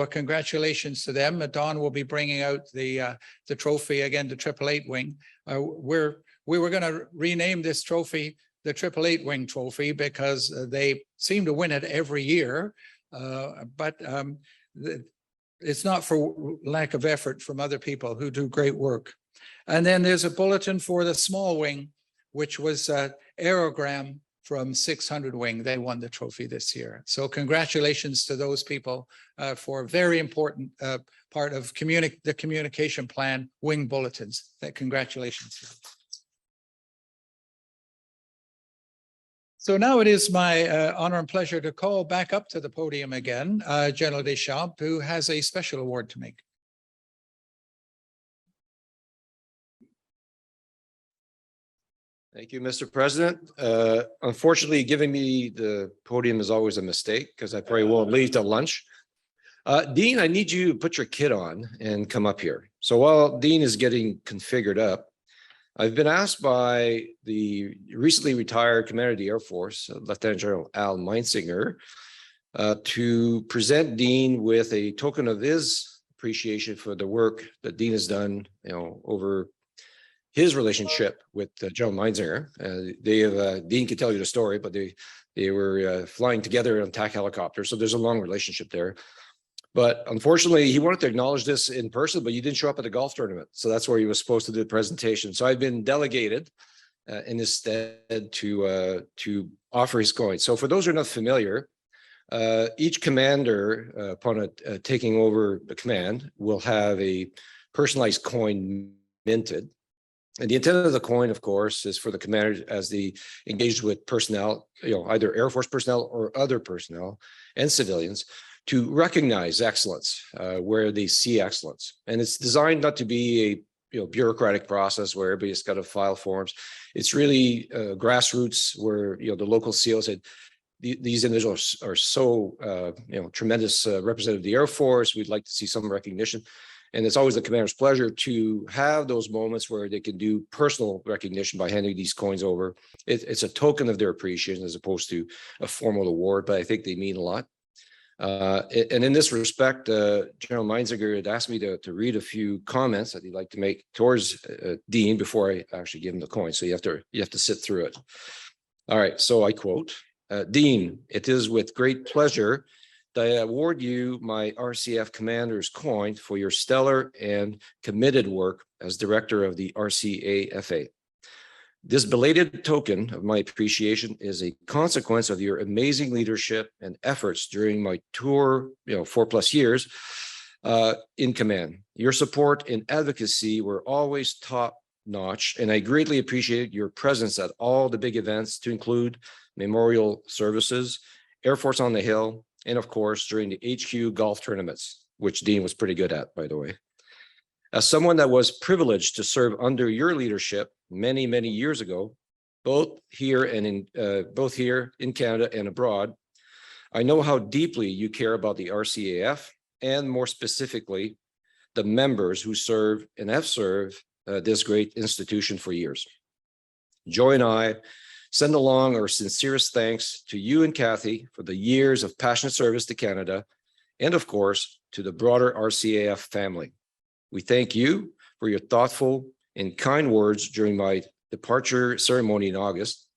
congratulations to them. Don will be bringing out the trophy again, the 888 wing. We were going to rename this trophy the 888 wing trophy because they seem to win it every year, but it's not for lack of effort from other people who do great work. And then there's a bulletin for the small wing, which was Aerogram from 600 wing. They won the trophy this year. So congratulations to those people for a very important part of the communication plan, wing bulletins. Congratulations. So now it is my honor and pleasure to call back up to the podium again, General Deschamps, who has a special award to make. Thank you, Mr. President. Unfortunately, giving me the podium is always a mistake because I probably won't leave till lunch. Dean, I need you to put your kit on and come up here. So while Dean is getting configured up, I've been asked by the recently retired Commander of the Air Force, Lieutenant General Al Meinsinger, to present Dean with a token of his appreciation for the work that Dean has done, over his relationship with General Meinsinger. Dean could tell you the story, but they were flying together on attack helicopters, so there's a long relationship there. But unfortunately, he wanted to acknowledge this in person, but you didn't show up at the golf tournament, so that's where he was supposed to do the presentation. So I've been delegated in his stead to offer his coin. So for those who are not familiar, each commander, upon taking over the command, will have a personalized coin minted. And the intent of the coin, of course, is for the commander as they engage with personnel, either Air Force personnel or other personnel and civilians, to recognize excellence where they see excellence. And it's designed not to be a bureaucratic process where everybody's got to file forms. It's really grassroots where the local CEOs said these individuals are so tremendous representative of the Air Force. We'd like to see some recognition. And it's always the commander's pleasure to have those moments where they can do personal recognition by handing these coins over. It's a token of their appreciation as opposed to a formal award, but I think they mean a lot. And in this respect, General Meinsinger had asked me to read a few comments that he'd like to make towards Dean before I actually give him the coin. So you have to sit through it. All right. So I quote, Dean, it is with great pleasure that I award you my RCF Commander's coin for your stellar and committed work as director of the RCAFA. This belated token of my appreciation is a consequence of your amazing leadership and efforts during my tour, 4+ years in command. Your support and advocacy were always top notch, and I greatly appreciate your presence at all the big events, to include memorial services, Air Force on the Hill, and of course, during the HQ golf tournaments, which Dean was pretty good at, by the way. As someone that was privileged to serve under your leadership many, many years ago, both here in Canada and abroad, I know how deeply you care about the RCAF and more specifically, the members who serve and have served this great institution for years. Joy and I send along our sincerest thanks to you and Kathy for the years of passionate service to Canada, and of course, to the broader RCAF family. We thank you for your thoughtful and kind words during my departure ceremony in August.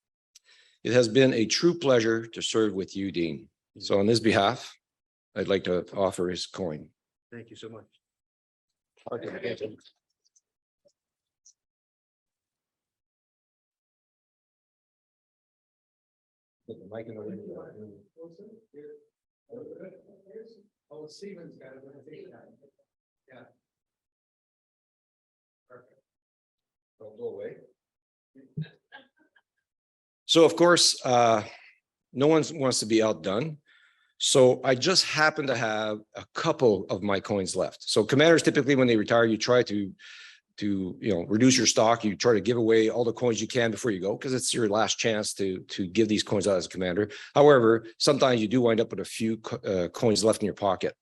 It has been a true pleasure to serve with you, Dean. So on his behalf, I'd like to offer his coin. Thank you so much. Oh, Stephen's got it. Yeah. Perfect. Don't go away. So of course, no one wants to be outdone. So I just happen to have a couple of my coins left. So commanders typically, when they retire, you try to reduce your stock. You try to give away all the coins you can before you go, because it's your last chance to give these coins out as a commander. However, sometimes you do wind up with a few coins left in your pocket.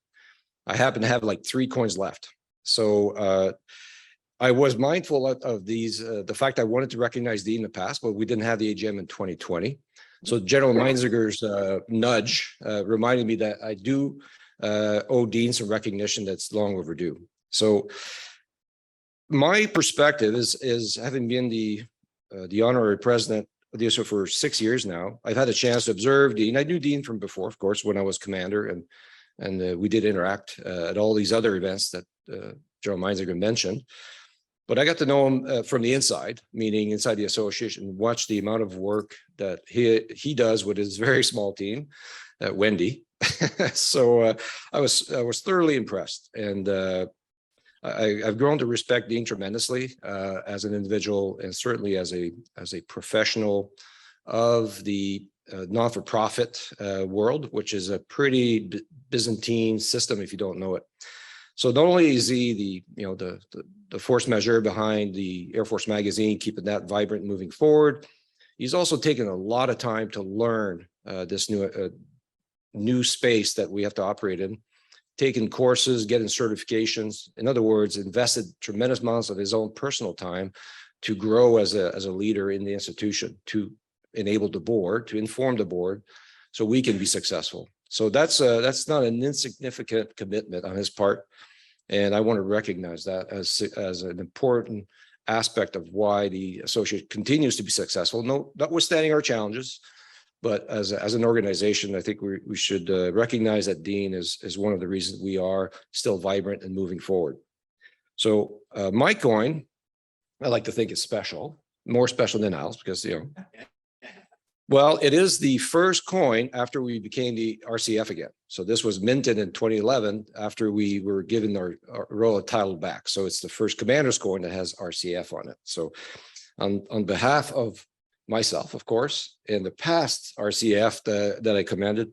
I happen to have like 3 coins left. So I was mindful of these, the fact I wanted to recognize Dean in the past, but we didn't have the AGM in 2020. So General Meinsinger's nudge reminded me that I do owe Dean some recognition that's long overdue. So my perspective is having been the honorary president of the ISO for 6 years now. I've had a chance to observe Dean. I knew Dean from before, of course, when I was commander, and we did interact at all these other events that General Meinziger mentioned. But I got to know him from the inside, meaning inside the association, watch the amount of work that he does with his very small team, Wendy. So I was thoroughly impressed, and I've grown to respect Dean tremendously as an individual, and certainly as a professional of the not-for-profit world, which is a pretty Byzantine system if you don't know it. So not only is he the force majeure behind the Air Force magazine, keeping that vibrant moving forward, he's also taken a lot of time to learn this new space that we have to operate in, taking courses, getting certifications. In other words, invested tremendous amounts of his own personal time to grow as a leader in the institution, to enable the board, to inform the board, so we can be successful. So that's not an insignificant commitment on his part. And I want to recognize that as an important aspect of why the association continues to be successful, notwithstanding our challenges. But as an organization, I think we should recognize that Dean is one of the reasons we are still vibrant and moving forward. So my coin, I like to think is special, more special than Al's, because, well, it is the first coin after we became the RCF again. So this was minted in 2011 after we were given our royal title back. So it's the first commander's coin that has RCF on it. So on behalf of myself, of course, and the past RCF that I commanded,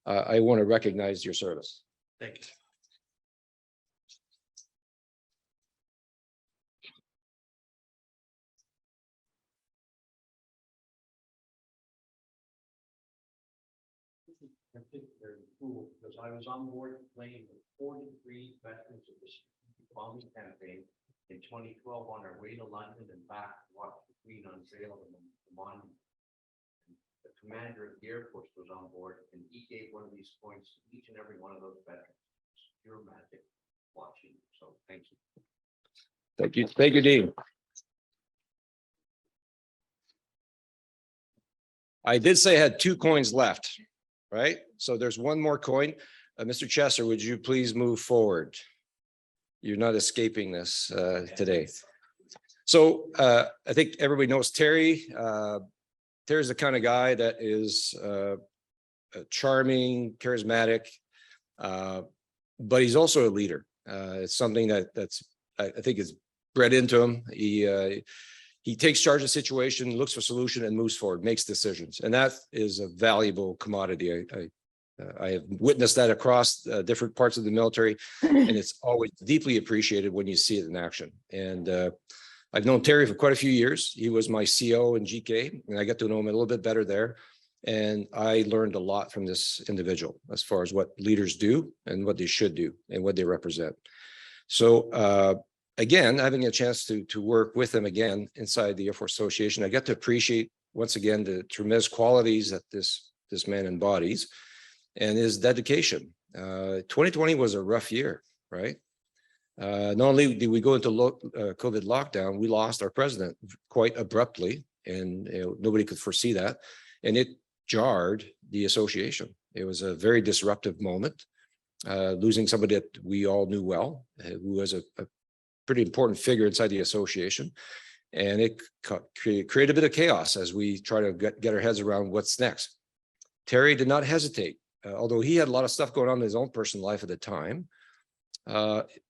I want to recognize your service. Thank you. Particularly cool because I was on board playing with 43 veterans of the bombing campaign in 2012 on our way to London and back to watch the Queen unveil the monument. The commander of the Air Force was on board, and he gave one of these coins to each and every one of those veterans. It's pure magic watching. So thank you. Thank you. Thank you, Dean. I did say I had 2 coins left, right? So there's one more coin. Mr. Chester, would you please move forward? You're not escaping this today. So I think everybody knows Terry. Terry's the kind of guy that is charming, charismatic, but he's also a leader. It's something that's I think is bred into him. He takes charge of the situation, looks for solution, and moves forward, makes decisions, and that is a valuable commodity. I have witnessed that across different parts of the military, and it's always deeply appreciated when you see it in action. And I've known Terry for quite a few years. He was my CO in GK, and I got to know him a little bit better there. And I learned a lot from this individual as far as what leaders do and what they should do and what they represent. So again, having a chance to work with him again inside the Air Force Association, I got to appreciate once again the tremendous qualities that this man embodies and his dedication. 2020 was a rough year, right? Not only did we go into COVID lockdown, we lost our president quite abruptly, and nobody could foresee that. And it jarred the association. It was a very disruptive moment, losing somebody that we all knew well, who was a pretty important figure inside the association. And it created a bit of chaos as we try to get our heads around what's next. Terry did not hesitate, although he had a lot of stuff going on in his own personal life at the time.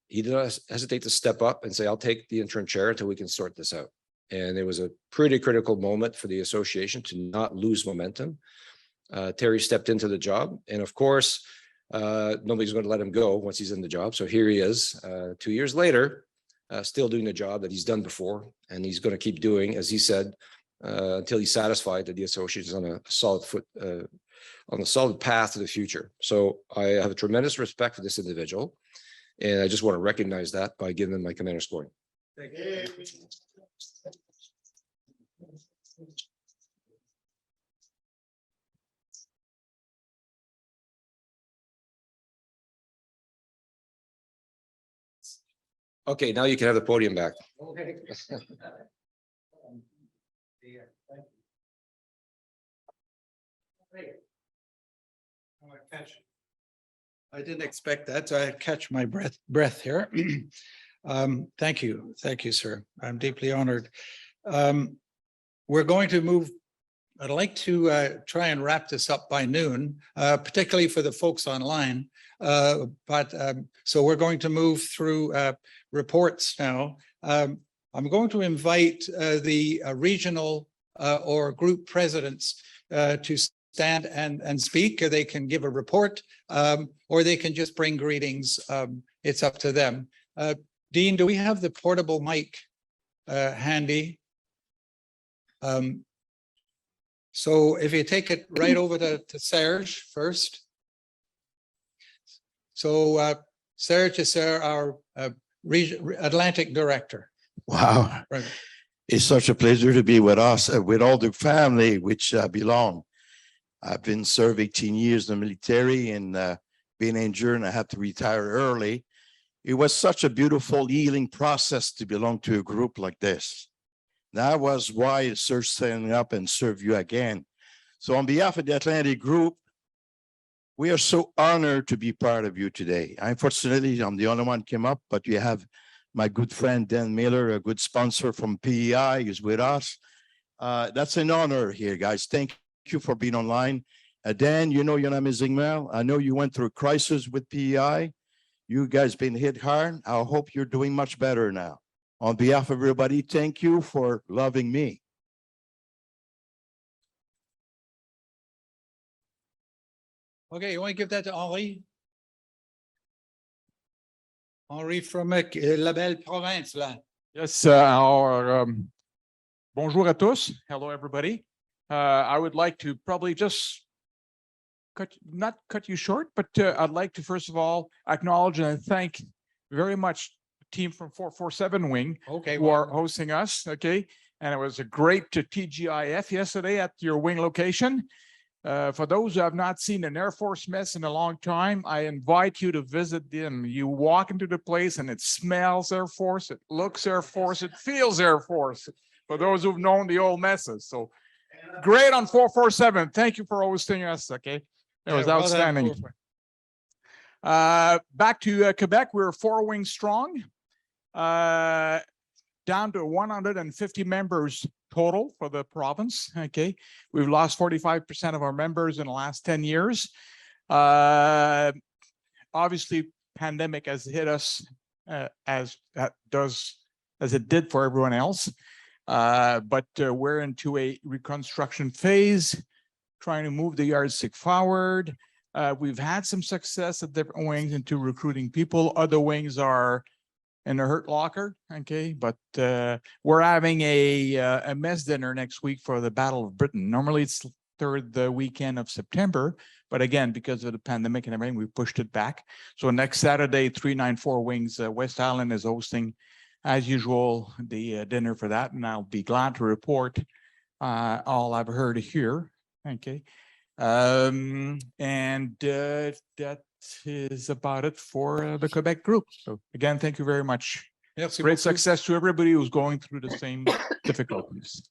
He did not hesitate to step up and say, I'll take the interim chair until we can sort this out. And it was a pretty critical moment for the association to not lose momentum. Terry stepped into the job. And of course, nobody's going to let him go once he's in the job. So here he is 2 years later, still doing the job that he's done before. And he's going to keep doing, as he said, until he's satisfied that the association is on a solid foot, on a solid path to the future. So I have a tremendous respect for this individual. And I just want to recognize that by giving him my commander's scoring. Thank you. Okay, now you can have the podium back. Okay. I didn't expect that, so I catch my breath here. Thank you, sir. I'm deeply honored. We're going to move. I'd like to try and wrap this up by noon, particularly for the folks online. So we're going to move through reports now. I'm going to invite the regional or group presidents to stand and speak. They can give a report, or they can just bring greetings. It's up to them. Dean, do we have the portable mic handy? So if you take it right over to Serge first. So Serge is our Atlantic director. Wow. Right. It's such a pleasure to be with us, with all the family which belong. I've been served 18 years in the military and being injured, and I had to retire early. It was such a beautiful healing process to belong to a group like this. That was why Serge standing up and serve you again. So on behalf of the Atlantic Group, we are so honored to be part of you today. Unfortunately, I'm the only one came up, but you have my good friend, Dan Miller, a good sponsor from PEI, who's with us. That's an honor here, guys. Thank you for being online. Dan, you know your name is Ingmar. I know you went through a crisis with PEI. You guys been hit hard. I hope you're doing much better now. On behalf of everybody, thank you for loving me. Okay, you want to give that to Henri? Henri from La Belle Province, là. Yes, bonjour à tous. Hello, everybody. I would like to probably just not cut you short, but I'd like to first of all acknowledge and thank very much the team from 447 Wing Okay. who are hosting us. Okay, and it was a great TGIF yesterday at your wing location. For those who have not seen an Air Force mess in a long time, I invite you to visit them. You walk into the place and it smells Air Force, it looks Air Force, it feels Air Force, for those who've known the old messes. So great on 447. Thank you for hosting us. Okay, it was outstanding. Back to Quebec, we're 4 wings strong, down to 150 members total for the province. Okay, we've lost 45% of our members in the last 10 years. Obviously, pandemic has hit us as it did for everyone else. But we're into a reconstruction phase, trying to move the yardstick forward. We've had some success at different wings into recruiting people. Other wings are in a hurt locker, okay, but we're having a mess dinner next week for the Battle of Britain. Normally it's third weekend of September, but again, because of the pandemic and everything, we pushed it back. So next Saturday, 394 Wings West Island is hosting, as usual, the dinner for that, and I'll be glad to report all I've heard here. Okay, and that is about it for the Quebec group. So again, thank you very much. Merci Great beaucoup. success to everybody who's going through the same difficulties.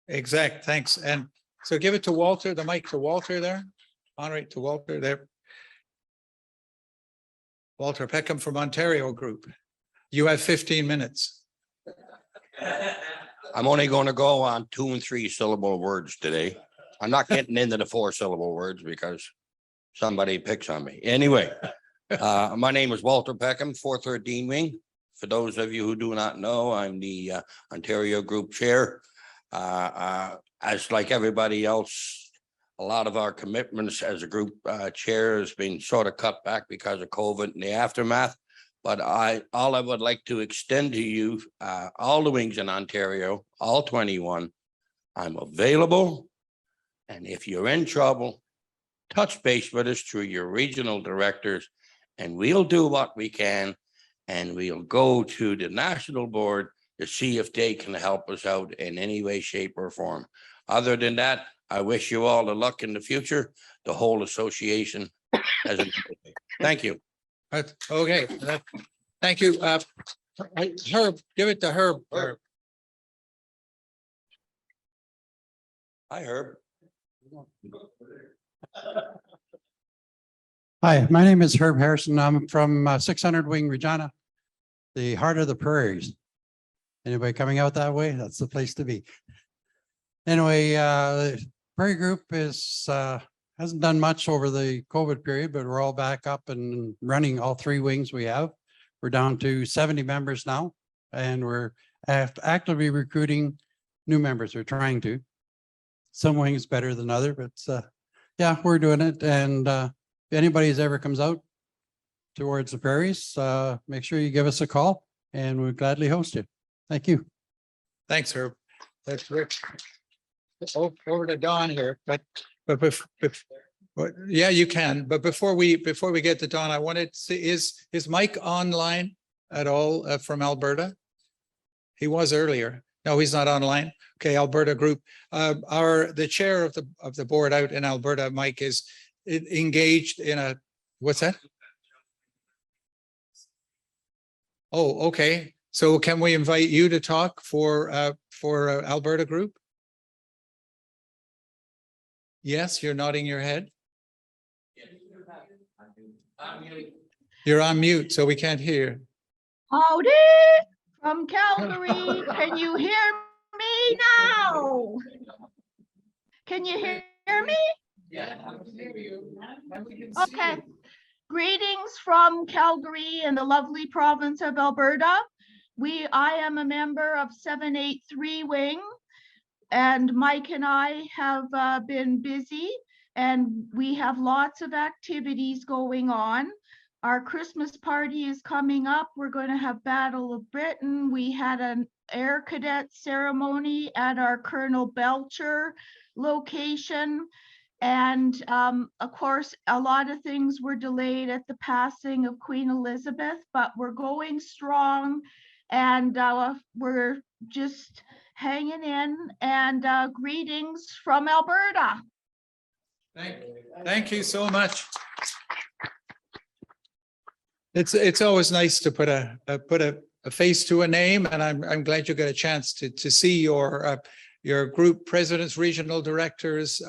Exact, thanks. And so give it to Walter, the mic to Walter there. Honor to Walter there. Walter Peckham from Ontario Group. You have 15 minutes. I'm only going to go on 2 and 3 syllable words today. I'm not getting into the 4 syllable words because somebody picks on me. Anyway, my name is Walter Peckham, 413 Wing. For those of you who do not know, I'm the Ontario Group Chair. As like everybody else, a lot of our commitments as a group chair has been sort of cut back because of COVID and the aftermath. But all I would like to extend to you, all the wings in Ontario, all 21, I'm available. And if you're in trouble, touch base with us through your regional directors, and we'll do what we can. And we'll go to the national board to see if they can help us out in any way, shape, or form. Other than that, I wish you all the luck in the future, the whole association. Thank you. Okay, thank you. Herb, give it to Herb. Herb. Hi, Herb. Hi, my name is Herb Harrison. I'm from 600 Wing Regina, the heart of the prairies. Anybody coming out that way? That's the place to be. Anyway, Prairie Group is hasn't done much over the COVID period, but we're all back up and running all three wings we have. We're down to 70 members now, and we're actively recruiting new members. We're trying to. Some wings better than other, but yeah, we're doing it. And if anybody's ever comes out towards the prairies, make sure you give us a call and we'll gladly host you. Thank you. Thanks, Herb. That's Rick. Over to Don here, but yeah, you can. But before we get to Don, I wanted to see, is Mike online at all from Alberta? He was earlier. No, he's not online. Okay, Alberta group. The chair of the board out in Alberta, Mike, is engaged in a, what's that? Oh, okay. So can we invite you to talk for Alberta group? Yes, you're nodding your head. You're on mute, so we can't hear. Howdy from Calgary. Can you hear me now? Can you hear me? Yeah. Okay. Greetings from Calgary in the lovely province of Alberta. I am a member of 783 Wing, and Mike and I have been busy, and we have lots of activities going on. Our Christmas party is coming up. We're going to have Battle of Britain. We had an air cadet ceremony at our Colonel Belcher location. And of course, a lot of things were delayed at the passing of Queen Elizabeth, but we're going strong, and we're just hanging in. And greetings from Alberta. Thank you so much. It's always nice to put a face to a name, and I'm glad you got a chance to see your group presidents, regional directors,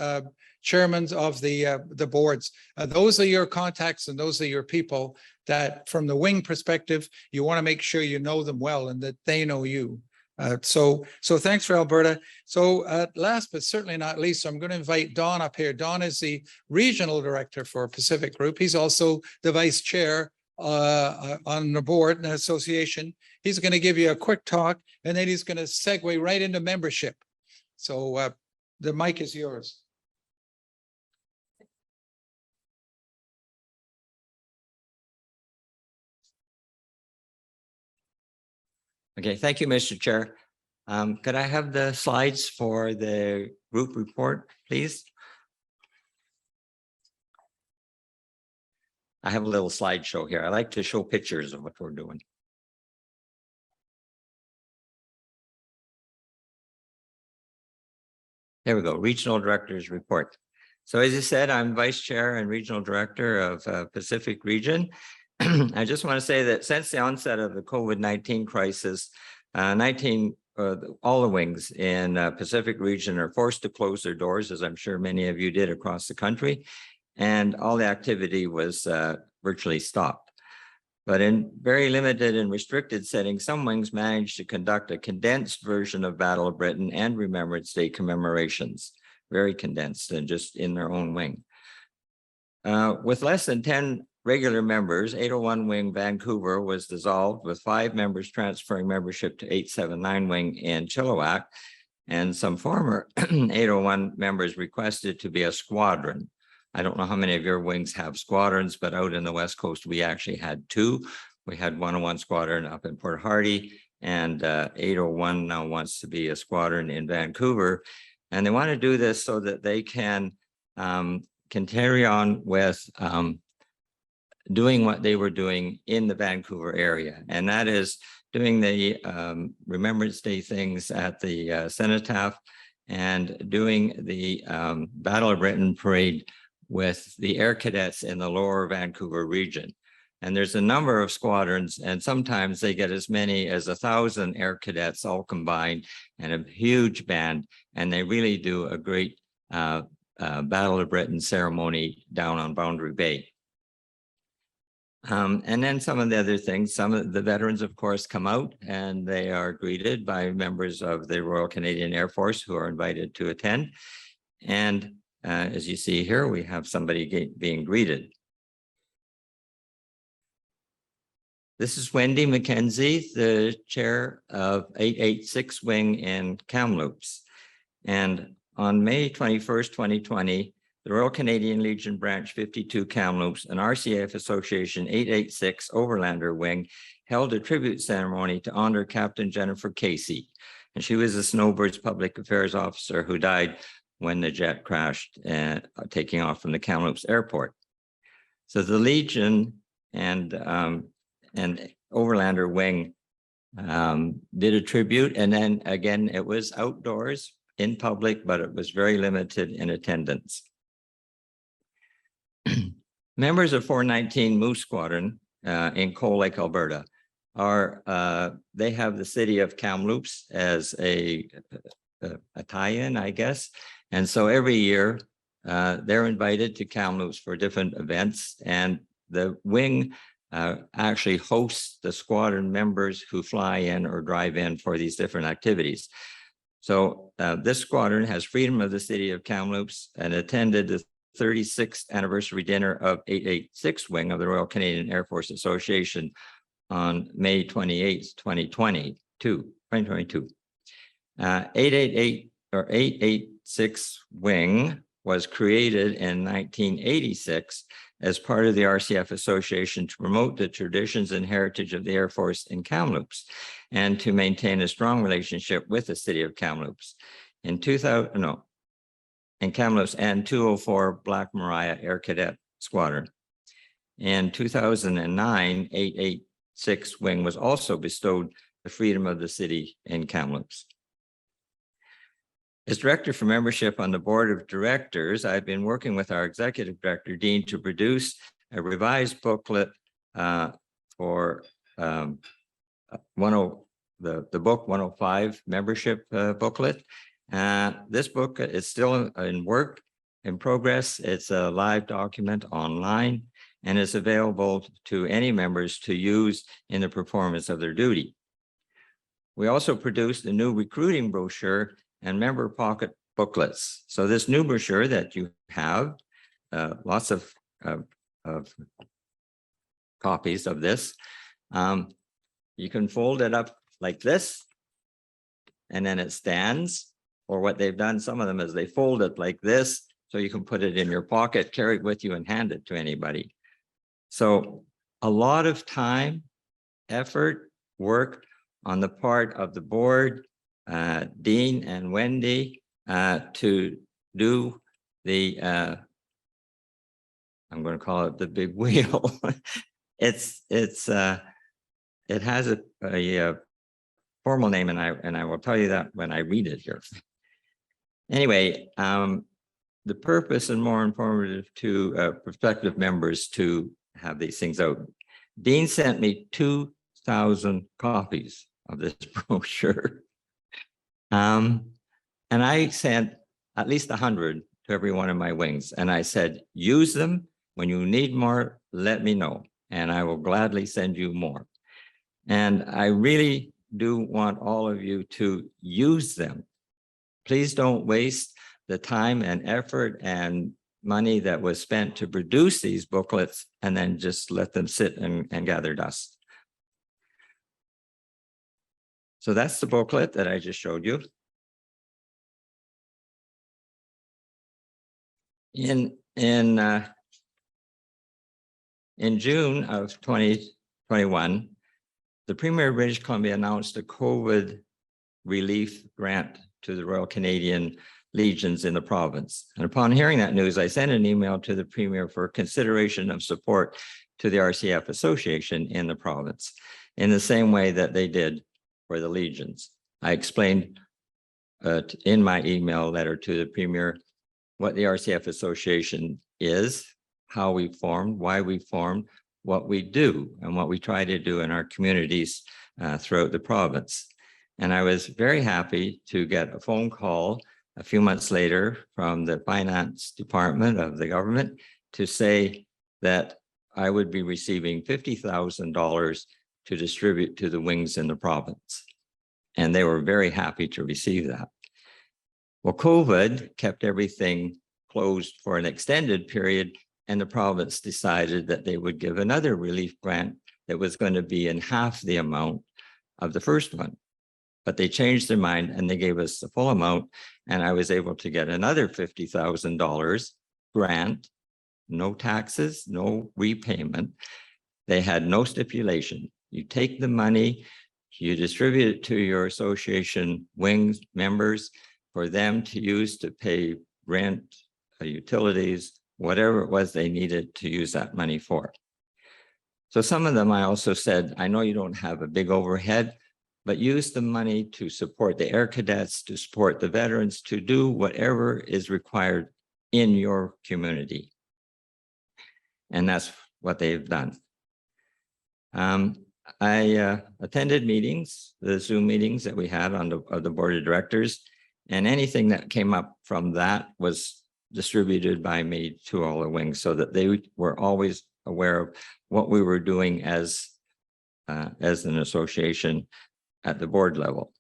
chairmen of the boards. Those are your contacts, and those are your people that, from the wing perspective, you want to make sure you know them well and that they know you. So thanks for Alberta. So last but certainly not least, I'm going to invite Don up here. Don is the regional director for Pacific Group. He's also the vice chair on the board and association. He's going to give you a quick talk, and then he's going to segue right into membership. So the mic is yours. Okay, thank you, Mr. Chair. Could I have the slides for the group report, please? I have a little slideshow here. I like to show pictures of what we're doing. There we go, Regional Director's Report. So as you said, I'm Vice Chair and Regional Director of Pacific Region. I just want to say that since the onset of the COVID-19 crisis, all the wings in Pacific Region are forced to close their doors, as I'm sure many of you did across the country, and all the activity was virtually stopped. But in very limited and restricted settings, some wings managed to conduct a condensed version of Battle of Britain and Remembrance Day commemorations, very condensed and just in their own wing. With less than 10 regular members, 801 Wing Vancouver was dissolved, with 5 members transferring membership to 879 Wing in Chilliwack, and some former 801 members requested to be a squadron. I don't know how many of your wings have squadrons, but out in the West Coast, we actually had 2. We had 101 Squadron up in Port Hardy, and 801 now wants to be a squadron in Vancouver. And they want to do this so that they can carry on with doing what they were doing in the Vancouver area. And that is doing the Remembrance Day things at the Cenotaph, and doing the Battle of Britain parade with the air cadets in the lower Vancouver region. And there's a number of squadrons, and sometimes they get as many as 1,000 air cadets all combined and a huge band, and they really do a great Battle of Britain ceremony down on Boundary Bay. And then some of the other things, some of the veterans, of course, come out and they are greeted by members of the Royal Canadian Air Force who are invited to attend. And as you see here, we have somebody being greeted. This is Wendy McKenzie, the chair of 886 Wing in Kamloops. And on May 21st, 2020, the Royal Canadian Legion Branch 52 Kamloops and RCAF Association 886 Overlander Wing held a tribute ceremony to honor Captain Jennifer Casey. And she was a Snowbirds public affairs officer who died when the jet crashed, taking off from the Kamloops airport. So the Legion and Overlander Wing did a tribute, and then again, it was outdoors in public, but it was very limited in attendance. Members of 419 Moose Squadron in Cold Lake, Alberta they have the city of Kamloops as a tie-in, I guess. And so every year they're invited to Kamloops for different events, and the wing actually hosts the squadron members who fly in or drive in for these different activities. So this squadron has Freedom of the City of Kamloops and attended the 36th anniversary dinner of 886 Wing of the Royal Canadian Air Force Association on May 28th, 2022. 888 or 886 Wing was created in 1986 as part of the RCF Association to promote the traditions and heritage of the Air Force in Kamloops and to maintain a strong relationship with the city of Kamloops. In Kamloops and 204 Black Maria Air Cadet Squadron. In 2009, 886 Wing was also bestowed the Freedom of the City in Kamloops. As director for membership on the board of directors, I've been working with our executive director, Dean, to produce a revised booklet for the book 105 membership booklet. This book is still in progress. It's a live document online and is available to any members to use in the performance of their duty. We also produced a new recruiting brochure and member pocket booklets. So this new brochure that you have, lots of copies of this, you can fold it up like this, and then it stands. Or what they've done, some of them, is they fold it like this, so you can put it in your pocket, carry it with you, and hand it to anybody. So a lot of time, effort, work on the part of the board, Dean and Wendy, to do the, I'm going to call it the big wheel. It has a formal name, and I will tell you that when I read it here. Anyway, the purpose and more informative to prospective members to have these things out. Dean sent me 2,000 copies of this brochure. And I sent at least 100 to every one of my wings. And I said, use them. When you need more, let me know, and I will gladly send you more. And I really do want all of you to use them. Please don't waste the time and effort and money that was spent to produce these booklets and then just let them sit and gather dust. So that's the booklet that I just showed you. In June of 2021, the Premier of British Columbia announced a COVID relief grant to the Royal Canadian Legions in the province. And upon hearing that news, I sent an email to the Premier for consideration of support to the RCF Association in the province, in the same way that they did for the Legions. I explained in my email letter to the Premier what the RCF Association is, how we formed, why we formed, what we do and what we try to do in our communities throughout the province. And I was very happy to get a phone call a few months later from the finance department of the government to say that I would be receiving $50,000 to distribute to the wings in the province. And they were very happy to receive that. Well, COVID kept everything closed for an extended period, and the province decided that they would give another relief grant that was going to be in half the amount of the first one. But they changed their mind and they gave us the full amount, and I was able to get another $50,000 grant, no taxes, no repayment. They had no stipulation. You take the money, you distribute it to your association wings members for them to use to pay rent, utilities, whatever it was they needed to use that money for. So some of them, I also said, I know you don't have a big overhead, but use the money to support the air cadets, to support the veterans, to do whatever is required in your community. And that's what they've done. I attended meetings, the Zoom meetings that we had on the board of directors, and anything that came up from that was distributed by me to all the wings so that they were always aware of what we were doing as an association at the board level.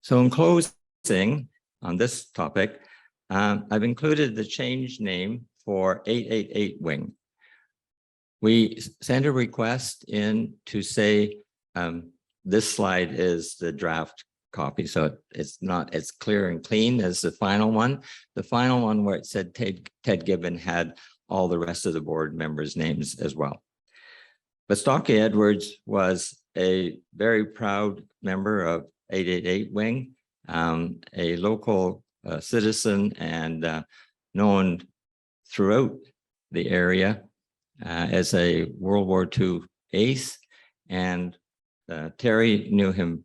So in closing on this topic, I've included the change name for 888 wing. We sent a request in to say this slide is the draft copy, so it's not as clear and clean as the final one. The final one where it said Ted Gibbon had all the rest of the board members' names as well. But Stocky Edwards was a very proud member of 888 wing, a local citizen and known throughout the area as a World War II ace. And Terry knew him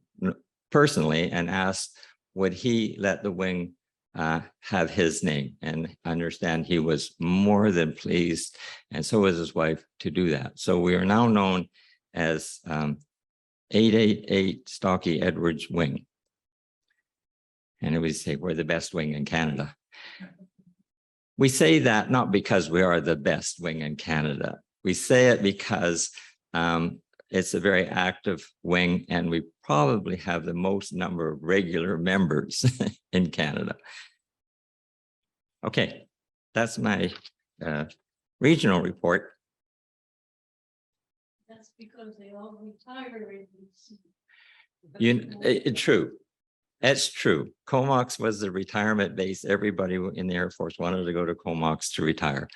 personally and asked, would he let the wing have his name? And I understand he was more than pleased, and so was his wife, to do that. So we are now known as 888 Stocky Edwards Wing. And we say we're the best wing in Canada. We say that not because we are the best wing in Canada. We say it because it's a very active wing, and we probably have the most number of regular members in Canada. Okay, that's my regional report. That's because they all retire. True. That's true. Comox was the retirement base. Everybody in the Air Force wanted to go to Comox to retire.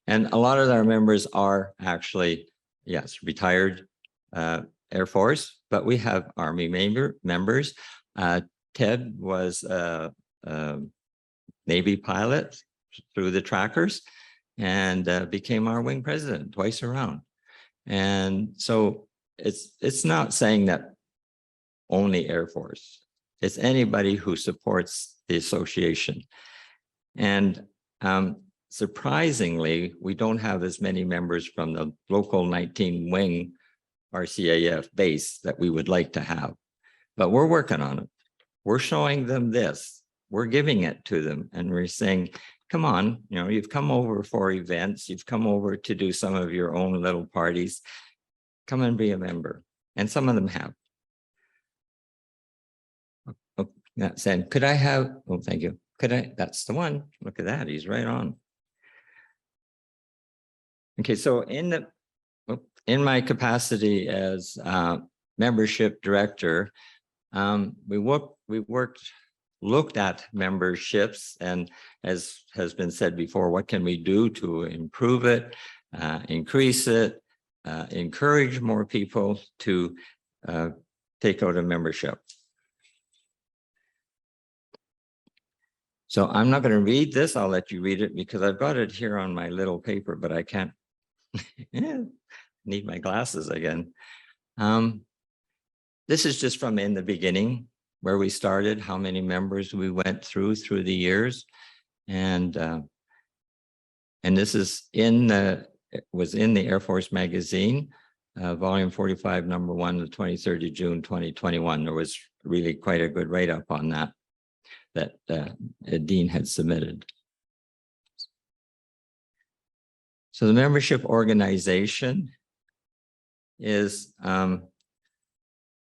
And a lot of our members are actually, yes, retired Air Force, but we have Army members. Ted was a Navy pilot through the trackers and became our wing president twice around. And so it's not saying that only Air Force. It's anybody who supports the association. And surprisingly, we don't have as many members from the local 19 wing RCAF base that we would like to have, but we're working on it. We're showing them this, we're giving it to them, and we're saying, come on, you know, you've come over for events, you've come over to do some of your own little parties, come and be a member. And some of them have. Oh, that's saying, could I have, oh, thank you. Could I, that's the one, look at that, he's right on. Okay, so in my capacity as membership director, we looked at memberships, and as has been said before, what can we do to improve it, increase it, encourage more people to take out a membership. So I'm not going to read this. I'll let you read it because I've got it here on my little paper, but I can't. Need my glasses again. This is just from in the beginning where we started, how many members we went through the years. And And this is in the, it was in the Air Force magazine, volume 45, number 1, the 23rd of June, 2021. There was really quite a good write-up on that Dean had submitted. So the membership organization is,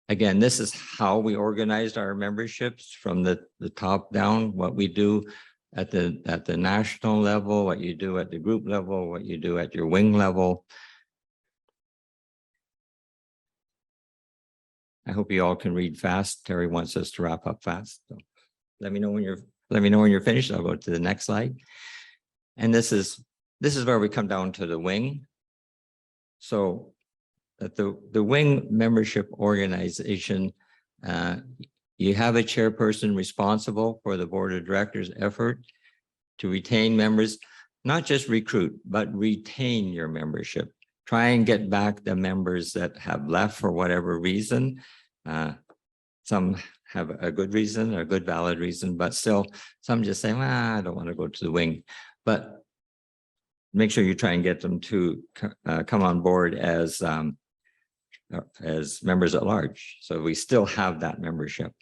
again, this is how we organized our memberships from the top down, what we do at the national level, what you do at the group level, what you do at your wing level. I hope you all can read fast. Terry wants us to wrap up fast. So let me know when you're finished. I'll go to the next slide. And this is where we come down to the wing. So at the wing membership organization, you have a chairperson responsible for the board of directors' effort to retain members, not just recruit, but retain your membership. Try and get back the members that have left for whatever reason. Some have a good reason, a good valid reason, but still some just say, well, I don't want to go to the wing. But make sure you try and get them to come on board as members at large. So we still have that membership.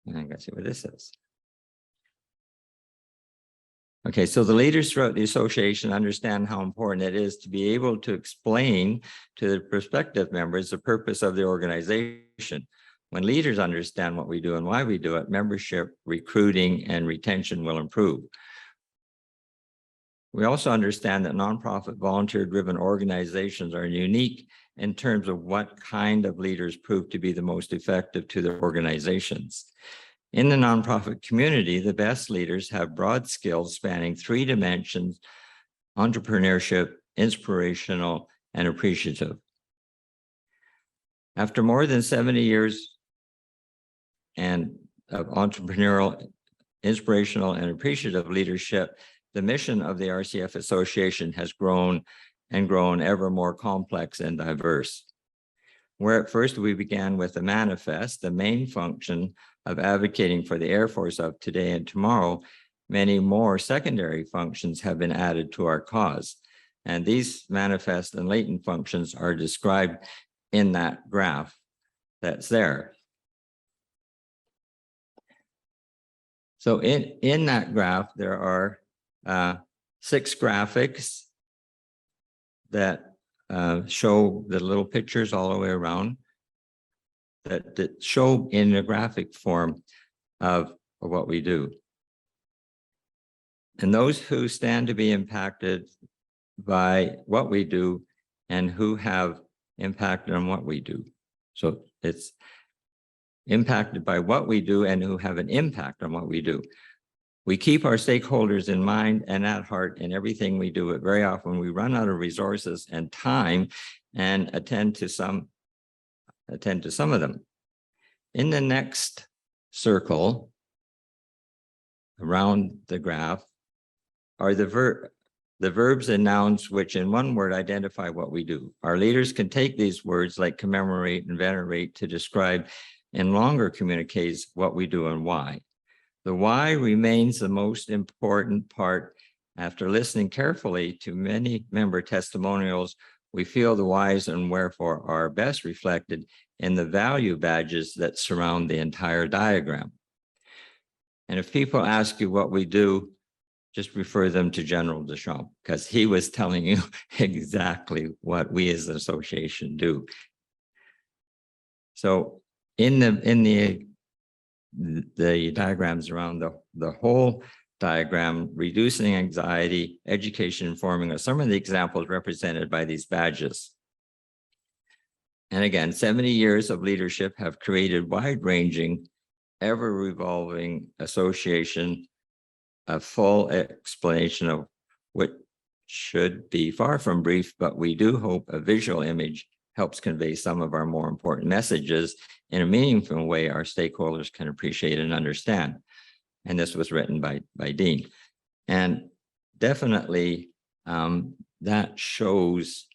And I gotta see what this is. Okay, so the leaders throughout the association understand how important it is to be able to explain to the prospective members the purpose of the organization. When leaders understand what we do and why we do it, membership, recruiting, and retention will improve. We also understand that nonprofit volunteer-driven organizations are unique in terms of what kind of leaders prove to be the most effective to their organizations. In the nonprofit community, the best leaders have broad skills spanning 3 dimensions: entrepreneurship, inspirational, and appreciative. After more than 70 years and of entrepreneurial, inspirational, and appreciative leadership, the mission of the RCF Association has grown ever more complex and diverse. Where at first we began with the manifest, the main function of advocating for the Air Force of today and tomorrow, many more secondary functions have been added to our cause. And these manifest and latent functions are described in that graph that's there. So in that graph, there are 6 graphics that show the little pictures all the way around that show in a graphic form of what we do. And those who stand to be impacted by what we do and who have impacted on what we do. So it's impacted by what we do and who have an impact on what we do. We keep our stakeholders in mind and at heart in everything we do, but very often we run out of resources and time and attend to some of them. In the next circle around the graph are the verbs and nouns which in one word identify what we do. Our leaders can take these words like commemorate and venerate to describe in longer communiques what we do and why. The why remains the most important part. After listening carefully to many member testimonials, we feel the whys and wherefore are best reflected in the value badges that surround the entire diagram. And if people ask you what we do, just refer them to General Deschamps, because he was telling you exactly what we as an association do. So in the diagrams around the whole diagram, reducing anxiety, education, informing are some of the examples represented by these badges. And again, 70 years of leadership have created wide-ranging, ever-revolving association. A full explanation of what should be far from brief, but we do hope a visual image helps convey some of our more important messages in a meaningful way our stakeholders can appreciate and understand. And this was written by Dean. And definitely that shows,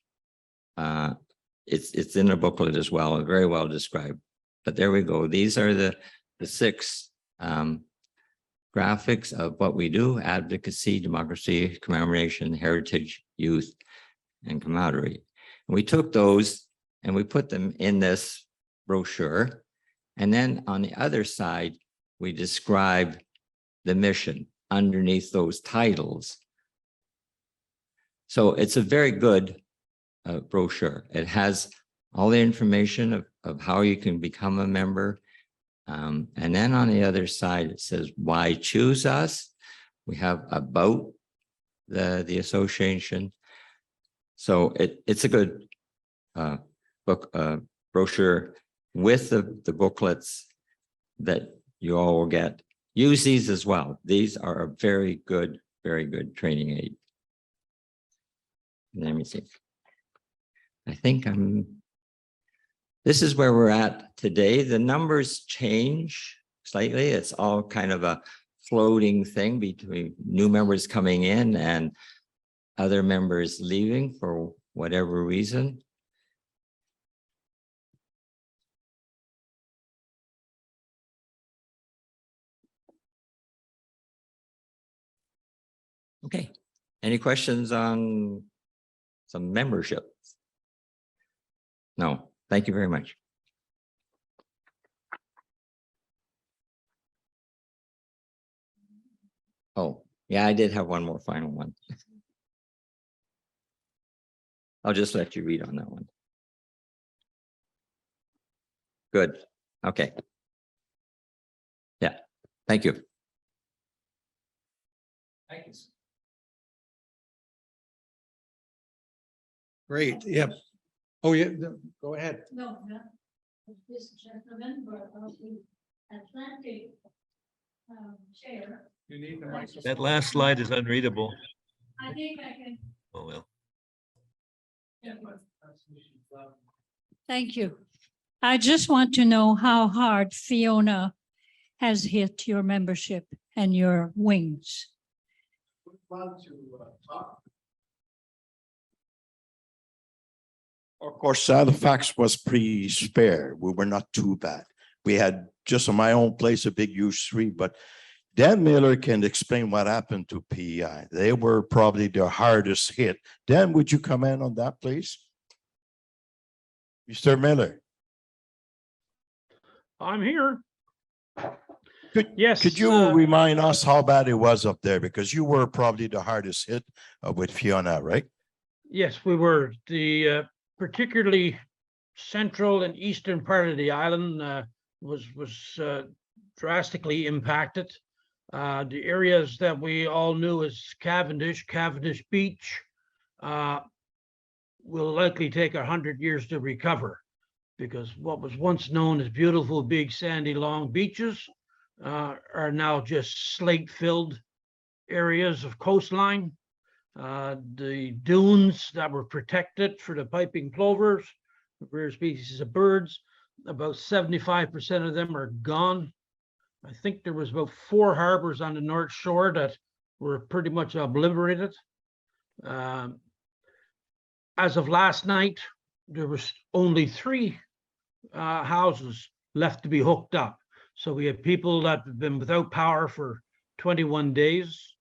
it's in a booklet as well, and very well described. But there we go. These are the 6 graphics of what we do: advocacy, democracy, commemoration, heritage, youth, and camaraderie. And we took those and we put them in this brochure. And then on the other side, we describe the mission underneath those titles. So it's a very good brochure. It has all the information of how you can become a member. And then on the other side, it says, why choose us? We have about the association. So it's a good book brochure with the booklets that you all will get. Use these as well. These are a very good training aid. Let me see. I think this is where we're at today. The numbers change slightly. It's all kind of a floating thing between new members coming in and other members leaving for whatever reason. Okay, any questions on some membership? No, thank you very much. Oh, yeah, I did have one more final one. I'll just let you read on that one. Good, okay. Yeah, thank you. Thank you. Great, yep. Oh, yeah, go ahead. No, no. This gentleman, but of the Atlantic chair. You need the microphone. That last slide is unreadable. I think I can. Oh, well. Thank you. I just want to know how hard Fiona has hit your membership and your wings. Of course, Halifax was pretty spare. We were not too bad. We had just on my own place, a big huge tree, but Dan Miller can explain what happened to PEI. They were probably the hardest hit. Dan, would you comment on that, please? Mr. Miller, I'm here. Yes. Could you remind us how bad it was up there? Because you were probably the hardest hit with Fiona, right? Yes, we were. The particularly central and eastern part of the island was drastically impacted. The areas that we all knew as Cavendish Beach, will likely take 100 years to recover, because what was once known as beautiful, big, sandy, long beaches are now just slate-filled areas of coastline. The dunes that were protected for the piping plovers, rare species of birds, about 75% of them are gone. I think there was about 4 harbors on the North Shore that were pretty much obliterated. As of last night, there was only 3 houses left to be hooked up. So we have people that have been without power for 21 days.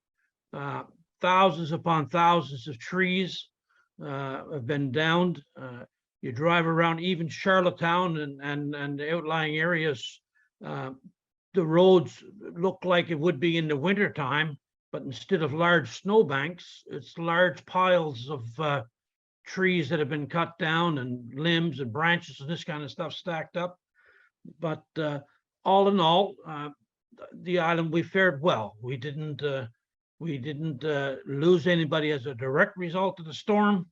Thousands upon thousands of trees have been downed. You drive around even Charlottetown and the outlying areas, the roads look like it would be in the winter time, but instead of large snowbanks, it's large piles of trees that have been cut down and limbs and branches and this kind of stuff stacked up. But all in all, the island, we fared well. We didn't lose anybody as a direct result of the storm.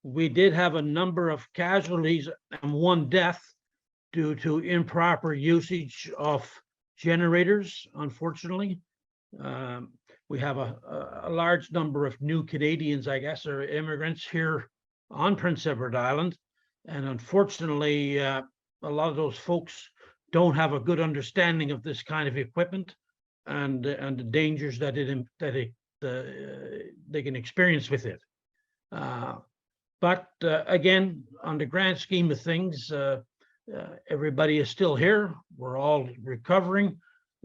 We did have a number of casualties and 1 death due to improper usage of generators, unfortunately. We have a large number of new Canadians, I guess, or immigrants here on Prince Edward Island. And unfortunately, a lot of those folks don't have a good understanding of this kind of equipment and the dangers that they can experience with it. But again, on the grand scheme of things, everybody is still here. We're all recovering.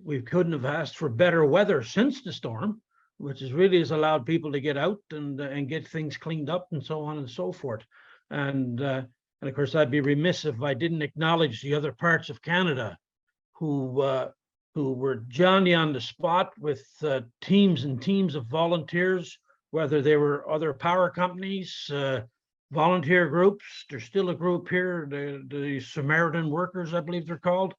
We couldn't have asked for better weather since the storm, which has allowed people to get out and get things cleaned up and so on and so forth. And of course, I'd be remiss if I didn't acknowledge the other parts of Canada who were Johnny on the spot with teams and teams of volunteers, whether they were other power companies, volunteer groups. There's still a group here, the Samaritan Workers, I believe they're called.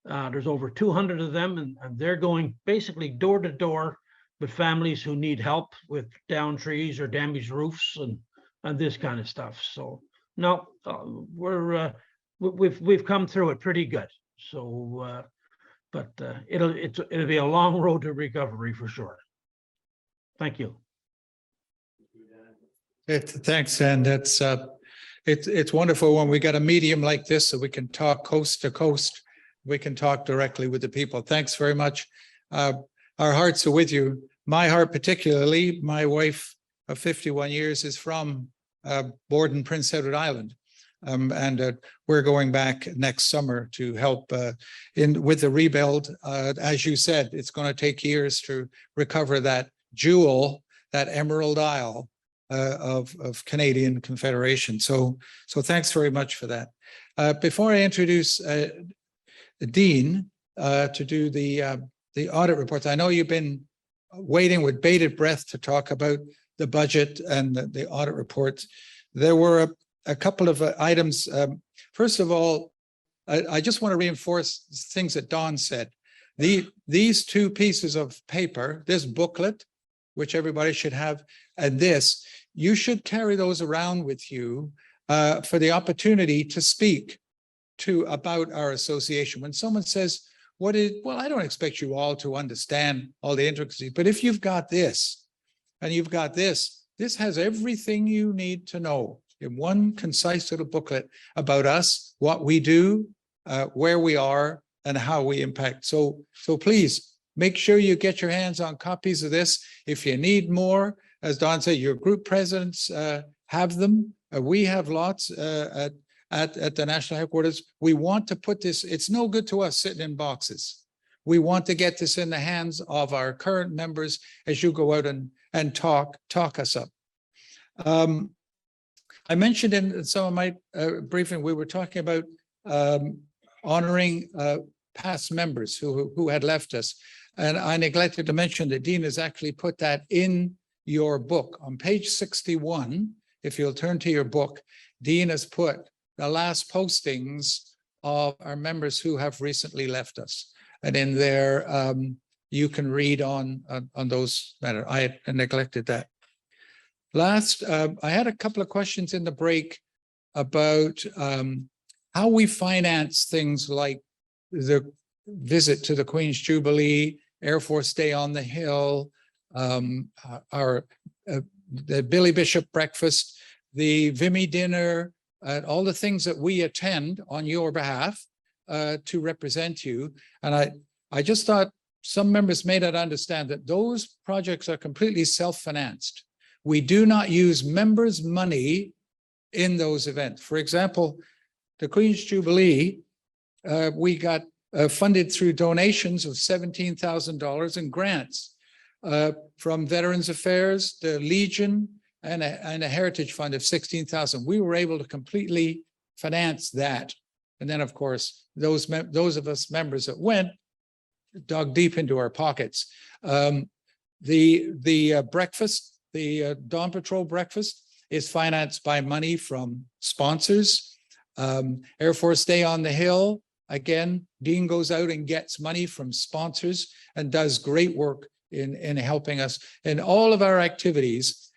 There's over 200 of them, and they're going basically door to door with families who need help with down trees or damaged roofs and this kind of stuff. So no, we've come through it pretty good. So, but it'll be a long road to recovery for sure. Thank you. Thanks, and it's wonderful when we got a medium like this so we can talk coast to coast. We can talk directly with the people. Thanks very much. Our hearts are with you. My heart particularly, my wife of 51 years is from Borden, Prince Edward Island. And we're going back next summer to help with the rebuild. As you said, it's going to take years to recover that jewel, that Emerald Isle of Canadian Confederation. So thanks very much for that. Before I introduce Dean to do the audit reports, I know you've been waiting with bated breath to talk about the budget and the audit reports. There were a couple of items. First of all, I just want to reinforce things that Don said. These two pieces of paper, this booklet, which everybody should have, and this, you should carry those around with you for the opportunity to speak about our association. When someone says, well, I don't expect you all to understand all the intricacies, but if you've got this and you've got this has everything you need to know in one concise little booklet about us, what we do, where we are, and how we impact. So please make sure you get your hands on copies of this. If you need more, as Don said, your group presidents have them. We have lots at the national headquarters. We want to put this, it's no good to us sitting in boxes. We want to get this in the hands of our current members as you go out and talk us up. I mentioned in some of my briefing, we were talking about honoring past members who had left us. And I neglected to mention that Dean has actually put that in your book. On page 61, if you'll turn to your book, Dean has put the last postings of our members who have recently left us. And in there, you can read on those matters. I had neglected that. Last, I had a couple of questions in the break about how we finance things like the visit to the Queen's Jubilee, Air Force Day on the Hill, the Billy Bishop breakfast, the Vimy dinner, all the things that we attend on your behalf to represent you. And I just thought some members may not understand that those projects are completely self-financed. We do not use members' money in those events. For example, the Queen's Jubilee, we got funded through donations of $17,000 and grants from Veterans Affairs, the Legion, and a Heritage Fund of $16,000. We were able to completely finance that. And then, of course, those of us members that went dug deep into our pockets. The breakfast, the Dawn Patrol breakfast, is financed by money from sponsors. Air Force Day on the Hill, again, Dean goes out and gets money from sponsors and does great work in helping us. In all of our activities,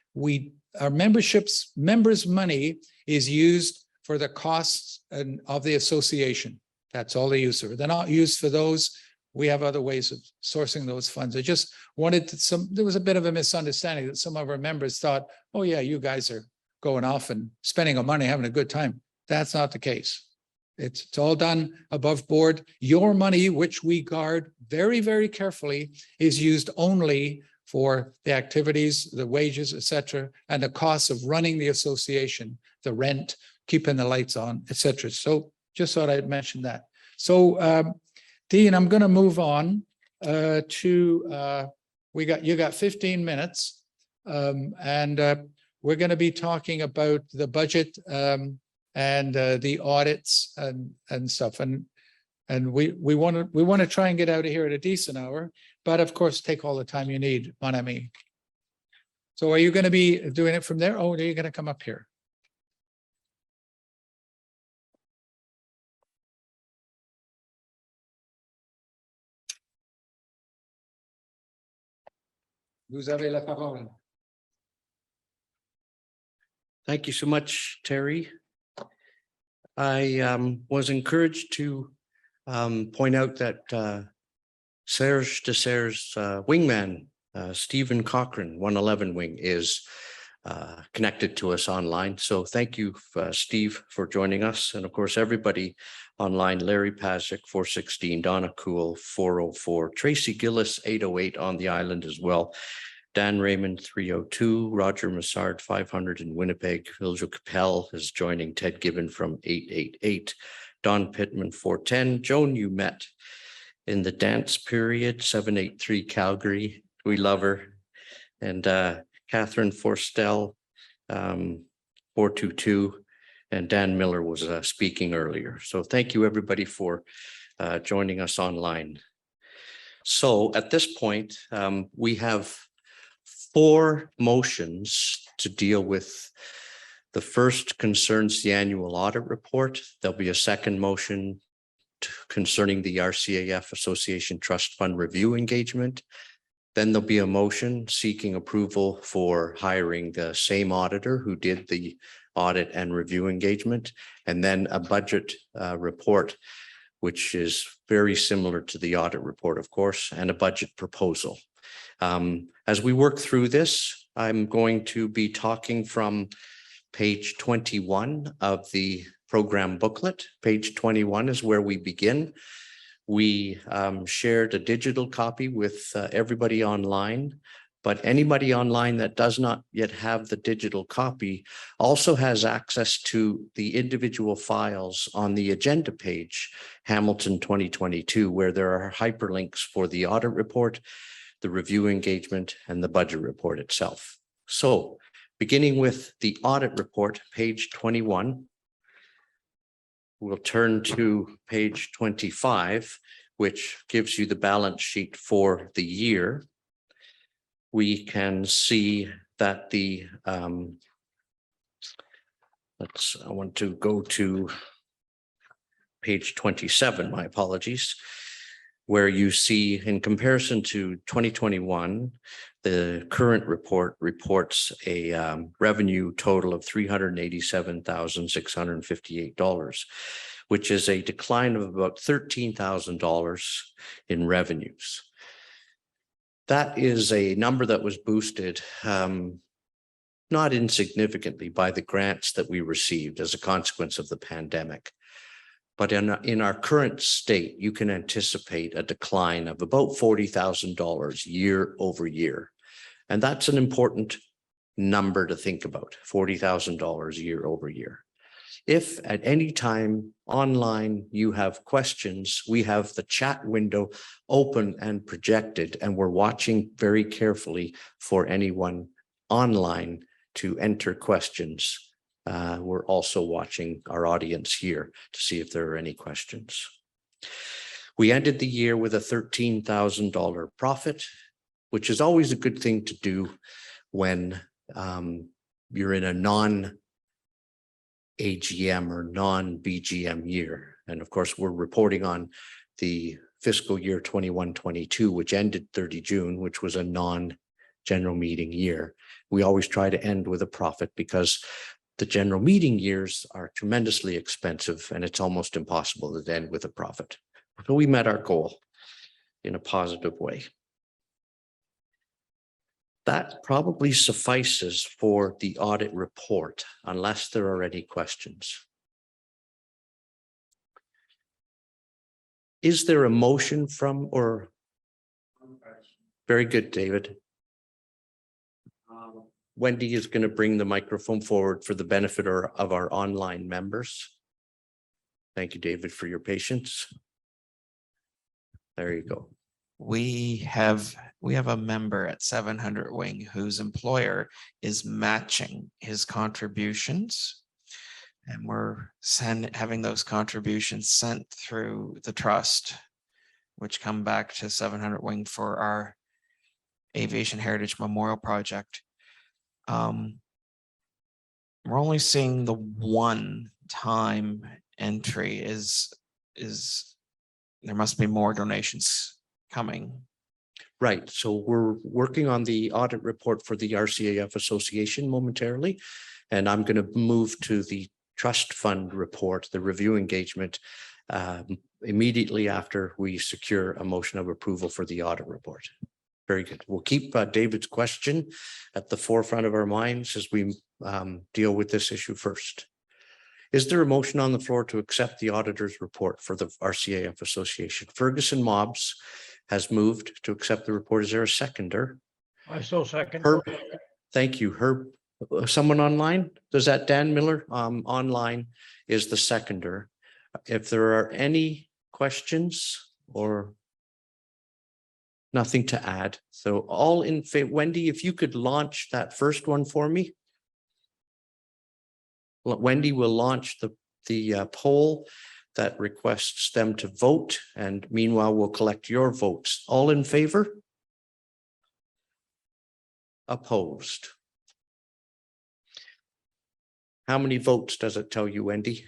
our members' money is used for the costs of the association. That's all they use for. They're not used for those. We have other ways of sourcing those funds. I just wanted there was a bit of a misunderstanding that some of our members thought, oh yeah, you guys are going off and spending our money, having a good time. That's not the case. It's all done above board. Your money, which we guard very, very carefully, is used only for the activities, the wages, etc., and the costs of running the association, the rent, keeping the lights on, etc. So just thought I'd mention that. So Dean, I'm going to move on you got 15 minutes. And we're going to be talking about the budget and the audits and stuff. And we want to try and get out of here at a decent hour, but of course, take all the time you need, mon ami. So are you going to be doing it from there? Oh, are you going to come up here? Vous avez la parole. Thank you so much, Terry. I was encouraged to point out that Serge de Serre's wingman, Stephen Cochran, 111 Wing, is connected to us online. So thank you, Steve, for joining us. And of course, everybody online, Larry Pazick, 416, Donna Cool, 404, Tracy Gillis, 808 on the island as well. Dan Raymond, 302, Roger Massard, 500 in Winnipeg. Ilja Capel is joining, Ted Gibbon from 888, Don Pittman, 410, Joan you met in the dance period, 783 Calgary. We love her. And Catherine Forstel, 422, and Dan Miller was speaking earlier. So thank you everybody for joining us online. So at this point, we have 4 motions to deal with. The first concerns the annual audit report. There'll be a second motion concerning the RCAF Association Trust Fund review engagement. Then there'll be a motion seeking approval for hiring the same auditor who did the audit and review engagement, and then a budget report, which is very similar to the audit report, of course, and a budget proposal. As we work through this, I'm going to be talking from page 21 of the program booklet. Page 21 is where we begin. We shared a digital copy with everybody online, but anybody online that does not yet have the digital copy also has access to the individual files on the agenda page, Hamilton 2022, where there are hyperlinks for the audit report, the review engagement, and the budget report itself. So beginning with the audit report, page 21, we'll turn to page 25, which gives you the balance sheet for the year. We can see that the, I want to go to page 27, my apologies, where you see in comparison to 2021, the current report reports a revenue total of $387,658, which is a decline of about $13,000 in revenues. That is a number that was boosted not insignificantly by the grants that we received as a consequence of the pandemic. But in our current state, you can anticipate a decline of about $40,000 year over year. And that's an important number to think about, $40,000 year over year. If at any time online you have questions, we have the chat window open and projected, and we're watching very carefully for anyone online to enter questions. We're also watching our audience here to see if there are any questions. We ended the year with a $13,000 profit, which is always a good thing to do when you're in a non-AGM or non-BGM year. And of course, we're reporting on the fiscal year 21-22, which ended 30 June, which was a non-general meeting year. We always try to end with a profit because the general meeting years are tremendously expensive and it's almost impossible to end with a profit. So we met our goal in a positive way. That probably suffices for the audit report, unless there are any questions. Is there a motion from or? Very good, David. Wendy is going to bring the microphone forward for the benefit of our online members. Thank you, David, for your patience. There you go. we have a member at 700 Wing whose employer is matching his contributions. And we're having those contributions sent through the trust, which come back to 700 Wing for our Aviation Heritage Memorial Project. We're only seeing the one-time entry is there must be more donations coming. Right, so we're working on the audit report for the RCAF Association momentarily. And I'm going to move to the trust fund report, the review engagement, immediately after we secure a motion of approval for the audit report. Very good. We'll keep David's question at the forefront of our minds as we deal with this issue first. Is there a motion on the floor to accept the auditor's report for the RCAF Association? Ferguson Mobbs has moved to accept the report. Is there a seconder? I so second. Herb, thank you. Herb, someone online? Does that Dan Miller online is the seconder? If there are any questions or nothing to add. So all in favor, Wendy, if you could launch that first one for me. Wendy will launch the poll that requests them to vote, and meanwhile we'll collect your votes. All in favor? Opposed? How many votes does it tell you, Wendy?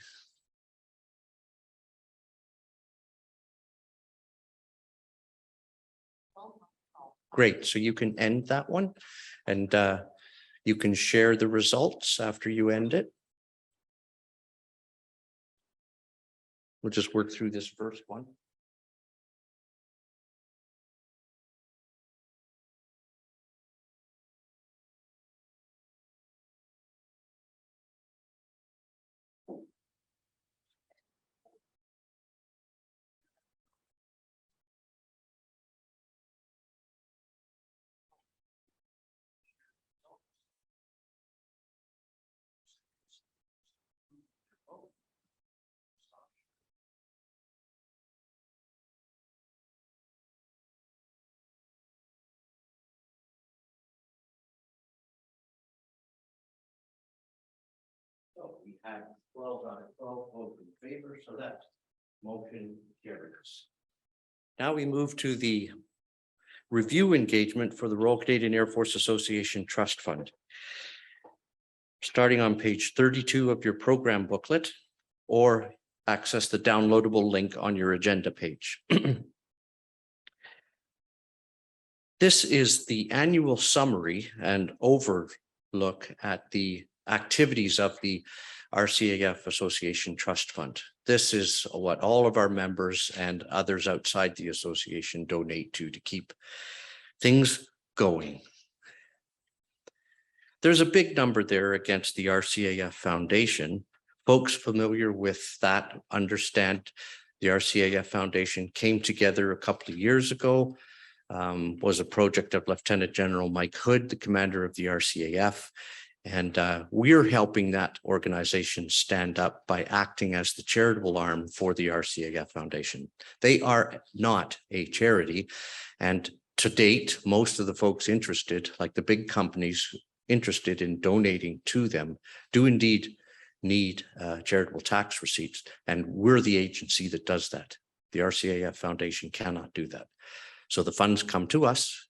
Great, so you can end that one and you can share the results after you end it. We'll just work through this first one. So we have 12 out of 12 votes in favor, so that motion carries. Now we move to the review engagement for the Royal Canadian Air Force Association Trust Fund. Starting on page 32 of your program booklet, or access the downloadable link on your agenda page. This is the annual summary and overlook at the activities of the RCAF Association Trust Fund. This is what all of our members and others outside the association donate to keep things going. There's a big number there against the RCAF Foundation. Folks familiar with that understand the RCAF Foundation came together a couple of years ago, was a project of Lieutenant General Mike Hood, the commander of the RCAF. And we're helping that organization stand up by acting as the charitable arm for the RCAF Foundation. They are not a charity. And to date, most of the folks interested, like the big companies interested in donating to them, do indeed need charitable tax receipts. And we're the agency that does that. The RCAF Foundation cannot do that. So the funds come to us,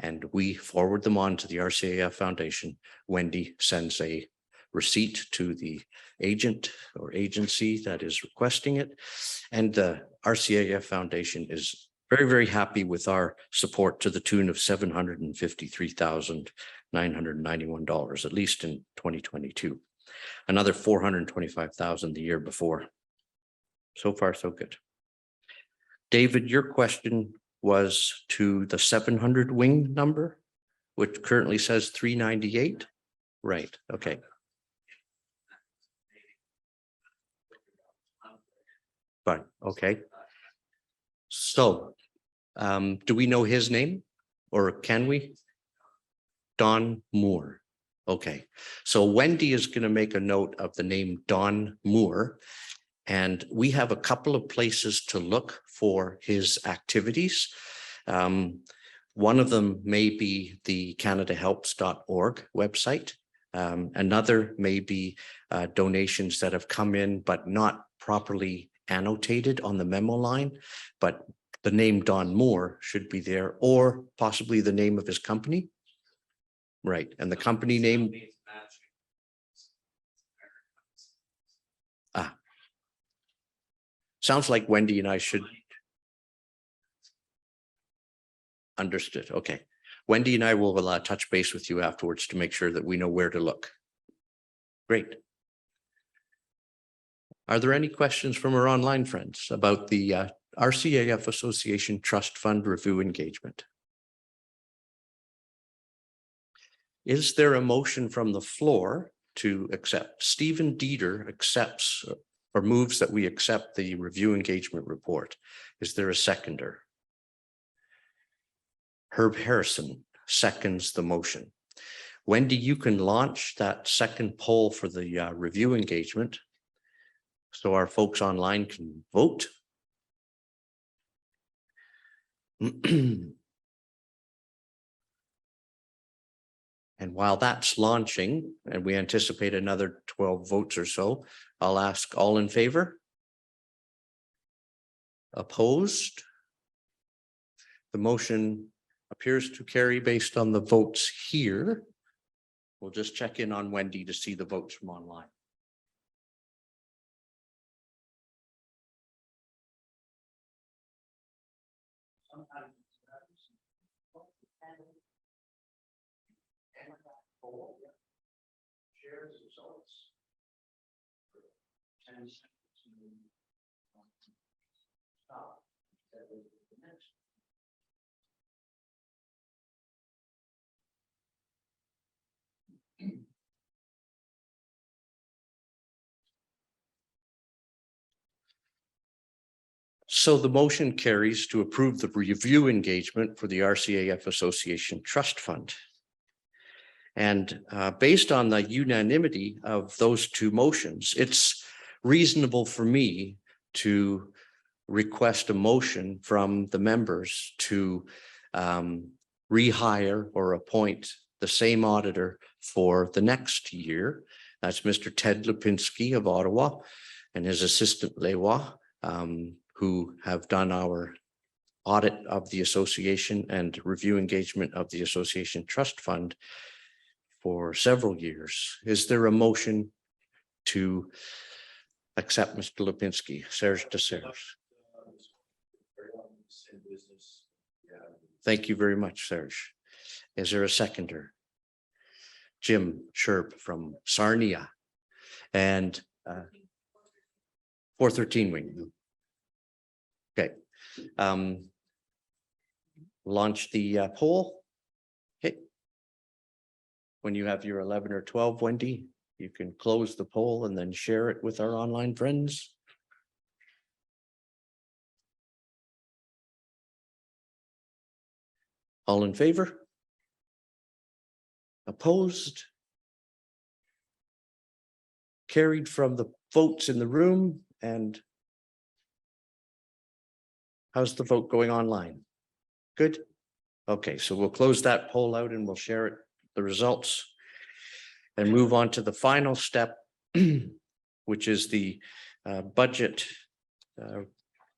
and we forward them on to the RCAF Foundation. Wendy sends a receipt to the agent or agency that is requesting it. And the RCAF Foundation is very, very happy with our support to the tune of $753,991, at least in 2022. Another $425,000 the year before. So far, so good. David, your question was to the 700 wing number, which currently says 398. Right. Okay. Fine. Okay. So, do we know his name, or can we? Don Moore. Okay. So Wendy is going to make a note of the name Don Moore. And we have a couple of places to look for his activities. One of them may be the canadahelps.org website. Another may be donations that have come in but not properly annotated on the memo line, but the name Don Moore should be there, or possibly the name of his company. Right, and the company name. Sounds like Wendy and I should. Understood. Okay. Wendy and I will touch base with you afterwards to make sure that we know where to look. Great. Are there any questions from our online friends about the RCAF Association Trust Fund review engagement? Is there a motion from the floor to accept? Stephen Dieter accepts or moves that we accept the review engagement report. Is there a seconder? Herb Harrison seconds the motion. Wendy, you can launch that second poll for the review engagement so our folks online can vote. And while that's launching, and we anticipate another 12 votes or so, I'll ask all in favor? Opposed? The motion appears to carry based on the votes here. We'll just check in on Wendy to see the votes from online. So the motion carries to approve the review engagement for the RCAF Association Trust Fund. And based on the unanimity of those two motions, it's reasonable for me to request a motion from the members to rehire or appoint the same auditor for the next year. That's Mr. Ted Lipinski of Ottawa and his assistant Lewa, who have done our audit of the association and review engagement of the association trust fund for several years. Is there a motion to accept Mr. Lipinski? Serge de Serge. Thank you very much, Serge. Is there a seconder? Jim Sherb from Sarnia and 413 wing. Okay. Launch the poll. Okay. When you have your 11 or 12, Wendy, you can close the poll and then share it with our online friends. All in favor? Opposed? Carried from the votes in the room. And how's the vote going online? Good. Okay, so we'll close that poll out and we'll share it, the results, and move on to the final step, which is the budget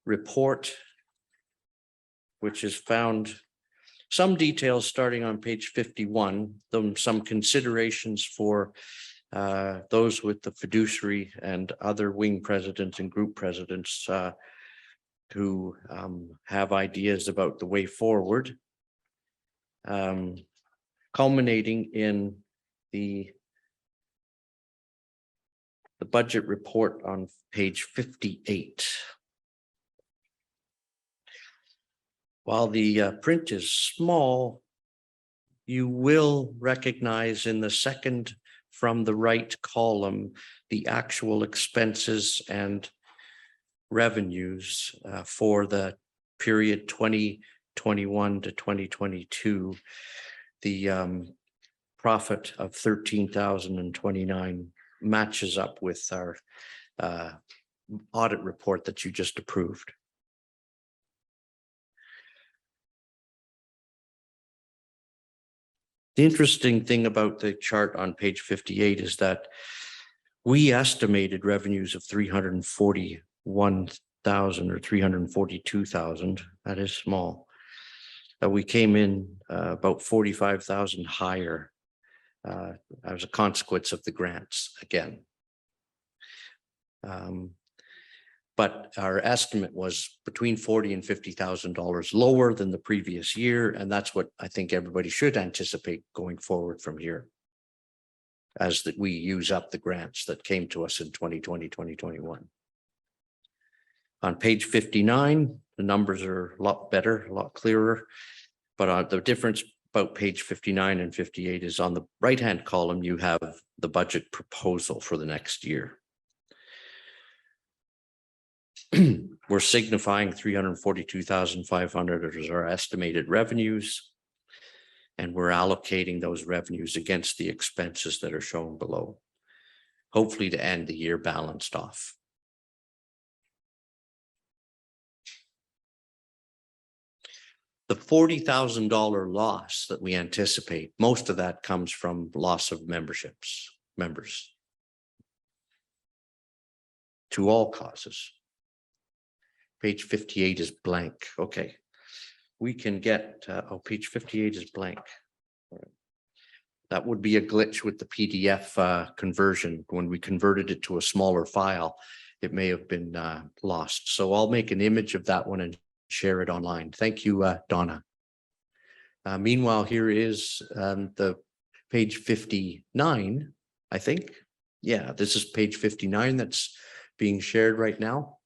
report, which is found some details starting on page 51, some considerations for those with the fiduciary and other wing presidents and group presidents who have ideas about the way forward, culminating in the budget report on page 58. While the print is small, you will recognize in the second from the right column the actual expenses and revenues for the period 2021 to 2022. The profit of 13,029 matches up with our audit report that you just approved. The interesting thing about the chart on page 58 is that we estimated revenues of 341,000 or 342,000. That is small. We came in about 45,000 higher as a consequence of the grants again. But our estimate was between $40,000 and $50,000 lower than the previous year. And that's what I think everybody should anticipate going forward from here, as that we use up the grants that came to us in 2020, 2021. On page 59, the numbers are a lot better, a lot clearer. But the difference about page 59 and 58 is on the right-hand column, you have the budget proposal for the next year. We're signifying 342,500 as our estimated revenues. And we're allocating those revenues against the expenses that are shown below, hopefully to end the year balanced off. The $40,000 loss that we anticipate, most of that comes from loss of members to all causes. Page 58 is blank. Okay. We can get, page 58 is blank. That would be a glitch with the PDF conversion. When we converted it to a smaller file, it may have been lost. So I'll make an image of that one and share it online. Thank you, Donna. Meanwhile, here is the page 59, I think. Yeah, this is page 59 that's being shared right now.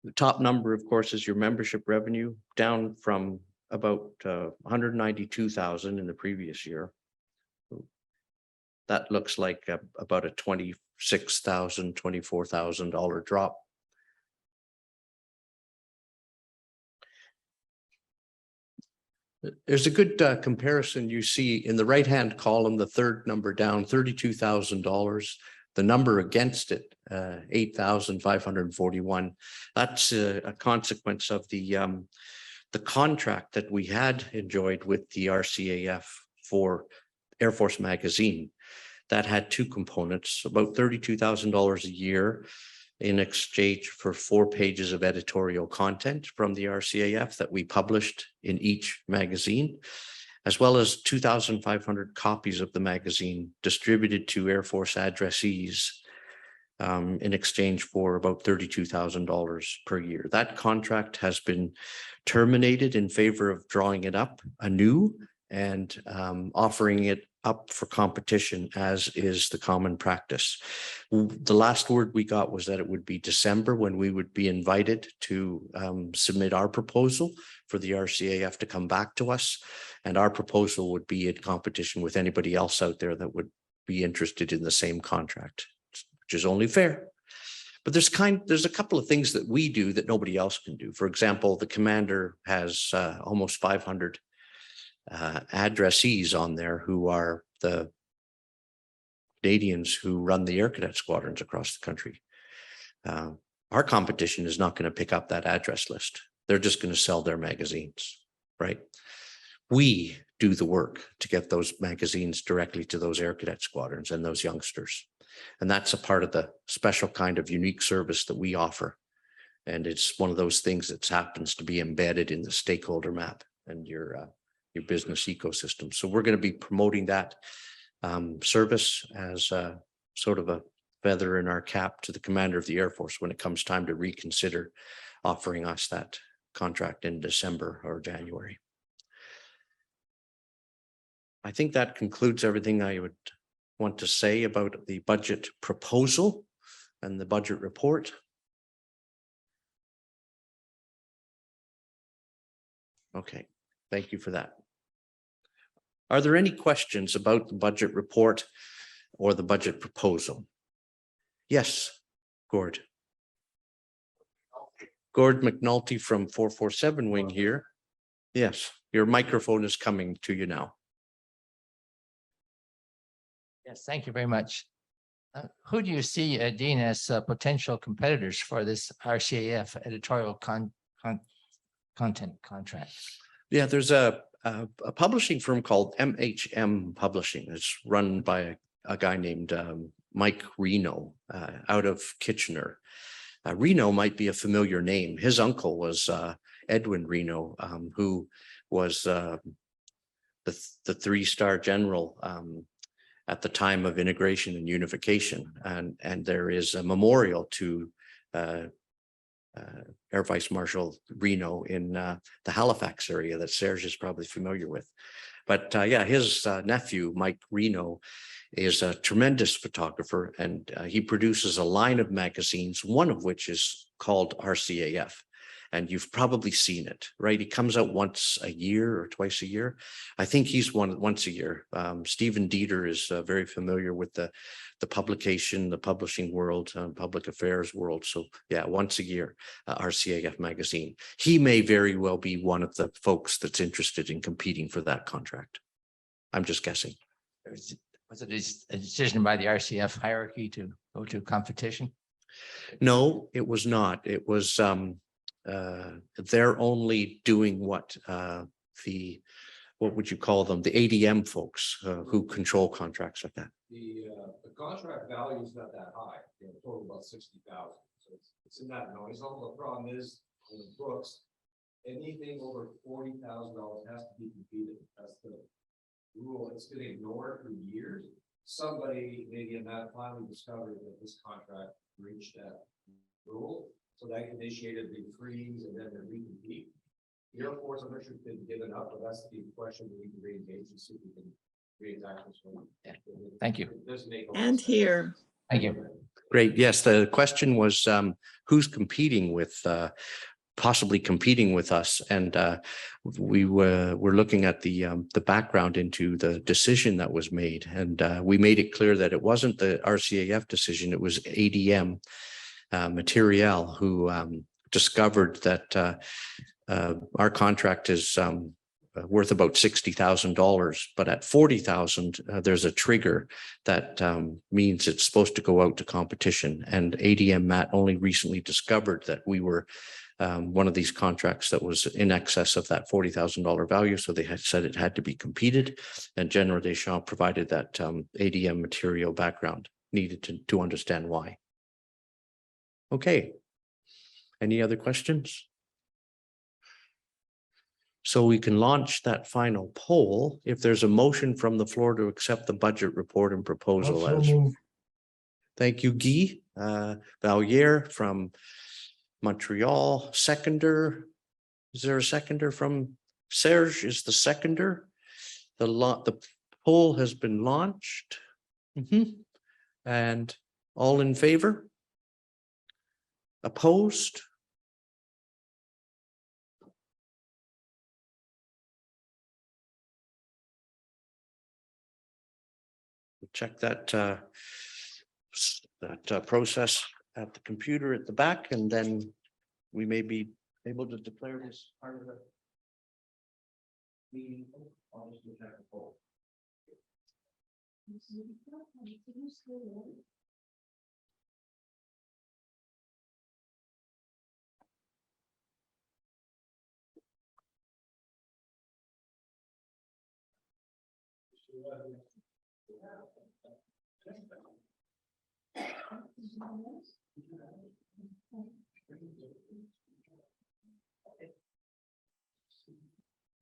The top number, of course, is your membership revenue, down from about 192,000 in the previous year. That looks like about a $26,000, $24,000 drop. There's a good comparison you see in the right-hand column, the third number down, $32,000. The number against it, 8,541. That's a consequence of the contract that we had enjoyed with the RCAF for Air Force Magazine. That had two components, about $32,000 a year in exchange for 4 pages of editorial content from the RCAF that we published in each magazine, as well as 2,500 copies of the magazine distributed to Air Force addressees in exchange for about $32,000 per year. That contract has been terminated in favor of drawing it up anew and offering it up for competition, as is the common practice. The last word we got was that it would be December when we would be invited to submit our proposal for the RCAF to come back to us. And our proposal would be in competition with anybody else out there that would be interested in the same contract, which is only fair. But there's a couple of things that we do that nobody else can do. For example, the commander has almost 500 addressees on there who are the Canadians who run the Air Cadet squadrons across the country. Our competition is not going to pick up that address list. They're just going to sell their magazines, right? We do the work to get those magazines directly to those Air Cadet squadrons and those youngsters. And that's a part of the special kind of unique service that we offer. And it's one of those things that happens to be embedded in the stakeholder map and your business ecosystem. So we're going to be promoting that service as sort of a feather in our cap to the commander of the Air Force when it comes time to reconsider offering us that contract in December or January. I think that concludes everything I would want to say about the budget proposal and the budget report. Okay, thank you for that. Are there any questions about the budget report or the budget proposal? Yes, Gord. Gord McNulty from 447 Wing here. Yes, your microphone is coming to you now. Yes, thank you very much. Who do you see, Dean, as potential competitors for this RCAF editorial content contract? Yeah, there's a a publishing firm called MHM Publishing. It's run by a guy named Mike Reno out of Kitchener. Reno might be a familiar name. His uncle was Edwin Reno, who was the three-star general at the time of integration and unification. And there is a memorial to Air Vice Marshal Reno in the Halifax area that Serge is probably familiar with. But yeah, his nephew, Mike Reno, is a tremendous photographer, and he produces a line of magazines, one of which is called RCAF. And you've probably seen it, right? He comes out once a year or twice a year. I think he's once a year. Stephen Dieter is very familiar with the publication, the publishing world, public affairs world. So yeah, once a year, RCAF magazine. He may very well be one of the folks that's interested in competing for that contract. I'm just guessing. Was it a decision by the RCF hierarchy to go to competition? No, it was not. It was they're only doing what would you call them? The ADM folks who control contracts like that. The contract value is not that high, total about 60,000. So it's in that noise. The problem is in the books, anything over $40,000 has to be competed. That's the rule. It's been ignored for years. Somebody maybe in that finally discovered that this contract breached that rule. So that initiated the freeze and then the recompete. The Air Force, I'm not sure if they've given up, but that's the question we need to re-engage and see if we can re-exact this one. Yeah. Thank you. It does make a lot And of sense. here. Thank you. Great. Yes, the question was who's competing with possibly competing with us, and we were looking at the background into the decision that was made, and we made it clear that it wasn't the RCAF decision; it was ADM Material who discovered that our contract is worth about $60,000, but at 40,000, there's a trigger that means it's supposed to go out to competition. And ADM Matt only recently discovered that we were one of these contracts that was in excess of that $40,000 value. So they had said it had to be competed, and General Deschamps provided that ADM Material background needed to understand why. Okay. Any other questions? So we can launch that final poll if there's a motion from the floor to accept the budget report and proposal as. Thank you, Guy. Valier from Montreal, seconder. Is there a seconder from Serge is the seconder? The poll has been launched. And all in favor? Opposed? Check that process at the computer at the back, and then we may be able to declare this part of the meeting. I'll just look at the poll.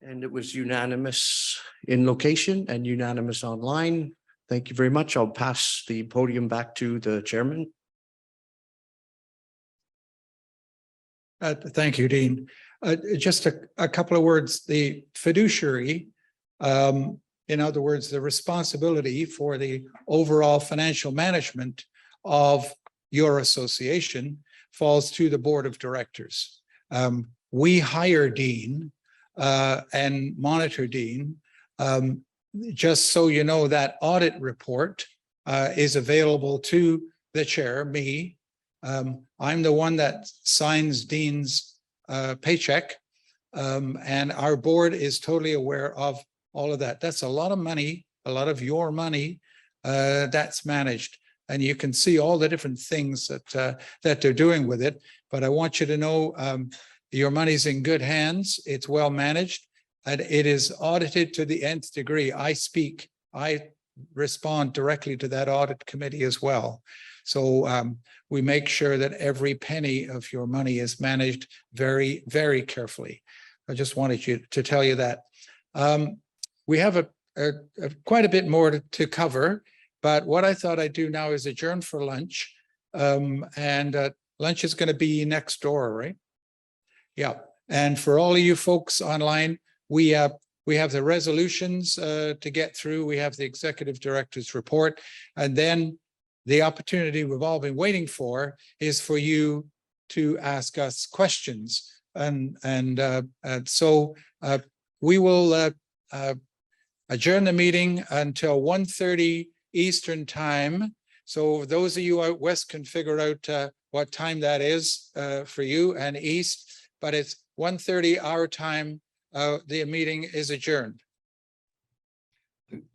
And it was unanimous in location and unanimous online. Thank you very much. I'll pass the podium back to the chairman. Thank you, Dean. Just a couple of words. The fiduciary, in other words, the responsibility for the overall financial management of your association falls to the board of directors. We hire Dean and monitor Dean. Just so you know, that audit report is available to the chair, me. I'm the one that signs Dean's paycheck, and our board is totally aware of all of that. That's a lot of money, a lot of your money that's managed. And you can see all the different things that they're doing with it. But I want you to know your money's in good hands. It's well managed. and it is audited to the nth degree. I respond directly to that audit committee as well. So we make sure that every penny of your money is managed very, very carefully. I just wanted to tell you that. We have quite a bit more to cover, but what I thought I'd do now is adjourn for lunch. Lunch is going to be next door, right? Yeah. And for all of you folks online, we have the resolutions to get through. We have the executive director's report, and then the opportunity we've all been waiting for is for you to ask us questions. So we will adjourn the meeting until 1:30 Eastern time. So those of you out west can figure out what time that is for you, and east, but it's 1:30 our time. The meeting is adjourned.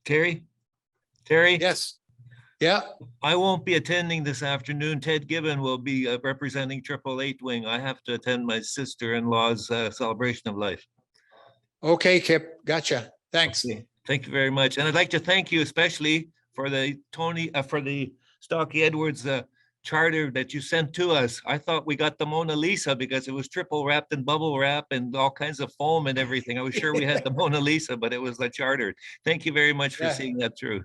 Terry? Yes. Yeah. I won't be attending this afternoon. Ted Gibbon will be representing 888 Wing. I have to attend my sister-in-law's celebration of life. Okay, Kip. Gotcha. Thanks. Okay. Thank you very much. And I'd like to thank you especially for the Stocky Edwards charter that you sent to us. I thought we got the Mona Lisa because it was triple wrapped in bubble wrap and all kinds of foam and everything. I was sure we had the Mona Lisa, but it was the charter. Thank you very much for seeing that through.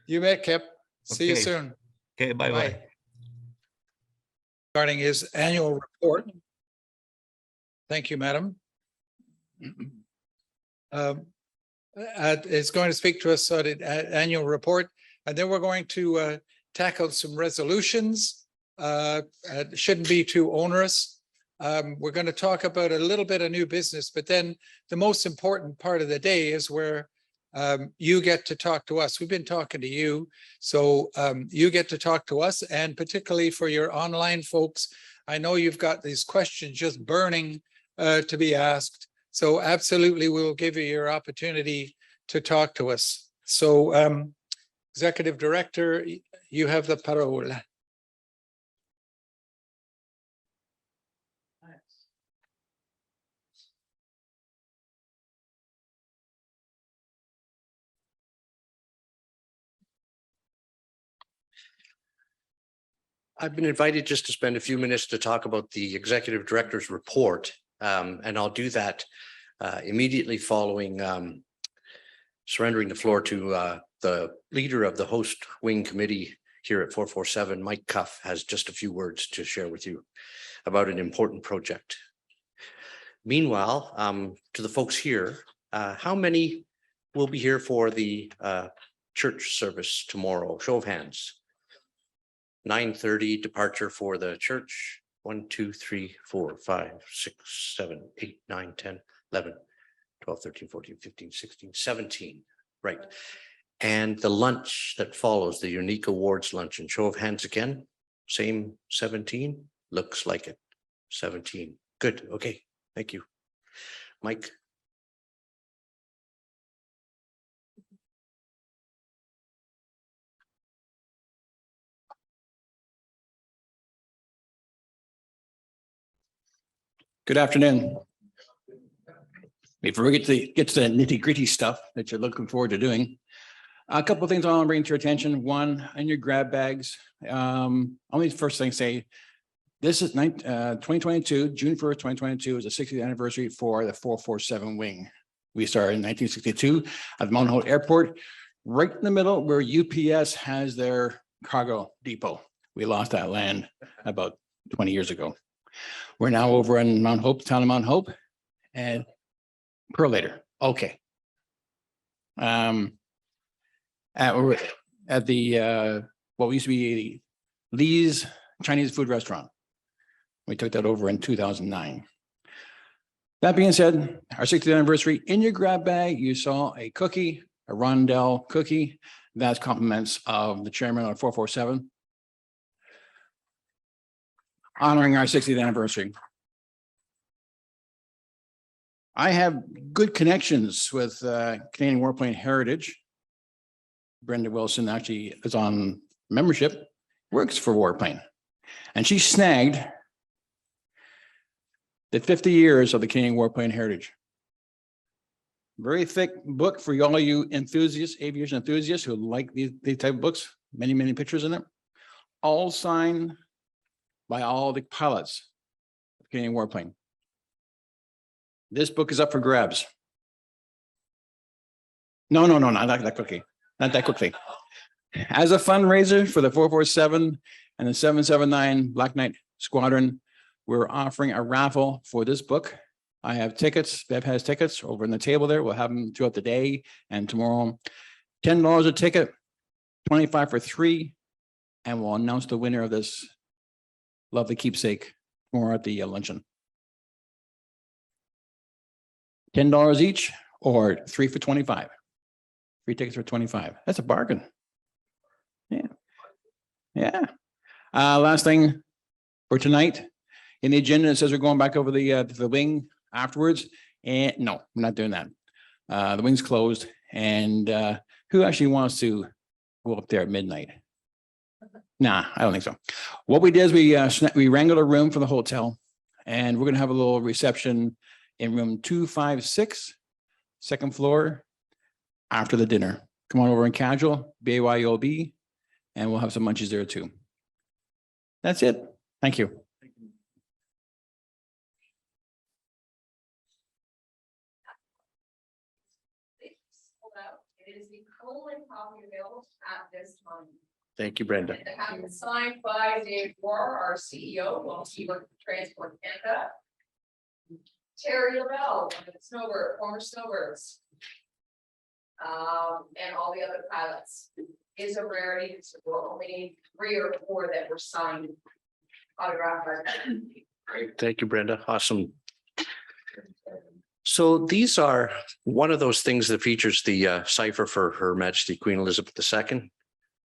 You bet, Kip. See you Okay. soon. Okay, bye-bye. Regarding his annual report. Thank you, madam. Is going to speak to us on the annual report, and then we're going to tackle some resolutions. It shouldn't be too onerous. We're going to talk about a little bit of new business, but then the most important part of the day is where you get to talk to us. We've been talking to you, so you get to talk to us, and particularly for your online folks, I know you've got these questions just burning to be asked. So absolutely, we'll give you your opportunity to talk to us. So Executive Director, you have the parole. I've been invited just to spend a few minutes to talk about the executive director's report, and I'll do that immediately following surrendering the floor to the leader of the host wing committee here at 447, Mike Cuff, has just a few words to share with you about an important project. Meanwhile, to the folks here, how many will be here for the church service tomorrow? Show of hands. 9:30 departure for the church. 1, 2, 3, 4, 5, 6, 7, 8, 9, 10, 11, 12, 13, 14, 15, 16, 17. Right. And the lunch that follows, the unique awards luncheon. Show of hands again. Same 17. Looks like it. 17. Good. Okay. Thank you. Mike. Good afternoon. Before we get to the nitty gritty stuff that you're looking forward to doing, a couple of things I want to bring to your attention. One, in your grab bags. Only the first thing say, this is 2022, June 1st, 2022 is the 60th anniversary for the 447 wing. We started in 1962 at Mount Hope Airport, right in the middle where UPS has their cargo depot. We lost that land about 20 years ago. We're now over in Mount Hope, town of Mount Hope, and per later. Okay. At the what used to be Lee's Chinese food restaurant. We took that over in 2009. That being said, our 60th anniversary, in your grab bag, you saw a cookie, a Rondell cookie. That's compliments of the chairman of 447. Honoring our 60th anniversary. I have good connections with Canadian Warplane Heritage. Brenda Wilson actually is on membership, works for Warplane. And she snagged the 50 years of the Canadian Warplane Heritage. Very thick book for all you enthusiasts, aviation enthusiasts who like these type of books. Many, many pictures in it. All signed by all the pilots of Canadian warplane. This book is up for grabs. No, not that quickly. Not that quickly. As a fundraiser for the 447 and the 779 Black Knight Squadron, we're offering a raffle for this book. I have tickets. Bev has tickets over on the table there. We'll have them throughout the day and tomorrow. $10 a ticket, 25 for 3, and we'll announce the winner of this lovely keepsake tomorrow at the luncheon. $10 each or 3 for 25. 3 tickets for 25. That's a bargain. Yeah. Last thing for tonight in the agenda, it says we're going back over the wing afterwards. And no, we're not doing that. The wing's closed. And who actually wants to go up there at midnight? Nah, I don't think so. What we did is we wrangled a room for the hotel, and we're gonna have a little reception in room 256, second floor, after the dinner. Come on over in casual, BYOB, and we'll have some munchies there too. That's it. Thank you. It is the only copy available at this time. Thank you, Brenda. It has been signed by Dave Moore, our CEO, well, he worked for Transport Canada. Terry Lavelle, one of the snowbird, former snowbirds. And all the other pilots. Is a rarity. So we're only 3 or 4 that were signed. Autographed by. Great. Thank you, Brenda. Awesome. So these are one of those things that features the cipher for Her Majesty Queen Elizabeth II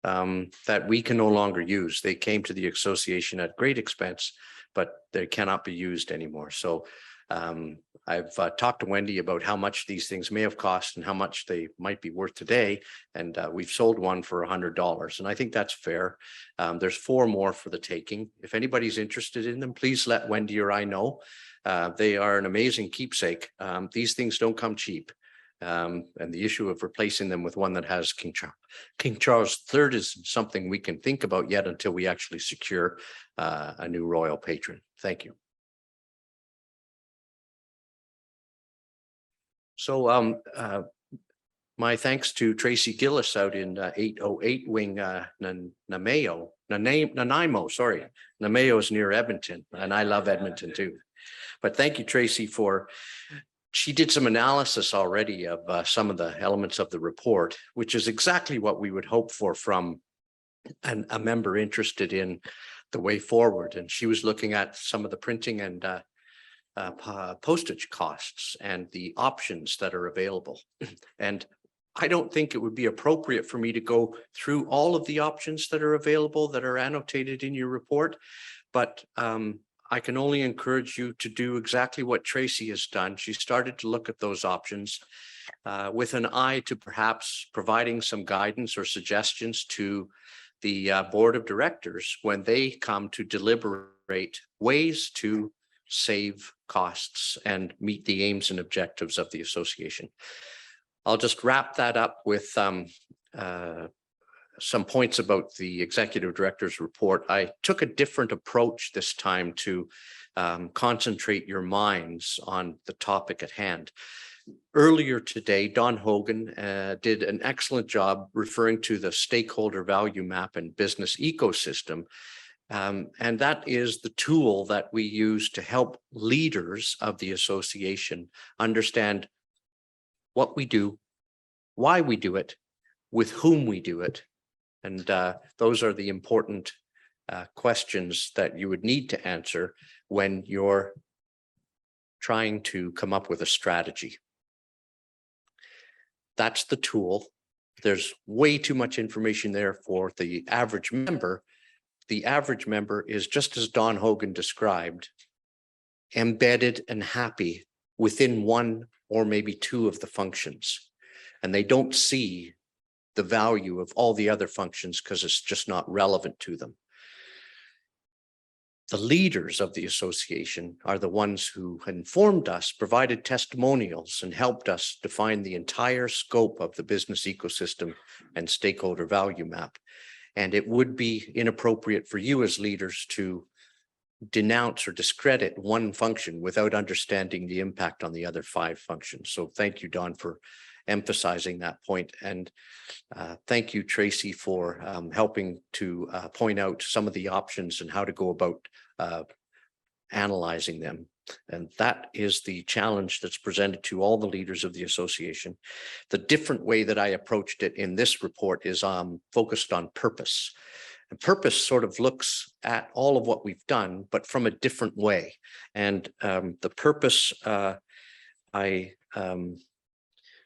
that we can no longer use. They came to the association at great expense, but they cannot be used anymore. So I've talked to Wendy about how much these things may have cost and how much they might be worth today. And we've sold one for $100. And I think that's fair. There's 4 more for the taking. If anybody's interested in them, please let Wendy or I know. They are an amazing keepsake. These things don't come cheap. And the issue of replacing them with one that has King Charles III is something we can think about yet until we actually secure a new royal patron. Thank you. So my thanks to Tracy Gillis out in 808 Wing Nanaimo, sorry. Nanaimo is near Edmonton, and I love Edmonton too. But thank you, Tracy, she did some analysis already of some of the elements of the report, which is exactly what we would hope for from a member interested in the way forward. And she was looking at some of the printing and postage costs and the options that are available. And I don't think it would be appropriate for me to go through all of the options that are available that are annotated in your report, but I can only encourage you to do exactly what Tracy has done. She started to look at those options with an eye to perhaps providing some guidance or suggestions to the board of directors when they come to deliberate ways to save costs and meet the aims and objectives of the association. I'll just wrap that up with some points about the executive director's report. I took a different approach this time to concentrate your minds on the topic at hand. Earlier today, Don Hogan did an excellent job referring to the stakeholder value map and business ecosystem. And that is the tool that we use to help leaders of the association understand what we do, why we do it, with whom we do it. And those are the important questions that you would need to answer when you're trying to come up with a strategy. That's the tool. There's way too much information there for the average member. The average member is, just as Don Hogan described, embedded and happy within one or maybe 2 of the functions. And they don't see the value of all the other functions because it's just not relevant to them. The leaders of the association are the ones who informed us, provided testimonials, and helped us define the entire scope of the business ecosystem and stakeholder value map. And it would be inappropriate for you as leaders to denounce or discredit one function without understanding the impact on the other 5 functions. So thank you, Don, for emphasizing that point. And thank you, Tracy, for helping to point out some of the options and how to go about analyzing them. And that is the challenge that's presented to all the leaders of the association. The different way that I approached it in this report is focused on purpose. And purpose sort of looks at all of what we've done, but from a different way. And the purpose I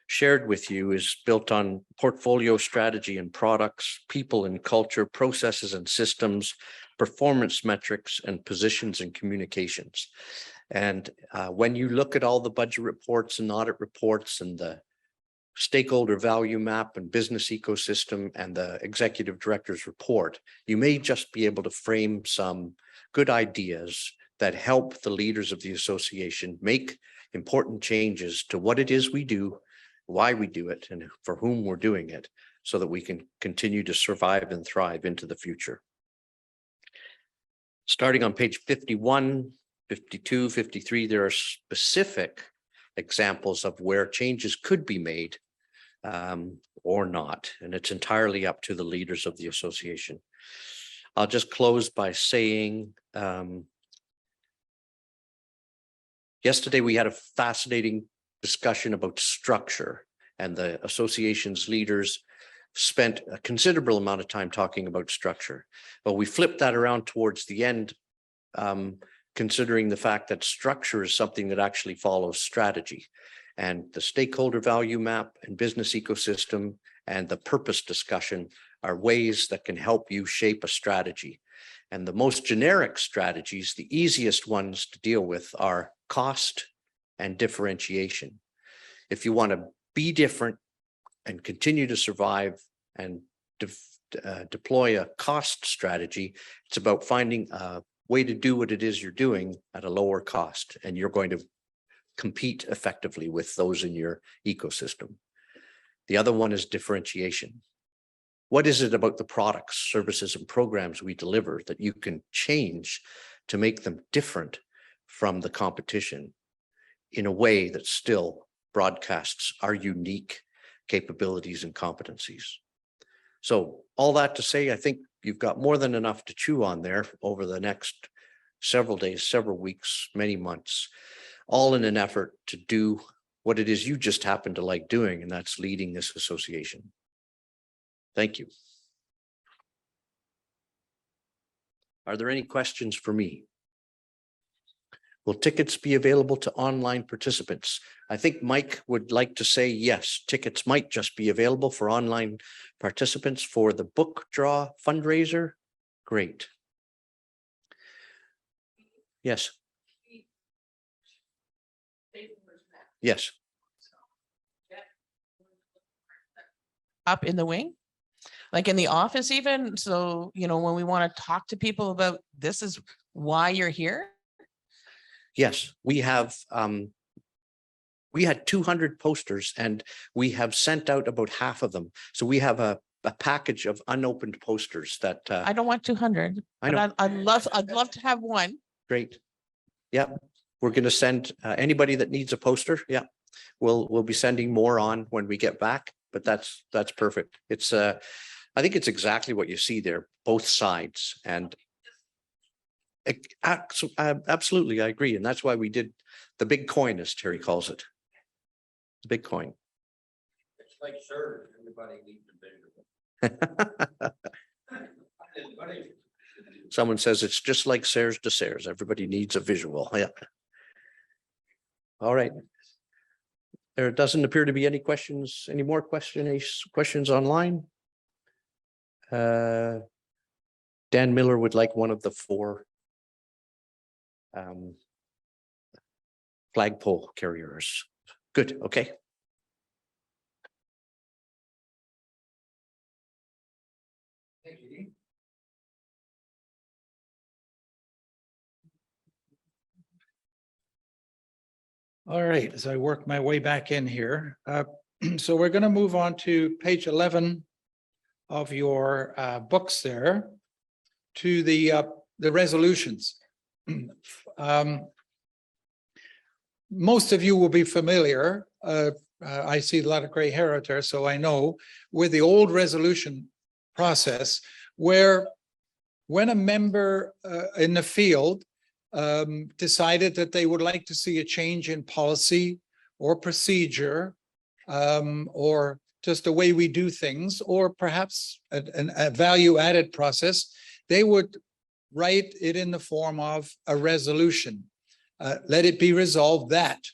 shared with you is built on portfolio strategy and products, people and culture, processes and systems, performance metrics, and positions and communications. And when you look at all the budget reports and audit reports and the stakeholder value map and business ecosystem and the executive director's report, you may just be able to frame some good ideas that help the leaders of the association make important changes to what it is we do, why we do it, and for whom we're doing it, so that we can continue to survive and thrive into the future. Starting on page 51, 52, 53, there are specific examples of where changes could be made or not, and it's entirely up to the leaders of the association. I'll just close by saying, yesterday we had a fascinating discussion about structure, and the association's leaders spent a considerable amount of time talking about structure. But we flipped that around towards the end, considering the fact that structure is something that actually follows strategy. And the stakeholder value map and business ecosystem and the purpose discussion are ways that can help you shape a strategy. And the most generic strategies, the easiest ones to deal with, are cost and differentiation. If you want to be different and continue to survive and deploy a cost strategy, it's about finding a way to do what it is you're doing at a lower cost, and you're going to compete effectively with those in your ecosystem. The other one is differentiation. What is it about the products, services, and programs we deliver that you can change to make them different from the competition in a way that still broadcasts our unique capabilities and competencies? So all that to say, I think you've got more than enough to chew on there over the next several days, several weeks, many months, all in an effort to do what it is you just happen to like doing, and that's leading this association. Thank you. Are there any questions for me? Will tickets be available to online participants? I think Mike would like to say yes, tickets might just be available for online participants for the book draw fundraiser. Great. Yes. Yes. Up in the wing, like in the office even. So, you know, when we want to talk to people about this is why you're here. Yes, we have. We had 200 posters and we have sent out about half of them. So we have a package of unopened posters that I don't want 200. I know. But I'd love to have one. Great. Yeah, we're going to send anybody that needs a poster. Yeah, we'll be sending more on when we get back. But that's perfect. It's I think it's exactly what you see there, both sides, and absolutely, I agree. And that's why we did the big coin, as Terry calls it. The big coin. It's like, sir, everybody needs a visual. Someone says it's just like Serres de Serres. Everybody needs a visual. Yeah. All right. There doesn't appear to be any questions, any more questions online. Dan Miller would like one of the 4 flagpole carriers. Good. Okay. All right, as I work my way back in here, so we're going to move on to page 11 of your books there, to the resolutions. Most of you will be familiar. I see a lot of gray hair out there, so I know with the old resolution process, where when a member in the field decided that they would like to see a change in policy or procedure, or just the way we do things, or perhaps a value-added process, they would write it in the form of a resolution. Let it be resolved that,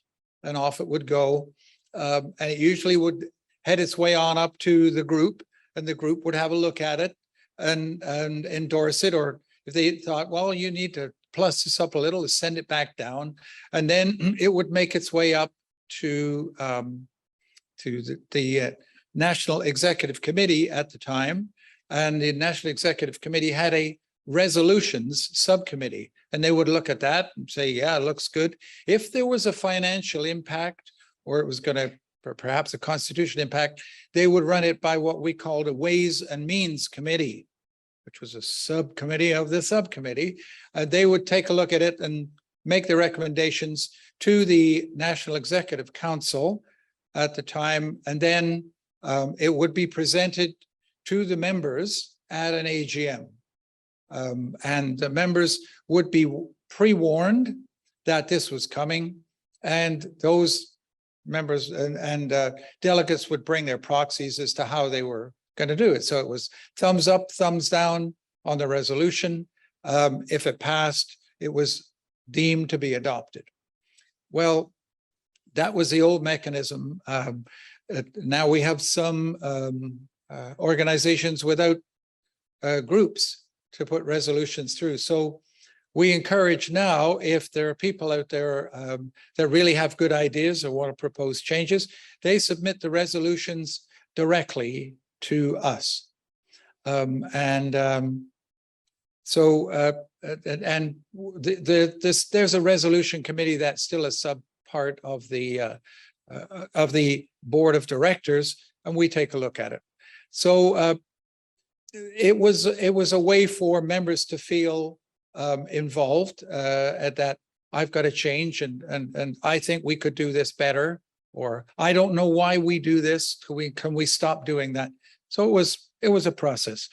and off it would go. And it usually would head its way on up to the group, and the group would have a look at it and endorse it, or if they thought, well, you need to plus this up a little, to send it back down, and then it would make its way up to the National Executive Committee at the time, and the National Executive Committee had a resolutions subcommittee, and they would look at that and say, yeah, it looks good. If there was a financial impact, or it was going to perhaps a constitutional impact, they would run it by what we called a Ways and Means Committee, which was a subcommittee of the subcommittee. They would take a look at it and make the recommendations to the National Executive Council at the time, and then it would be presented to the members at an AGM. And the members would be pre-warned that this was coming, and those members and delegates would bring their proxies as to how they were going to do it. So it was thumbs up, thumbs down on the resolution. If it passed, it was deemed to be adopted. Well, that was the old mechanism. Now we have some organizations without groups to put resolutions through. So we encourage now, if there are people out there that really have good ideas or want to propose changes, they submit the resolutions directly to us. There's a resolution committee that's still a sub part of the board of directors, and we take a look at it. So it was a way for members to feel involved at that. I've got to change, and I think we could do this better, or I don't know why we do this. Can we stop doing that? So it was a process.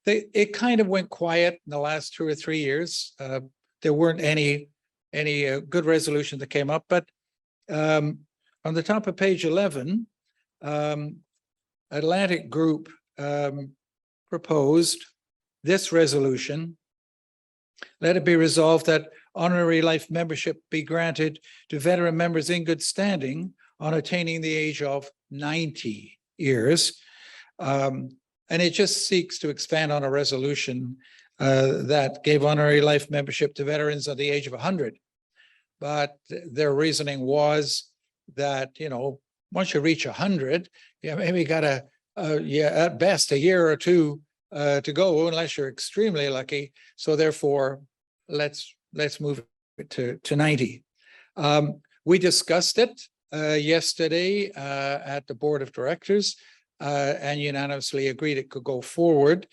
It kind of went quiet in the last 2 or 3 years. There weren't any good resolution that came up, but on the top of page 11, Atlantic Group proposed this resolution. Let it be resolved that honorary life membership be granted to veteran members in good standing on attaining the age of 90 years. And it just seeks to expand on a resolution that gave honorary life membership to veterans at the age of 100. But their reasoning was that, once you reach 100, you maybe got at best a year or two to go, unless you're extremely lucky. So therefore, let's move it to 90. We discussed it yesterday at the board of directors and unanimously agreed it could go forward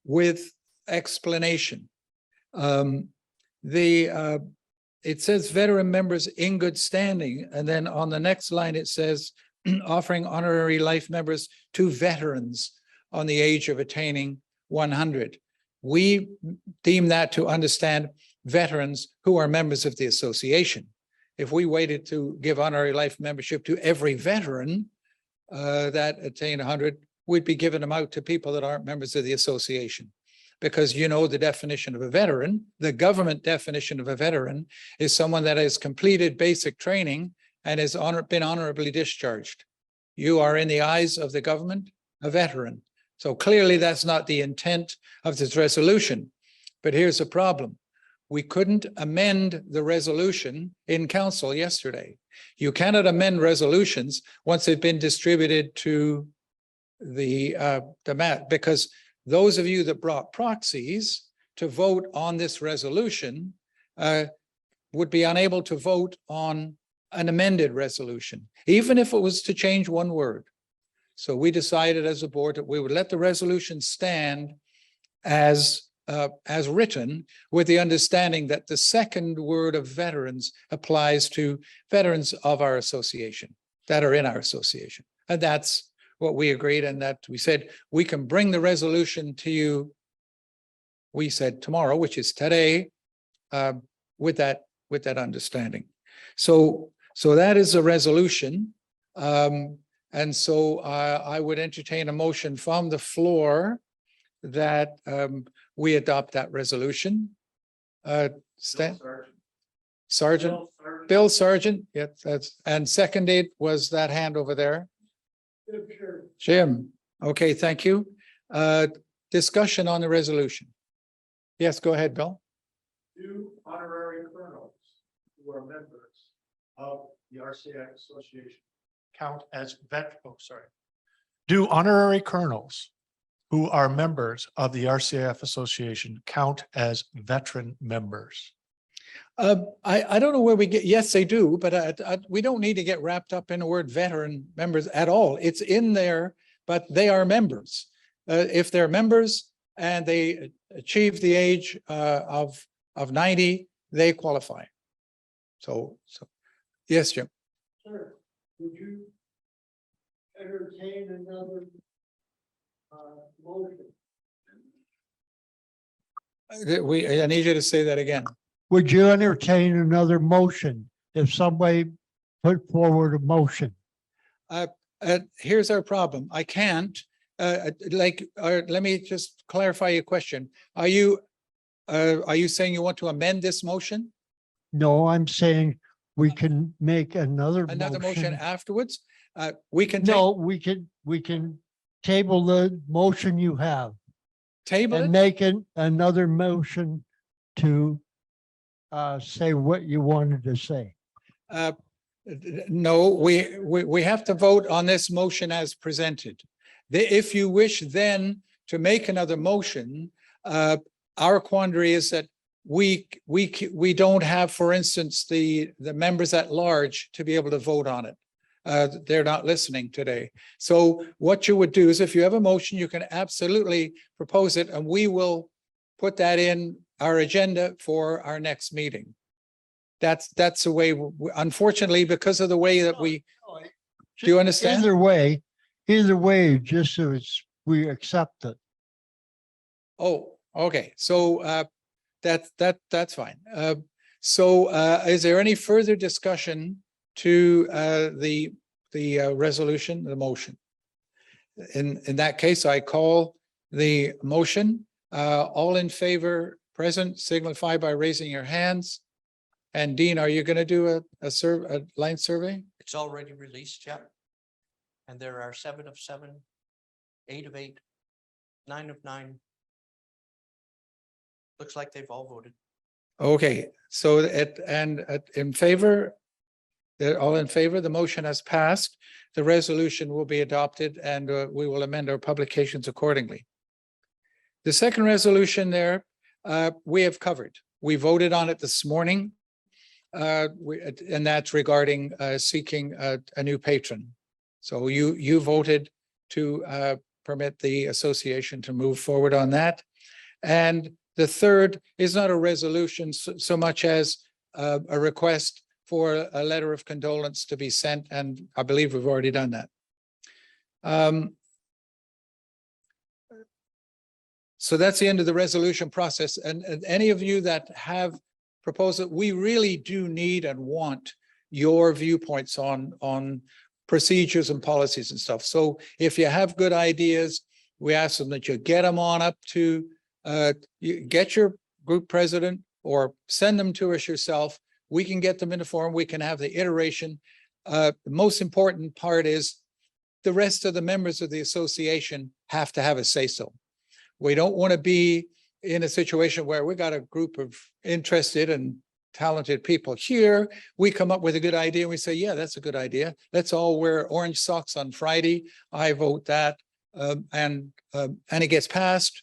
with explanation. It says veteran members in good standing, and then on the next line it says offering honorary life members to veterans on the age of attaining 100. We deem that to understand veterans who are members of the association. If we waited to give honorary life membership to every veteran that attained 100, we'd be giving them out to people that aren't members of the association. Because the definition of a veteran, the government definition of a veteran is someone that has completed basic training and has been honorably discharged. You are, in the eyes of the government, a veteran. So clearly that's not the intent of this resolution. But here's the problem. We couldn't amend the resolution in council yesterday. You cannot amend resolutions once they've been distributed to the mat, because those of you that brought proxies to vote on this resolution would be unable to vote on an amended resolution, even if it was to change one word. So we decided as a board that we would let the resolution stand as written, with the understanding that the second word of veterans applies to veterans of our association that are in our association. And that's what we agreed, and that we said we can bring the resolution to you. We said tomorrow, which is today, with that understanding. So that is a resolution. And so I would entertain a motion from the floor that we adopt that resolution. Sergeant, Bill Sargent, yeah, and seconded was that hand over there. Jim, okay, thank you. Discussion on the resolution. Yes, go ahead, Bill. Two honorary colonels who are members of the RCF Association count as Do honorary colonels who are members of the RCF Association count as veteran members? I don't know where we get, yes, they do, but we don't need to get wrapped up in the word veteran members at all. It's in there, but they are members. If they're members and they achieve the age of 90, they qualify. So yes, Jim. Sir, would you entertain another motion? I need you to say that again. Would you entertain another motion if somebody put forward a motion? Here's our problem. I can't, let me just clarify your question. Are you saying you want to amend this motion? No, I'm saying we can make another Motion afterwards? We can. No, we can table the motion you have. Table and it? make another motion to say what you wanted to say. No, we have to vote on this motion as presented. If you wish then to make another motion, our quandary is that we don't have, for instance, the members at large to be able to vote on it. They're not listening today. So what you would do is, if you have a motion, you can absolutely propose it, and we will put that in our agenda for our next meeting. That's the way, unfortunately, because of the way that we, do you understand? Either way, just so we accept it. Oh, okay. So that's fine. So is there any further discussion to the resolution, the motion? In that case, I call the motion. All in favor present signify by raising your hands. And Dean, are you going to do a line survey? It's already released, yeah. And there are 7 of 7, 8 of 8, 9 of 9. Looks like they've all voted. Okay, so in favor, they're all in favor, the motion has passed. The resolution will be adopted, and we will amend our publications accordingly. The second resolution there, we have covered. We voted on it this morning. And that's regarding seeking a new patron. So you voted to permit the association to move forward on that. And the third is not a resolution so much as a request for a letter of condolence to be sent, and I believe we've already done that. So that's the end of the resolution process. And any of you that have proposed it, we really do need and want your viewpoints on procedures and policies and stuff. So if you have good ideas, we ask them that you get them on up to you get your group president or send them to us yourself. We can get them in the forum. We can have the iteration. The most important part is the rest of the members of the association have to have a say-so. We don't want to be in a situation where we got a group of interested and talented people here. We come up with a good idea and we say, yeah, that's a good idea. Let's all wear orange socks on Friday. I vote that. And it gets passed.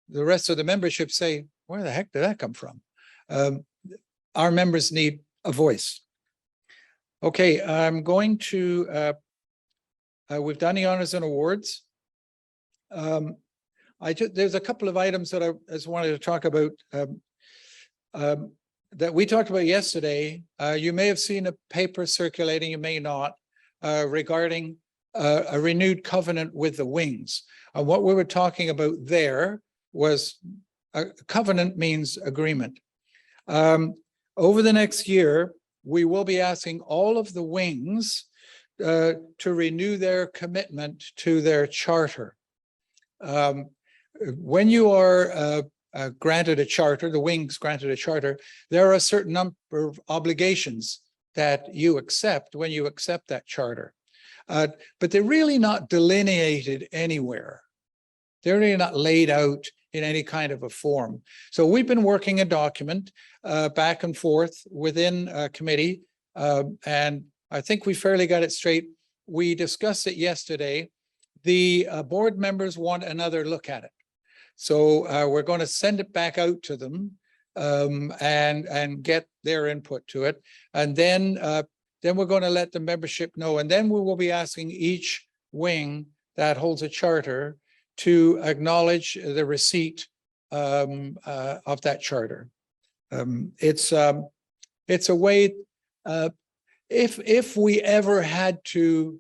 The rest of the membership say, where the heck did that come from? our members need a voice. Okay, I'm going to, we've done the honors and awards. There's a couple of items that I just wanted to talk about that we talked about yesterday. You may have seen a paper circulating, you may not, regarding a renewed covenant with the wings. And what we were talking about there was a covenant means agreement. Over the next year, we will be asking all of the wings to renew their commitment to their charter. When you are granted a charter, the wings granted a charter, there are a certain number of obligations that you accept when you accept that charter. But they're really not delineated anywhere. They're really not laid out in any kind of a form. So we've been working a document back and forth within a committee, and I think we fairly got it straight. We discussed it yesterday. The board members want another look at it. So we're going to send it back out to them and get their input to it. And then we're going to let the membership know. And then we will be asking each wing that holds a charter to acknowledge the receipt of that charter. It's a way, if we ever had to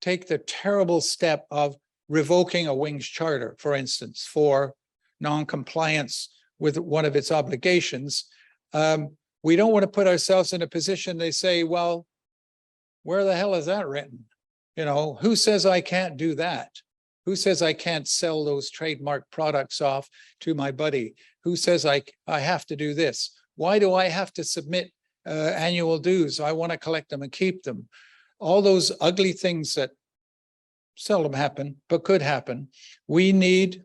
take the terrible step of revoking a wing's charter, for instance, for non-compliance with one of its obligations, we don't want to put ourselves in a position they say, well, where the hell is that written? You know, who says I can't do that? Who says I can't sell those trademark products off to my buddy? Who says I have to do this? Why do I have to submit annual dues? I want to collect them and keep them. All those ugly things that seldom happen, but could happen. We need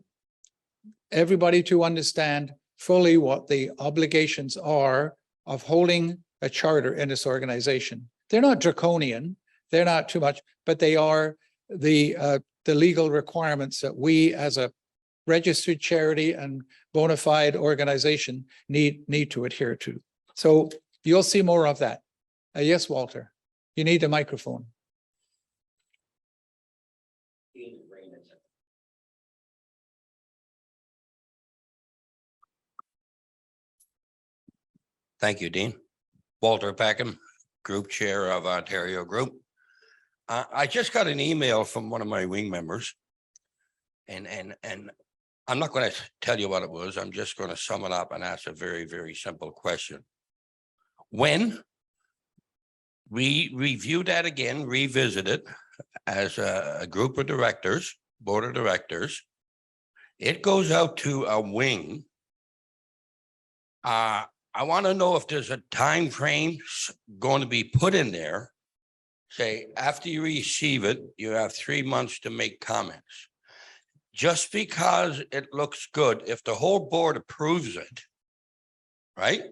everybody to understand fully what the obligations are of holding a charter in this organization. They're not draconian, they're not too much, but they are the legal requirements that we as a registered charity and bona fide organization need to adhere to. So you'll see more of that. Yes, Walter, you need a microphone. Thank you, Dean. Walter Peckham, Group Chair of Ontario Group. I just got an email from one of my wing members. And I'm not going to tell you what it was. I'm just going to sum it up and ask a very, very simple question. When we review that again, revisit it as a group of directors, board of directors, it goes out to a wing. I want to know if there's a time frame going to be put in there. Say, after you receive it, you have 3 months to make comments. Just because it looks good, if the whole board approves it, right?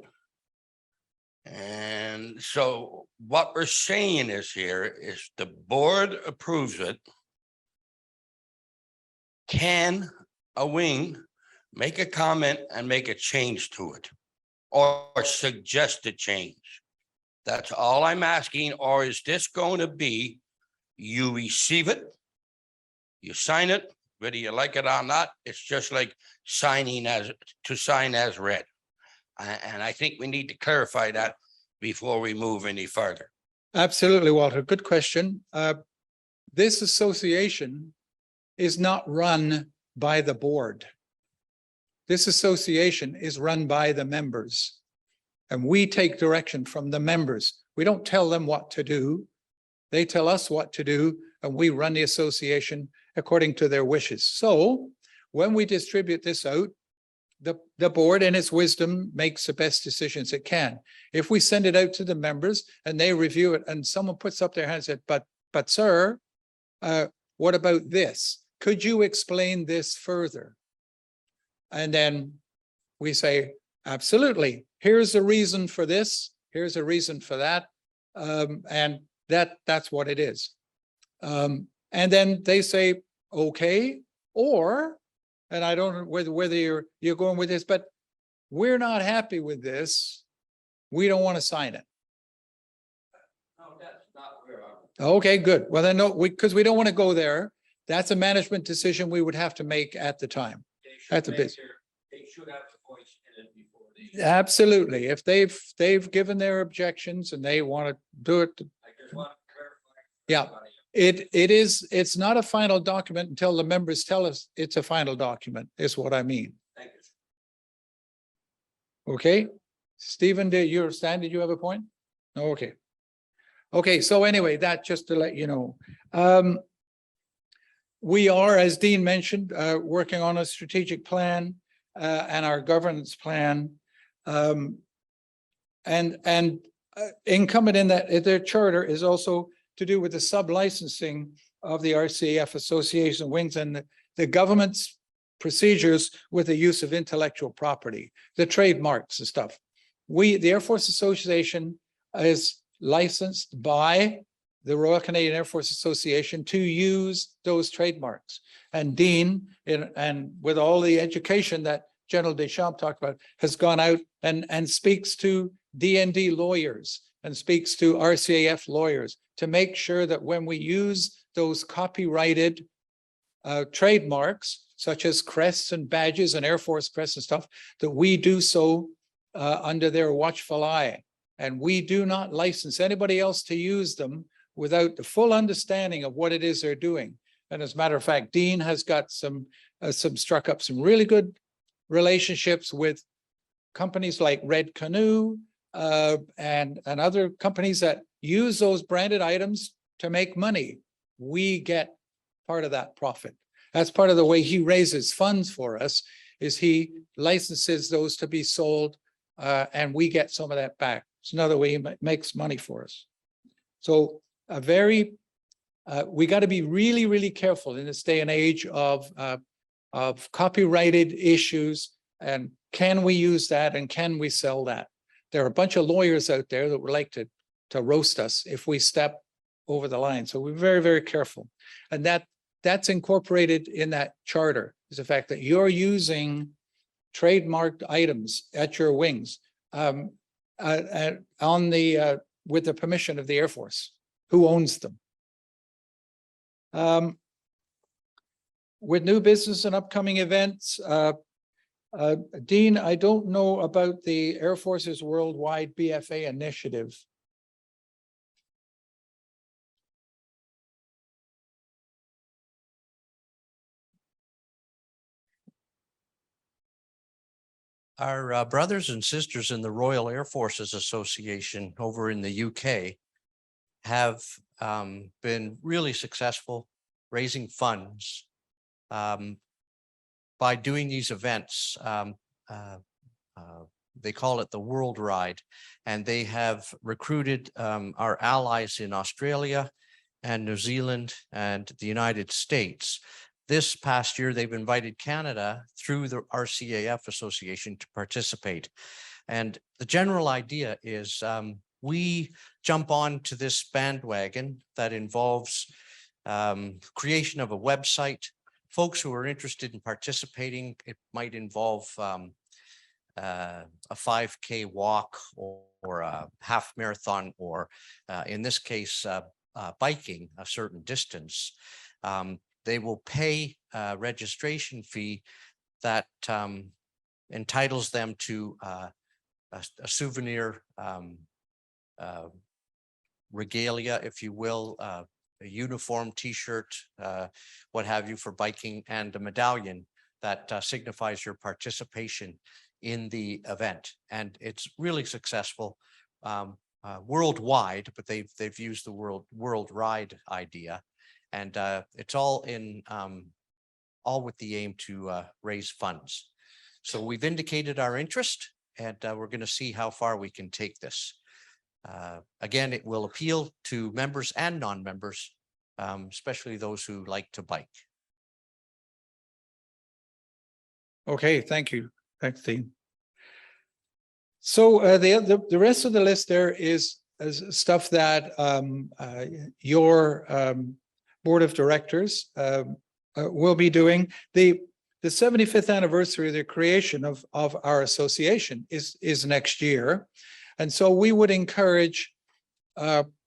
And so what we're saying is here is the board approves it. Can a wing make a comment and make a change to it? Or suggest a change? That's all I'm asking. Or is this going to be, you receive it, you sign it, whether you like it or not, it's just like signing to sign as read. And I think we need to clarify that before we move any further. Absolutely, Walter. Good question. This association is not run by the board. This association is run by the members, and we take direction from the members. We don't tell them what to do. They tell us what to do, and we run the association according to their wishes. So when we distribute this out, the board in its wisdom makes the best decisions it can. If we send it out to the members and they review it and someone puts up their hand and said, but sir, what about this? Could you explain this further? And then we say, absolutely, here's a reason for this, here's a reason for that, and that's what it is. And then they say, okay, or, and I don't know whether you're going with this, but we're not happy with this. We don't want to sign it. No, that's not where I'm. Okay, good. Well, then, no, because we don't want to go there. That's a management decision we would have to make at the time. At the bit. They should have a voice in it before they. Absolutely. If they've given their objections and they want to do it. I just want to clarify. Yeah, it's not a final document until the members tell us it's a final document, is what I mean. Thank you. Okay? Stephen, did you you have a point? No, okay. Okay, so anyway, that just to let you know. We are, as Dean mentioned, working on a strategic plan and our governance plan. Incumbent in that their charter is also to do with the sub-licensing of the RCAF Association wings and the government's procedures with the use of intellectual property, the trademarks and stuff. The Air Force Association is licensed by the Royal Canadian Air Force Association to use those trademarks. And Dean, and with all the education that General Deschamps talked about, has gone out and speaks to DND lawyers and speaks to RCAF lawyers to make sure that when we use those copyrighted trademarks, such as crests and badges and Air Force crests and stuff, that we do so under their watchful eye. And we do not license anybody else to use them without the full understanding of what it is they're doing. And as a matter of fact, Dean has got struck up some really good relationships with companies like Red Canoe and other companies that use those branded items to make money. We get part of that profit. That's part of the way he raises funds for us, is he licenses those to be sold and we get some of that back. It's another way he makes money for us. So we got to be really, really careful in this day and age of copyrighted issues. And can we use that and can we sell that? There are a bunch of lawyers out there that would like to roast us if we step over the line. So we're very, very careful. And that's incorporated in that charter, is the fact that you're using trademarked items at your wings with the permission of the Air Force, who owns them. With new business and upcoming events, Dean, I don't know about the Air Force's worldwide BFA initiative. Our brothers and sisters in the Royal Air Forces Association over in the UK have been really successful raising funds by doing these events. They call it the World Ride, and they have recruited our allies in Australia and New Zealand and the United States. This past year, they've invited Canada through the RCAF Association to participate. And the general idea is we jump on to this bandwagon that involves creation of a website. Folks who are interested in participating, it might involve a 5K walk or a half marathon, or in this case, biking a certain distance. They will pay a registration fee that entitles them to a souvenir regalia, if you will, a uniform, T-shirt, what have you, for biking, and a medallion that signifies your participation in the event. And it's really successful worldwide, but they've used the world ride idea. And it's all with the aim to raise funds. So we've indicated our interest, and we're going to see how far we can take this. Again, it will appeal to members and non-members, especially those who like to bike. Okay, thank you. Thanks, Dean. So the rest of the list there is stuff that your board of directors will be doing. The 75th anniversary of the creation of our association is next year. And so we would encourage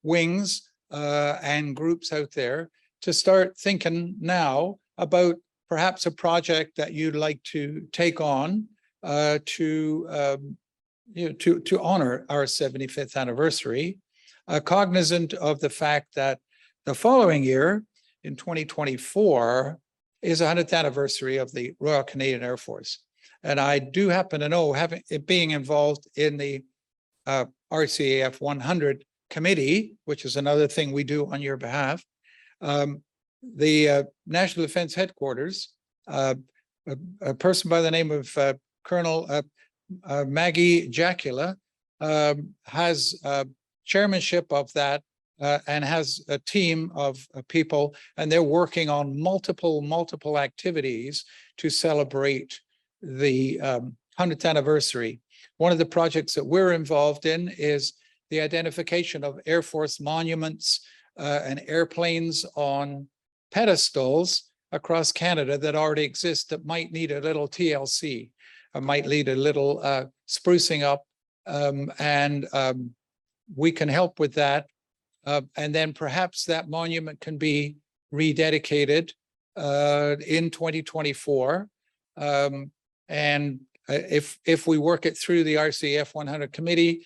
wings and groups out there to start thinking now about perhaps a project that you'd like to take on to honor our 75th anniversary, cognizant of the fact that the following year, in 2024, is 100th anniversary of the Royal Canadian Air Force. And I do happen to know, being involved in the RCAF 100 committee, which is another thing we do on your behalf, the National Defense Headquarters, a person by the name of Colonel Maggie Jacula has chairmanship of that and has a team of people, and they're working on multiple activities to celebrate the 100th anniversary. One of the projects that we're involved in is the identification of Air Force monuments and airplanes on pedestals across Canada that already exist that might need a little TLC, might need a little sprucing up, and we can help with that. And then perhaps that monument can be rededicated in 2024. And if we work it through the RCF 100 committee,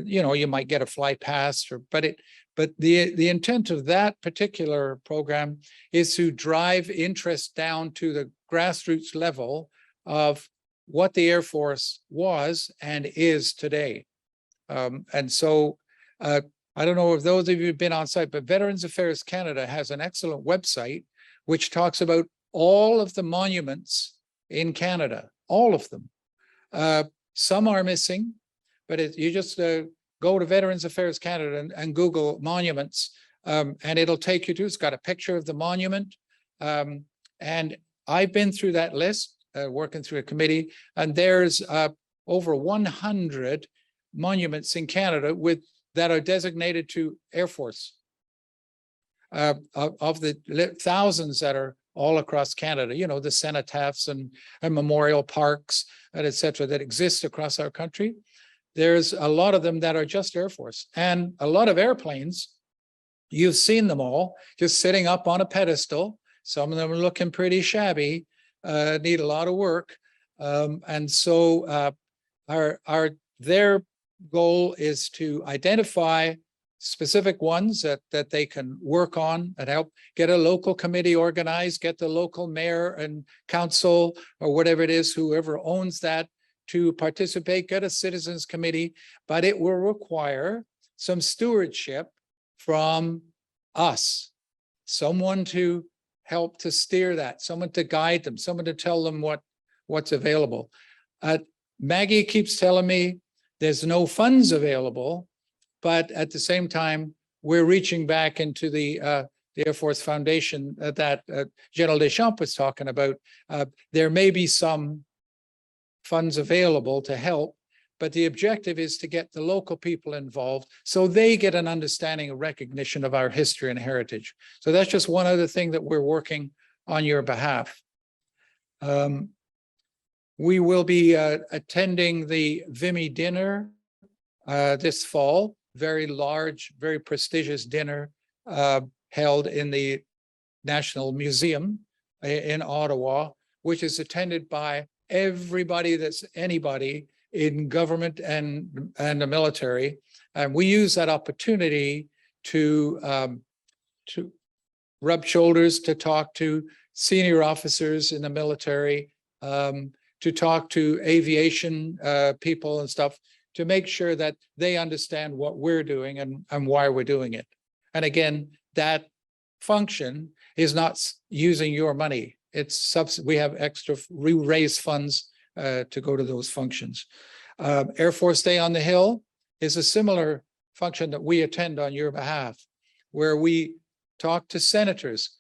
you might get a fly pass, but the intent of that particular program is to drive interest down to the grassroots level of what the Air Force was and is today. And so I don't know if those of you who've been on site, but Veterans Affairs Canada has an excellent website which talks about all of the monuments in Canada, all of them. Some are missing, but you just go to Veterans Affairs Canada and Google monuments, and it'll take you to, it's got a picture of the monument. And I've been through that list, working through a committee, and there's over 100 monuments in Canada that are designated to Air Force, of the thousands that are all across Canada, the cenotaphs and memorial parks and et cetera that exist across our country. There's a lot of them that are just Air Force, and a lot of airplanes, you've seen them all just sitting up on a pedestal. Some of them are looking pretty shabby, need a lot of work. And so their goal is to identify specific ones that they can work on and help get a local committee organized, get the local mayor and council or whatever it is, whoever owns that, to participate, get a citizens committee, but it will require some stewardship from us, someone to help to steer that, someone to guide them, someone to tell them what's available. Maggie keeps telling me there's no funds available, but at the same time, we're reaching back into the Air Force Foundation that General Deschamps was talking about. There may be some funds available to help, but the objective is to get the local people involved so they get an understanding and recognition of our history and heritage. So that's just one other thing that we're working on your behalf. We will be attending the Vimy dinner this fall, very large, very prestigious dinner held in the National Museum in Ottawa, which is attended by everybody that's anybody in government and the military. And we use that opportunity to rub shoulders, to talk to senior officers in the military, to talk to aviation people and stuff, to make sure that they understand what we're doing and why we're doing it. And again, that function is not using your money. We have extra, we raise funds to go to those functions. Air Force Day on the Hill is a similar function that we attend on your behalf, where we talk to senators.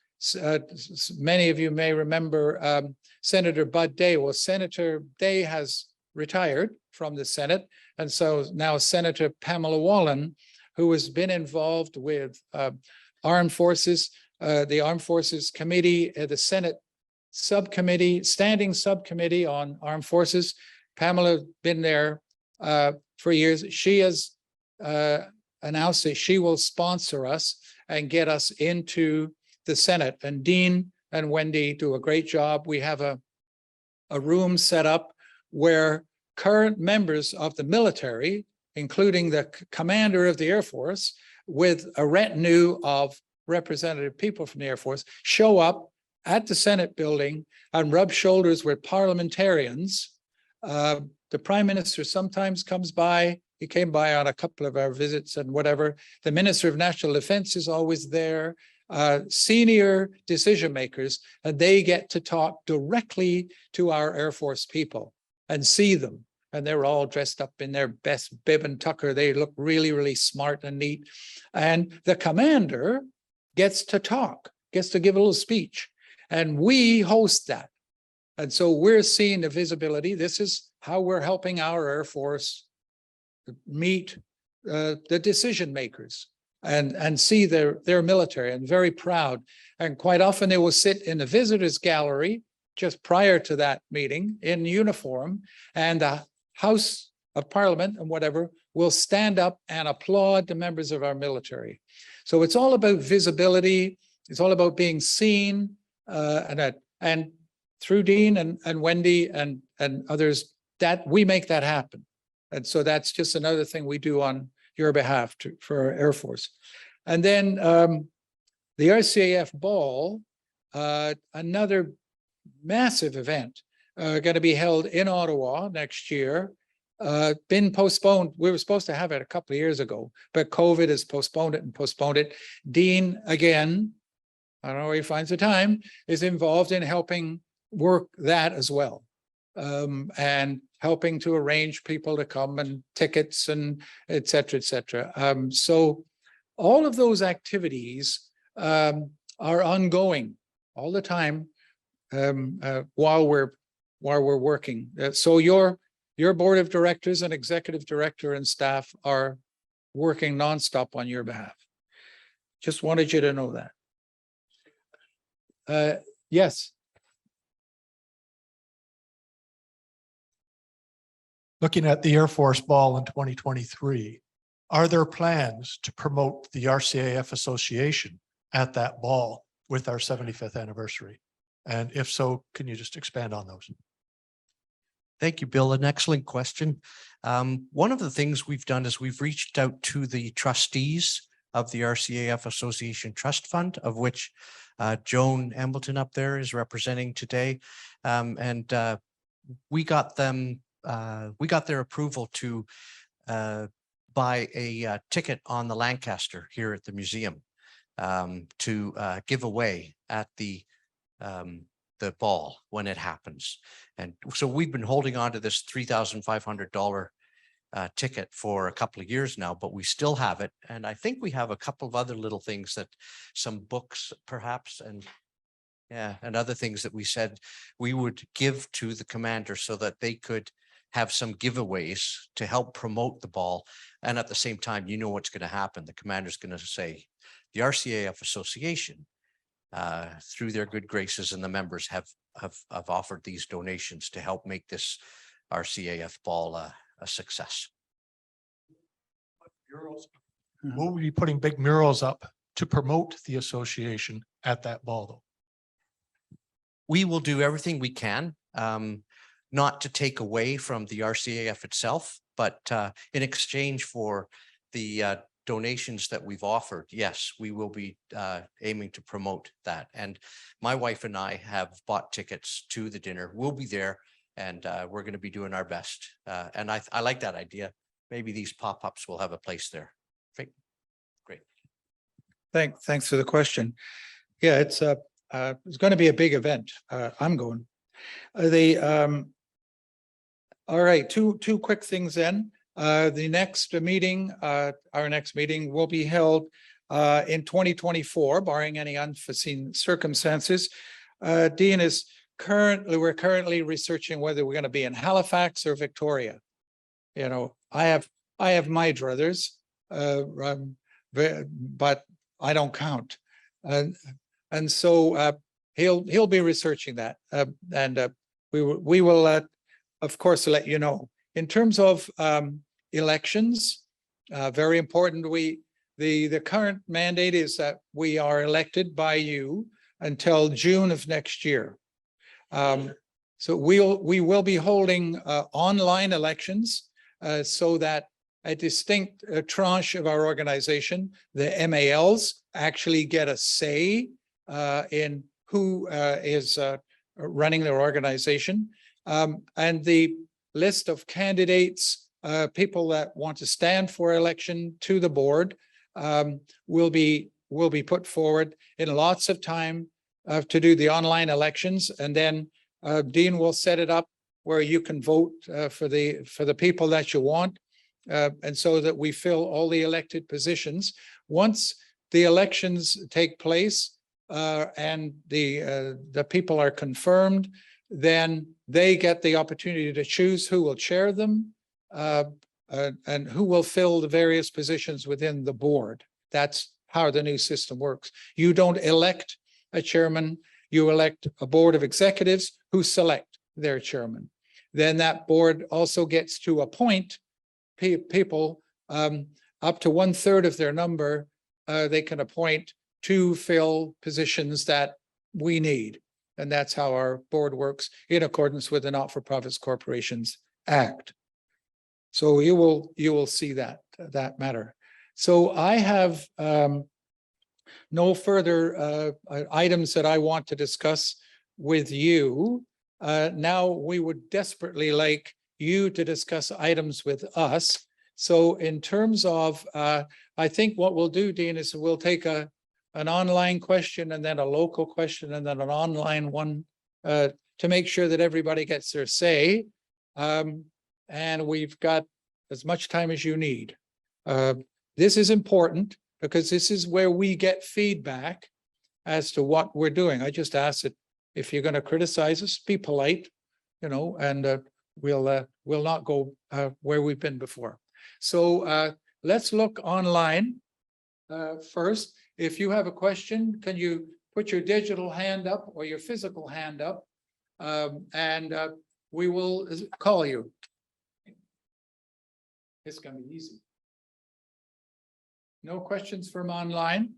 Many of you may remember Senator Bud Day. Well, Senator Day has retired from the Senate. And so now Senator Pamela Wallin, who has been involved with armed forces, the Armed Forces Committee, the Senate subcommittee, standing subcommittee on armed forces. Pamela been there for years. She has announced that she will sponsor us and get us into the Senate. And Dean and Wendy do a great job. We have a room set up where current members of the military, including the commander of the Air Force, with a retinue of representative people from the Air Force, show up at the Senate building and rub shoulders with parliamentarians. The Prime Minister sometimes comes by. He came by on a couple of our visits and whatever. The Minister of National Defense is always there. Senior decision makers, and they get to talk directly to our Air Force people and see them. And they're all dressed up in their best bib and tucker. They look really, really smart and neat. And the commander gets to talk, gets to give a little speech. And we host that. And so we're seeing the visibility. This is how we're helping our Air Force meet the decision makers and see their military, and very proud. And quite often they will sit in the visitors gallery just prior to that meeting in uniform, and the House of Parliament and whatever will stand up and applaud the members of our military. So it's all about visibility. It's all about being seen, and through Dean and Wendy and others, that we make that happen. And so that's just another thing we do on your behalf for our Air Force. And then the RCAF Ball, another massive event, going to be held in Ottawa next year. Been postponed. We were supposed to have it a couple of years ago, but COVID has postponed it and postponed it. Dean, again, I don't know where he finds the time, is involved in helping work that as well. And helping to arrange people to come and tickets and et cetera, et cetera. So all of those activities are ongoing all the time while we're working. So your board of directors and executive director and staff are working nonstop on your behalf. Just wanted you to know that. Yes. Looking at the Air Force Ball in 2023, are there plans to promote the RCAF Association at that ball with our 75th anniversary? And if so, can you just expand on those? Thank you, Bill. An excellent question. One of the things we've done is we've reached out to the trustees of the RCAF Association Trust Fund, of which Joan Embleton up there is representing today. We got their approval to buy a ticket on the Lancaster here at the museum to give away at the ball when it happens. And so we've been holding on to this $3,500 ticket for a couple of years now, but we still have it. And I think we have a couple of other little things, that some books perhaps, and other things that we said we would give to the commander so that they could have some giveaways to help promote the ball. And at the same time, you know what's going to happen. The commander's going to say, the RCAF Association, through their good graces, and the members have offered these donations to help make this RCAF ball a success. Murals. Will we be putting big murals up to promote the association at that ball though? We will do everything we can, not to take away from the RCAF itself, but in exchange for the donations that we've offered, yes, we will be aiming to promote that. And my wife and I have bought tickets to the dinner. We'll be there, and we're going to be doing our best. And I like that idea. Maybe these pop-ups will have a place there. Great. Thanks for the question. Yeah, it's going to be a big event. I'm going. All right, two quick things then. The next meeting, our next meeting will be held in 2024, barring any unforeseen circumstances. Dean is we're currently researching whether we're going to be in Halifax or Victoria. You know, I have my druthers, but I don't count. And so he'll be researching that, and we will of course let you know. In terms of elections. Very important, the current mandate is that we are elected by you until June of next year. So we will be holding online elections so that a distinct tranche of our organization, the MALs, actually get a say in who is running their organization. And the list of candidates, people that want to stand for election to the board will be put forward in lots of time to do the online elections. And then Dean will set it up where you can vote for the people that you want. And so that we fill all the elected positions. Once the elections take place and the people are confirmed, then they get the opportunity to choose who will chair them and who will fill the various positions within the board. That's how the new system works. You don't elect a chairman, you elect a board of executives who select their chairman. Then that board also gets to appoint people up to 1/3 of their number. They can appoint to fill positions that we need. And that's how our board works in accordance with the Not-for-Profits Corporations Act. So you will see that matter. So I have no further items that I want to discuss with you. Now we would desperately like you to discuss items with us. So in terms of, I think what we'll do, Dean, is we'll take an online question and then a local question and then an online one to make sure that everybody gets their say. And we've got as much time as you need. This is important because this is where we get feedback as to what we're doing. I just ask that if you're going to criticize us, be polite, and we'll not go where we've been before. So let's look online first. If you have a question, can you put your digital hand up or your physical hand up, and we will call you. It's going to be easy. No questions from online?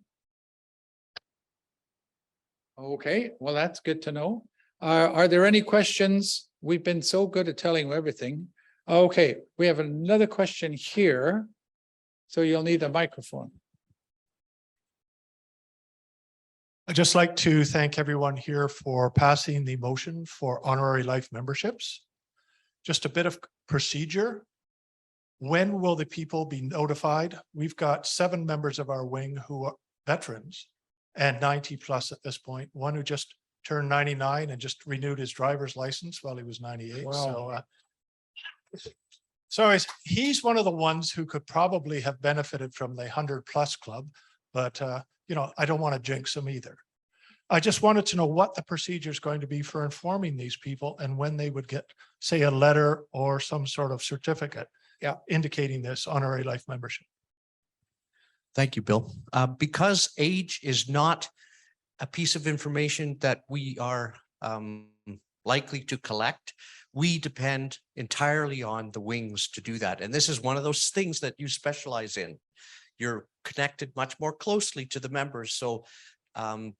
Okay, well, that's good to know. Are there any questions? We've been so good at telling you everything. Okay, we have another question here. So you'll need a microphone. I'd just like to thank everyone here for passing the motion for honorary life memberships. Just a bit of procedure. When will the people be notified? We've got 7 members of our wing who are veterans and 90 plus at this point. One who just turned 99 and just renewed his driver's license while he was 98. Wow. So he's one of the ones who could probably have benefited from the 100+ club, but I don't want to jinx him either. I just wanted to know what the procedure is going to be for informing these people and when they would get, say, a letter or some sort of certificate indicating this honorary life membership. Thank you, Bill. Because age is not a piece of information that we are likely to collect, we depend entirely on the wings to do that. And this is one of those things that you specialize in. You're connected much more closely to the members. So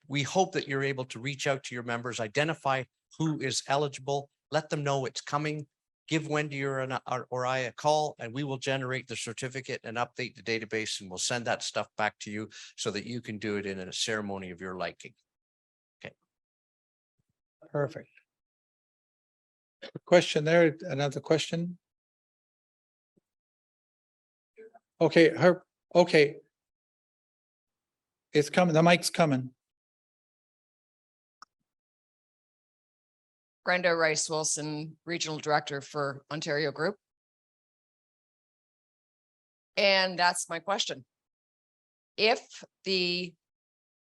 we hope that you're able to reach out to your members, identify who is eligible, let them know it's coming, give Wendy or I a call, and we will generate the certificate and update the database, and we'll send that stuff back to you so that you can do it in a ceremony of your liking. Okay. Perfect. Question there, another question. Okay, okay. It's coming, the mic's coming. Brenda Rice Wilson, Regional Director for Ontario Group. And that's my question. If the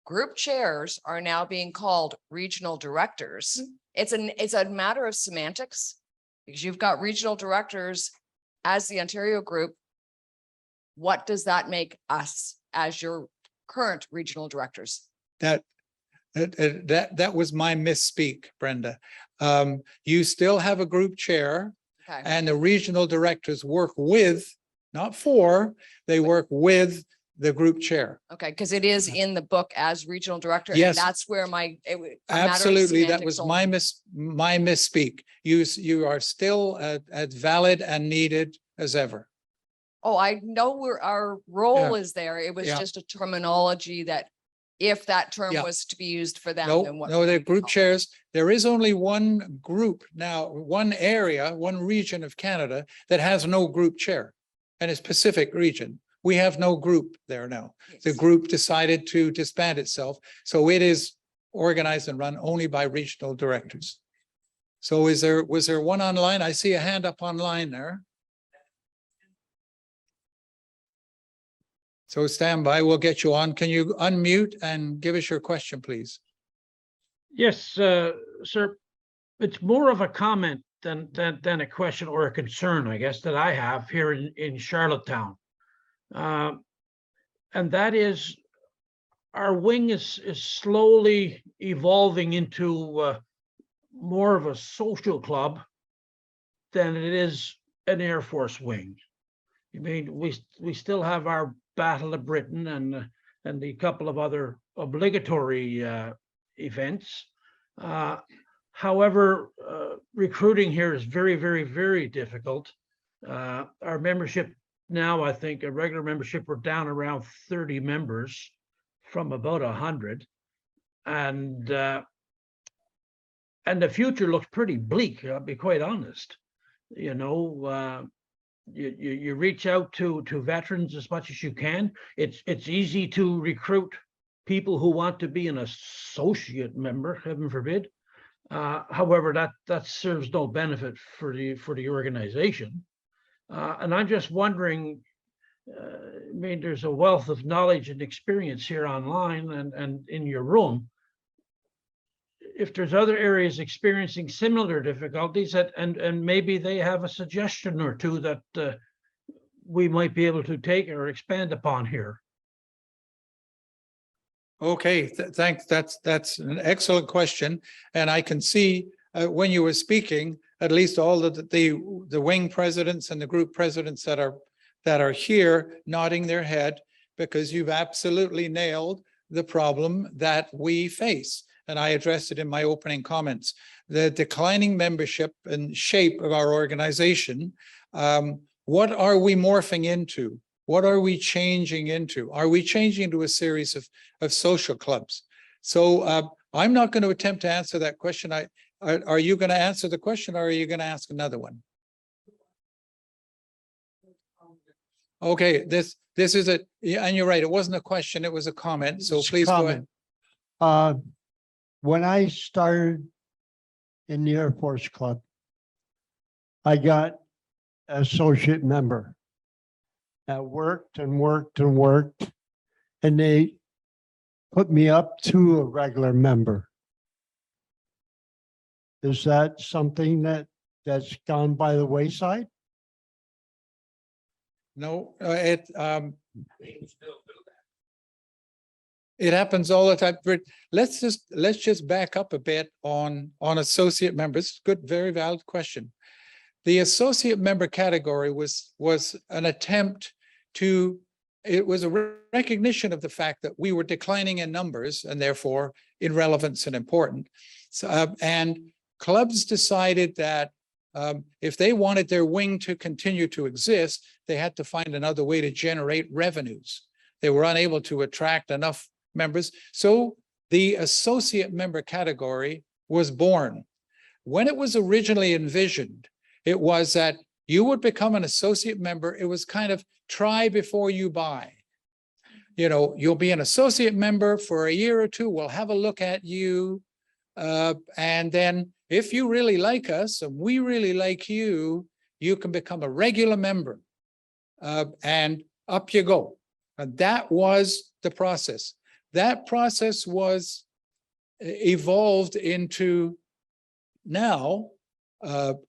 group chairs are now being called regional directors, it's a matter of semantics, because you've got regional directors as the Ontario Group. What does that make us as your current regional directors? That was my misspeak, Brenda. You still have a group chair, Okay. and the regional directors work with not for, they work with the group chair. Okay, because it is in the book as regional director. Yes. And that's where a matter of Absolutely, that was semantics my misspeak. You are still as valid and needed as ever. Oh, I know where our role Yeah. is there. It was Yeah. just a terminology that if that term Yeah. was to be used for them, No, then what? no, they're group chairs. There is only one group now, one area, one region of Canada that has no group chair. And it's Pacific region. We have no group there now. The Yes. group decided to disband itself. So it is organized and run only by regional directors. So was there one online? I see a hand up online there. So stand by, we'll get you on. Can you unmute and give us your question, please? Yes, sir. It's more of a comment than a question or a concern, I guess, that I have here in Charlottetown. And that is, our wing is slowly evolving into more of a social club than it is an Air Force wing. I mean, we still have our Battle of Britain and the couple of other obligatory events. However, recruiting here is very, very, very difficult. Our membership now, I think, a regular membership, we're down around 30 members from about 100. And the future looks pretty bleak, I'll be quite honest. You know, you reach out to veterans as much as you can. It's easy to recruit people who want to be an associate member, heaven forbid. However, that serves no benefit for the organization. And I'm just wondering, I mean, there's a wealth of knowledge and experience here online and in your room. If there's other areas experiencing similar difficulties and maybe they have a suggestion or two that we might be able to take or expand upon here. Okay, thanks. That's an excellent question. And I can see when you were speaking, at least all of the wing presidents and the group presidents that are here nodding their head, because you've absolutely nailed the problem that we face. And I addressed it in my opening comments. The declining membership and shape of our organization. What are we morphing into? What are we changing into? Are we changing into a series of social clubs? So I'm not going to attempt to answer that question. Are you going to answer the question, or are you going to ask another one? Okay, this is a, and you're right, it wasn't a question, it was a comment. So please go ahead. When I started in the Air Force Club, I got associate member. I worked and worked and worked, and they put me up to a regular member. Is that something that's gone by the wayside? No, it happens all the time. But let's just back up a bit on associate members. Good, very valid question. The associate member category was an attempt to, it was a recognition of the fact that we were declining in numbers and therefore in relevance and important. So, and clubs decided that if they wanted their wing to continue to exist, they had to find another way to generate revenues. They were unable to attract enough members. So the associate member category was born. When it was originally envisioned, it was that you would become an associate member. It was kind of try before you buy. You know, you'll be an associate member for a year or two. We'll have a look at you. And then if you really like us and we really like you, you can become a regular member. And up you go. And that was the process. That process was evolved into now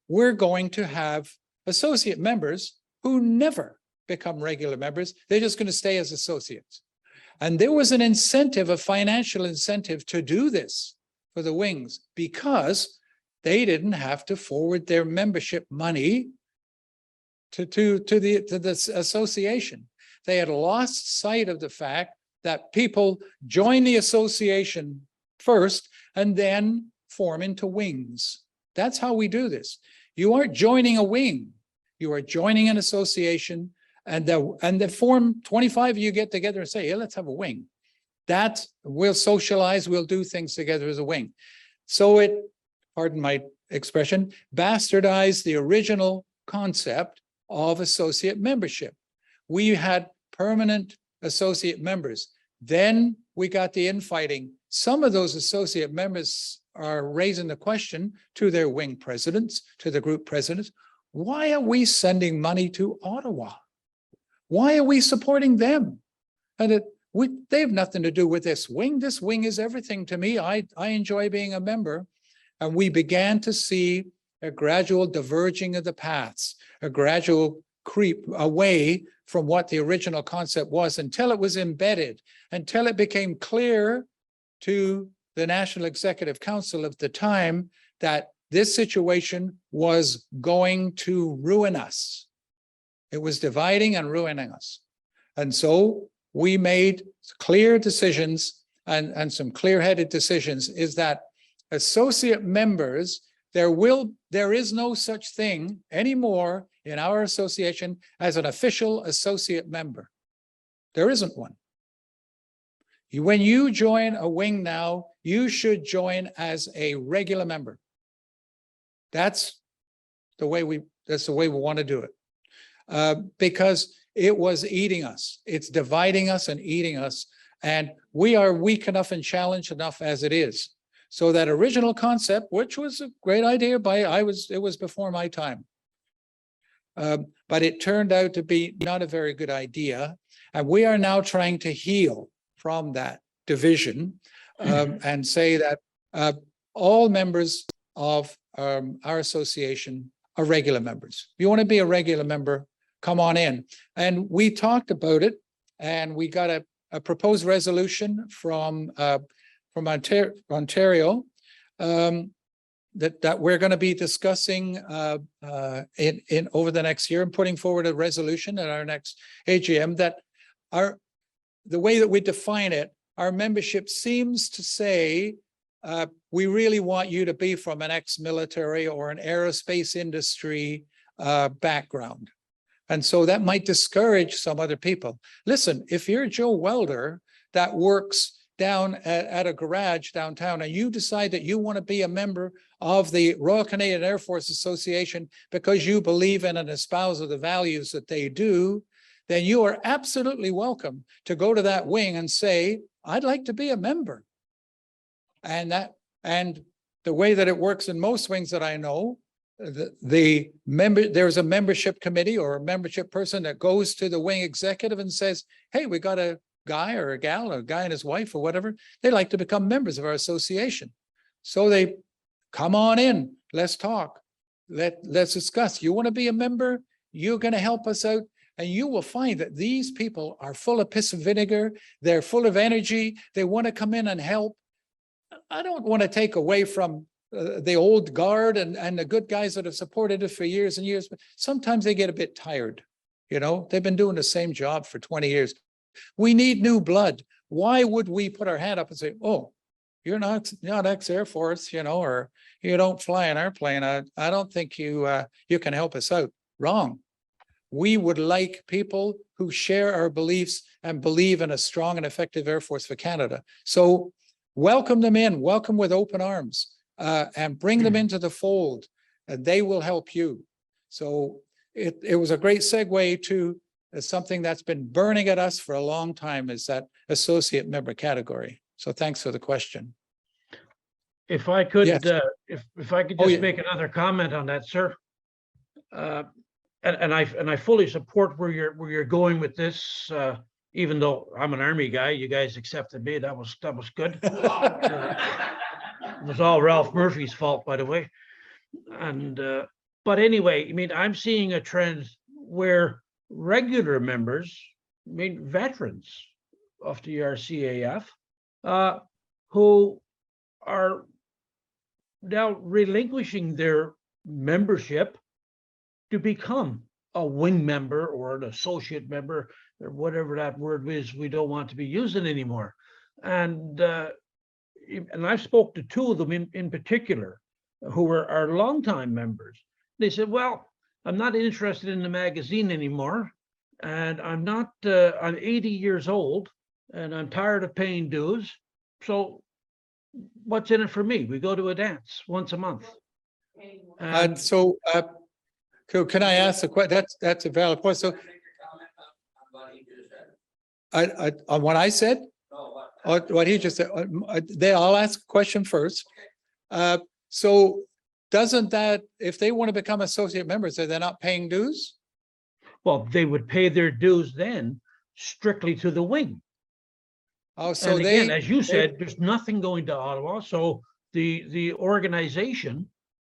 we're going to have associate members who never become regular members. They're just going to stay as associates. And there was an incentive, a financial incentive to do this for the wings because they didn't have to forward their membership money to this association. They had lost sight of the fact that people join the association first and then form into wings. That's how we do this. You aren't joining a wing. You are joining an association, and the form 25 of you get together and say, hey, let's have a wing. That we'll socialize, we'll do things together as a wing. So it, pardon my expression, bastardized the original concept of associate membership. We had permanent associate members. Then we got the infighting. Some of those associate members are raising the question to their wing presidents, to the group presidents, why are we sending money to Ottawa? Why are we supporting them? And they have nothing to do with this wing. This wing is everything to me. I enjoy being a member. And we began to see a gradual diverging of the paths, a gradual creep away from what the original concept was until it was embedded, until it became clear to the National Executive Council of the time that this situation was going to ruin us. It was dividing and ruining us. And so we made clear decisions and some clear-headed decisions is that associate members, there is no such thing anymore in our association as an official associate member. There isn't one. When you join a wing now, you should join as a regular member. That's the way we want to do it. Because it was eating us. It's dividing us and eating us. And we are weak enough and challenged enough as it is. So that original concept, which was a great idea it was before my time. But it turned out to be not a very good idea. And we are now trying to heal from that division and say that all members of our association are regular members. If you want to be a regular member, come on in. And we talked about it, and we got a proposed resolution from Ontario that we're going to be discussing in over the next year and putting forward a resolution at our next AGM that the way that we define it, our membership seems to say we really want you to be from an ex-military or an aerospace industry background. And so that might discourage some other people. Listen, if you're Joe Welder that works down at a garage downtown and you decide that you want to be a member of the Royal Canadian Air Force Association because you believe in and espouse of the values that they do, then you are absolutely welcome to go to that wing and say, I'd like to be a member. And the way that it works in most wings that I know, there's a membership committee or a membership person that goes to the wing executive and says, hey, we got a guy or a gal or a guy and his wife or whatever, they like to become members of our association. So they come on in, let's talk, let's discuss. You want to be a member? You're going to help us out. And you will find that these people are full of piss and vinegar. They're full of energy. They want to come in and help. I don't want to take away from the old guard and the good guys that have supported it for years and years, but sometimes they get a bit tired. You know, they've been doing the same job for 20 years. We need new blood. Why would we put our hand up and say, oh, you're not ex-Air Force, you know, or you don't fly an airplane. I don't think you can help us out. Wrong. We would like people who share our beliefs and believe in a strong and effective Air Force for Canada. So welcome them in, welcome with open arms, and bring them into the fold, and they will help you. So it was a great segue to something that's been burning at us for a long time, is that associate member category. So thanks for the question. If I could, Yes. if I could Oh, just yeah. make another comment on that, sir. And I fully support where you're going with this. Even though I'm an Army guy, you guys accepted me. That was good. It was all Ralph Murphy's fault, by the way. And but anyway, I mean, I'm seeing a trend where regular members, I mean, veterans of the RCAF, who are now relinquishing their membership to become a wing member or an associate member or whatever that word is we don't want to be using anymore. And I've spoke to two of them in particular who are our longtime members. They said, well, I'm not interested in the magazine anymore. And I'm not, I'm 80 years old and I'm tired of paying dues. So what's in it for me? We go to a dance once a month. And so, can I ask a question? That's a valid point. So on what I said? What he just said, I'll ask a question first. So doesn't that, if they want to become associate members, are they not paying dues? Well, they would pay their dues then strictly to the wing. Oh, so And again, as you said, there's nothing going to Ottawa. So the organization,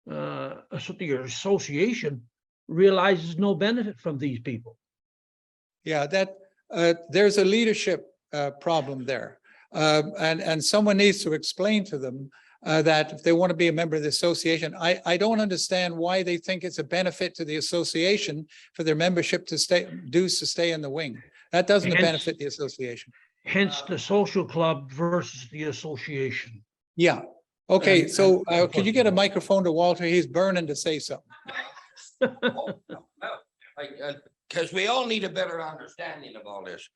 the association realizes no benefit from these people. Yeah, there's a leadership problem there. And someone needs to explain to them that if they want to be a member of the association, I don't understand why they think it's a benefit to the association for their membership to stay in the wing. That doesn't benefit the association. Hence the social club versus the association. Yeah. Okay, so could you get a microphone to Walter? He's burning to say something. Because we all need a better understanding of all this.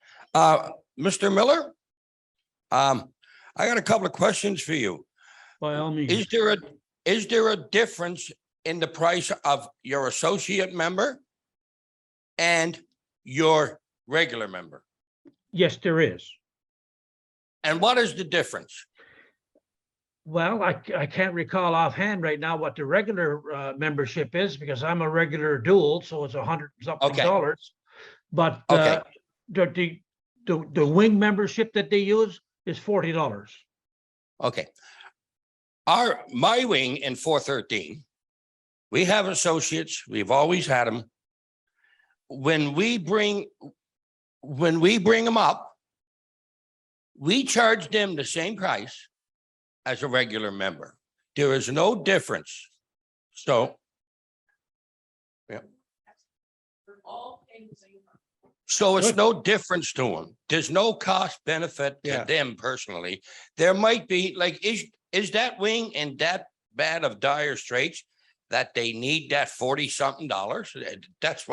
Mr. Miller, I got a couple of questions for you. By all means. Is there a difference in the price of your associate member and your regular member? Yes, there is. And what is the difference? Well, I can't recall offhand right now what the regular membership is because I'm a regular dual, so it's $100-something. Okay. But the wing membership that they use is $40. Okay. My wing in 413, we have associates. We've always had them. When we bring them up, we charge them the same price as a regular member. There is no difference. So, yeah. So it's no difference to them. There's no cost benefit to them personally. There might be like, is that wing in that bad of dire straits that they need that $40-something? That's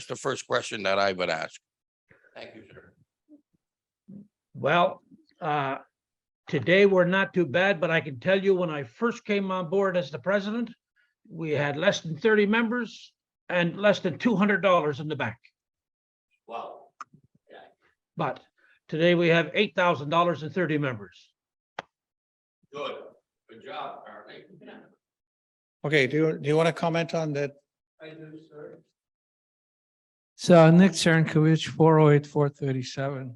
the first question that I would ask. Thank you, sir. Well, today we're not too bad, but I can tell you when I first came on board as the president, we had less than 30 members and less than $200 in the bank. Wow. But today we have $8,000 and 30 members. Good job, Carly. Okay, do you want to comment on that? I do, sir. So Nick Cernkovich, 408-437.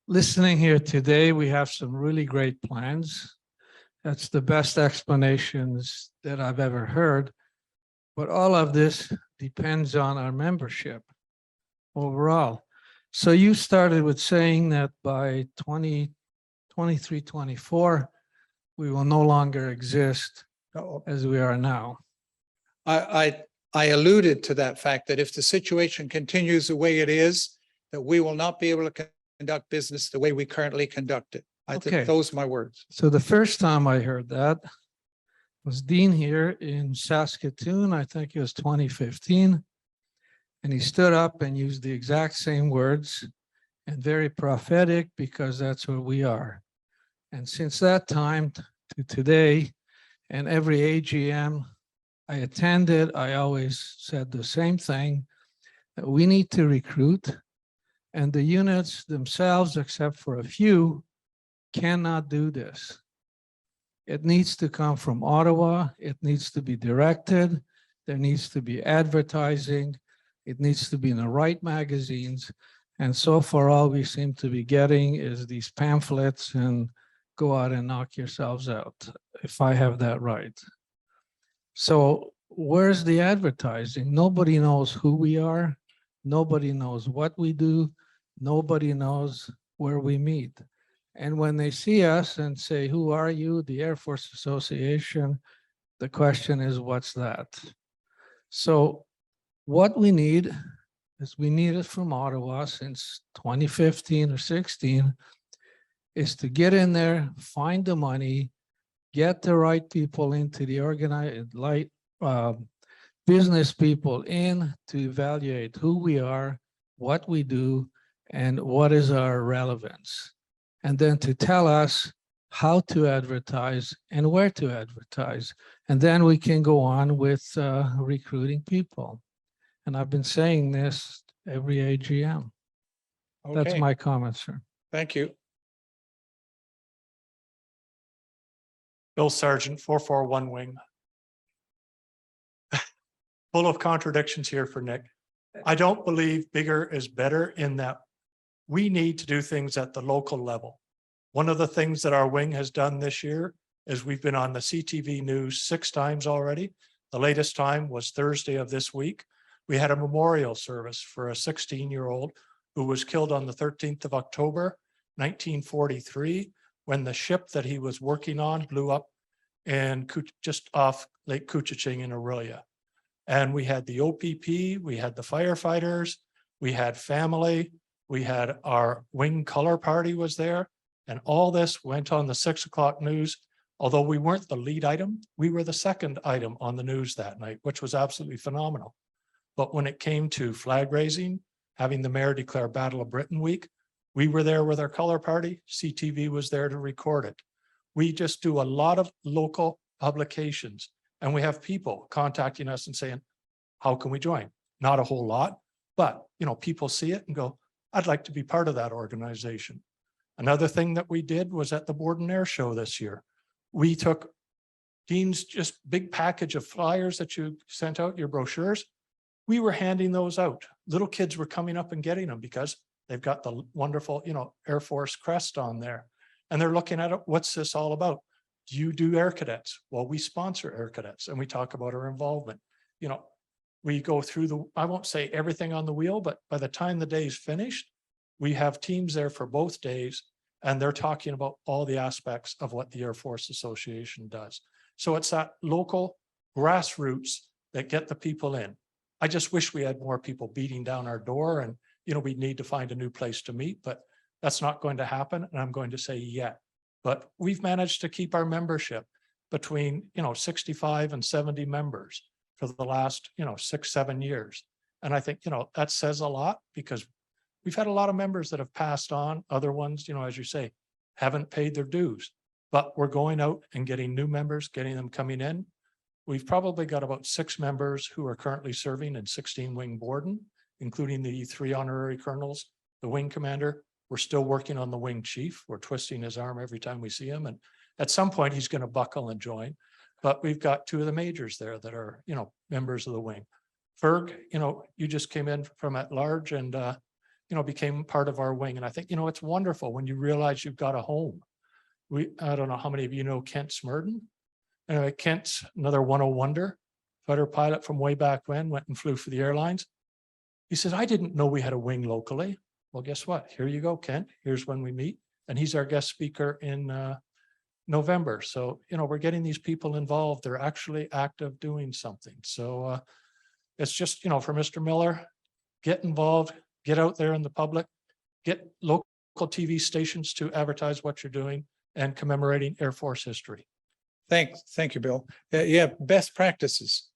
Listening here today, we have some really great plans. That's the best explanations that I've ever heard. But all of this depends on our membership overall. So you started with saying that by 2023, 24, we will no longer exist as we are now. I alluded to that fact that if the situation continues the way it is, that we will not be able to conduct business the way we currently conduct it. I think those are my words. So the first time I heard that was Dean here in Saskatoon. I think it was 2015. And he stood up and used the exact same words and very prophetic because that's what we are. And since that time to today and every AGM I attended, I always said the same thing, that we need to recruit, and the units themselves, except for a few, cannot do this. It needs to come from Ottawa. It needs to be directed. There needs to be advertising. It needs to be in the right magazines. And so far, all we seem to be getting is these pamphlets and go out and knock yourselves out, if I have that right. So where's the advertising? Nobody knows who we are. Nobody knows what we do. Nobody knows where we meet. And when they see us and say, who are you? The Air Force Association, the question is, what's that? So What we need is we need it from Ottawa since 2015 or 16 is to get in there, find the money, get the right people into the organized, business people in to evaluate who we are, what we do, and what is our relevance. And then to tell us how to advertise and where to advertise. And then we can go on with recruiting people. And I've been saying this every AGM. That's Okay. my comment, sir. Thank you. Bill Sargent, 441 Wing. Full of contradictions here for Nick. I don't believe bigger is better in that we need to do things at the local level. One of the things that our wing has done this year is we've been on the CTV news 6 times already. The latest time was Thursday of this week. We had a memorial service for a 16-year-old who was killed on the 13th of October, 1943, when the ship that he was working on blew up and just off Lake Couchiching in Aurelia. And we had the OPP, we had the firefighters, we had family, we had our wing color party was there. And all this went on the 6 o'clock news. Although we weren't the lead item, we were the second item on the news that night, which was absolutely phenomenal. But when it came to flag raising, having the mayor declare Battle of Britain Week, we were there with our color party. CTV was there to record it. We just do a lot of local publications, and we have people contacting us and saying, how can we join? Not a whole lot, but people see it and go, I'd like to be part of that organization. Another thing that we did was at the Borden Air Show this year. We took Dean's just big package of flyers that you sent out, your brochures. We were handing those out. Little kids were coming up and getting them because they've got the wonderful, Air Force crest on there. And they're looking at it. What's this all about? Do you do Air Cadets? Well, we sponsor Air Cadets and we talk about our involvement. We go through I won't say everything on the wheel, but by the time the day is finished, we have teams there for both days and they're talking about all the aspects of what the Air Force Association does. So it's that local grassroots that get the people in. I just wish we had more people beating down our door and, we need to find a new place to meet, but that's not going to happen. And I'm going to say yet, but we've managed to keep our membership between, 65 and 70 members for the last, 6-7 years. And I think, that says a lot because we've had a lot of members that have passed on. Other ones, as you say, haven't paid their dues, but we're going out and getting new members, getting them coming in. We've probably got about 6 members who are currently serving in 16 Wing Borden, including the 3 honorary colonels, the wing commander. We're still working on the wing chief. We're twisting his arm every time we see him. And at some point he's going to buckle and join, but we've got 2 of the majors there that are, members of the wing. Ferg, you just came in from at large and, became part of our wing. And I think, it's wonderful when you realize you've got a home. I don't know how many of you know Kent Smurden. Anyway, Kent's another one wonder, fighter pilot from way back when, went and flew for the airlines. He said, I didn't know we had a wing locally. Well, guess what? Here you go, Kent. Here's when we meet. And he's our guest speaker in November. So, we're getting these people involved. They're actually active doing something. So it's just, for Mr. Miller, get involved, get out there in the public, get local TV stations to advertise what you're doing and commemorating Air Force history. Thank you, Bill. Yeah, best practices.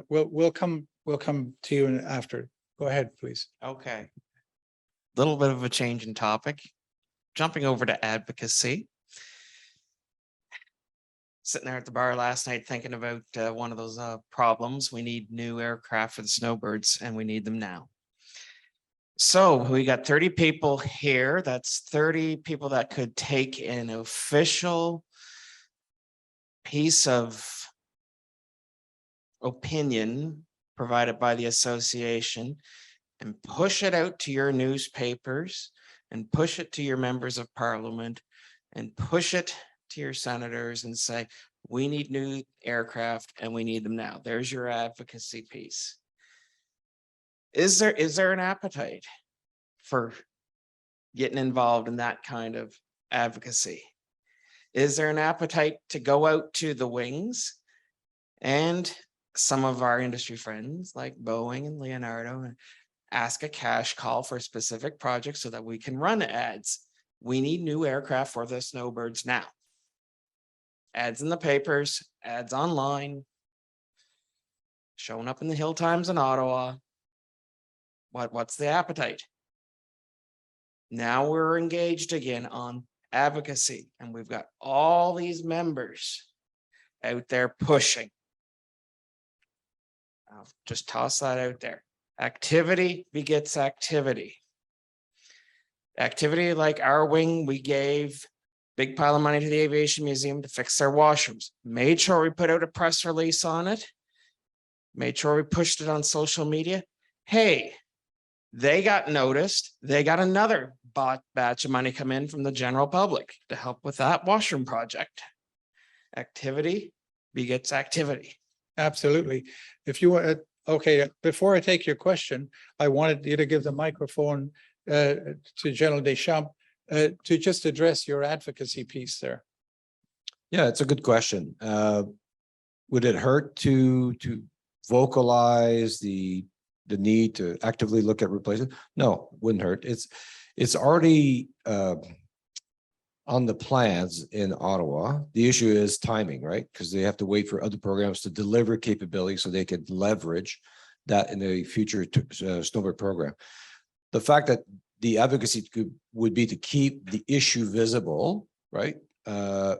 We'll come to you after. Go ahead, please. Okay. Little bit of a change in topic. Jumping over to advocacy. Sitting there at the bar last night thinking about one of those problems. We need new aircraft for the snowbirds and we need them now. So we got 30 people here. That's 30 people that could take an official piece of opinion provided by the association and push it out to your newspapers and push it to your members of parliament and push it to your senators and say, we need new aircraft and we need them now. There's your advocacy piece. Is there an appetite for getting involved in that kind of advocacy? Is there an appetite to go out to the wings and some of our industry friends like Boeing and Leonardo and ask a cash call for specific projects so that we can run ads. We need new aircraft for the snowbirds now. Ads in the papers, ads online, showing up in the Hill Times in Ottawa. What's the appetite? Now we're engaged again on advocacy, and we've got all these members out there pushing. I'll just toss that out there. Activity begets activity. Activity like our wing, we gave big pile of money to the Aviation Museum to fix their washrooms. Made sure we put out a press release on it. Made sure we pushed it on social media. Hey, they got noticed. They got another batch of money come in from the general public to help with that washroom project. Activity begets activity. Absolutely. If you want, okay, before I take your question, I wanted you to give the microphone to General Deschamps to just address your advocacy piece there. Yeah, it's a good question. Would it hurt to vocalize the need to actively look at replacement? No, wouldn't hurt. It's already on the plans in Ottawa. The issue is timing, right? Because they have to wait for other programs to deliver capability so they could leverage that in the future snowbird program. The fact that the advocacy would be to keep the issue visible, right? I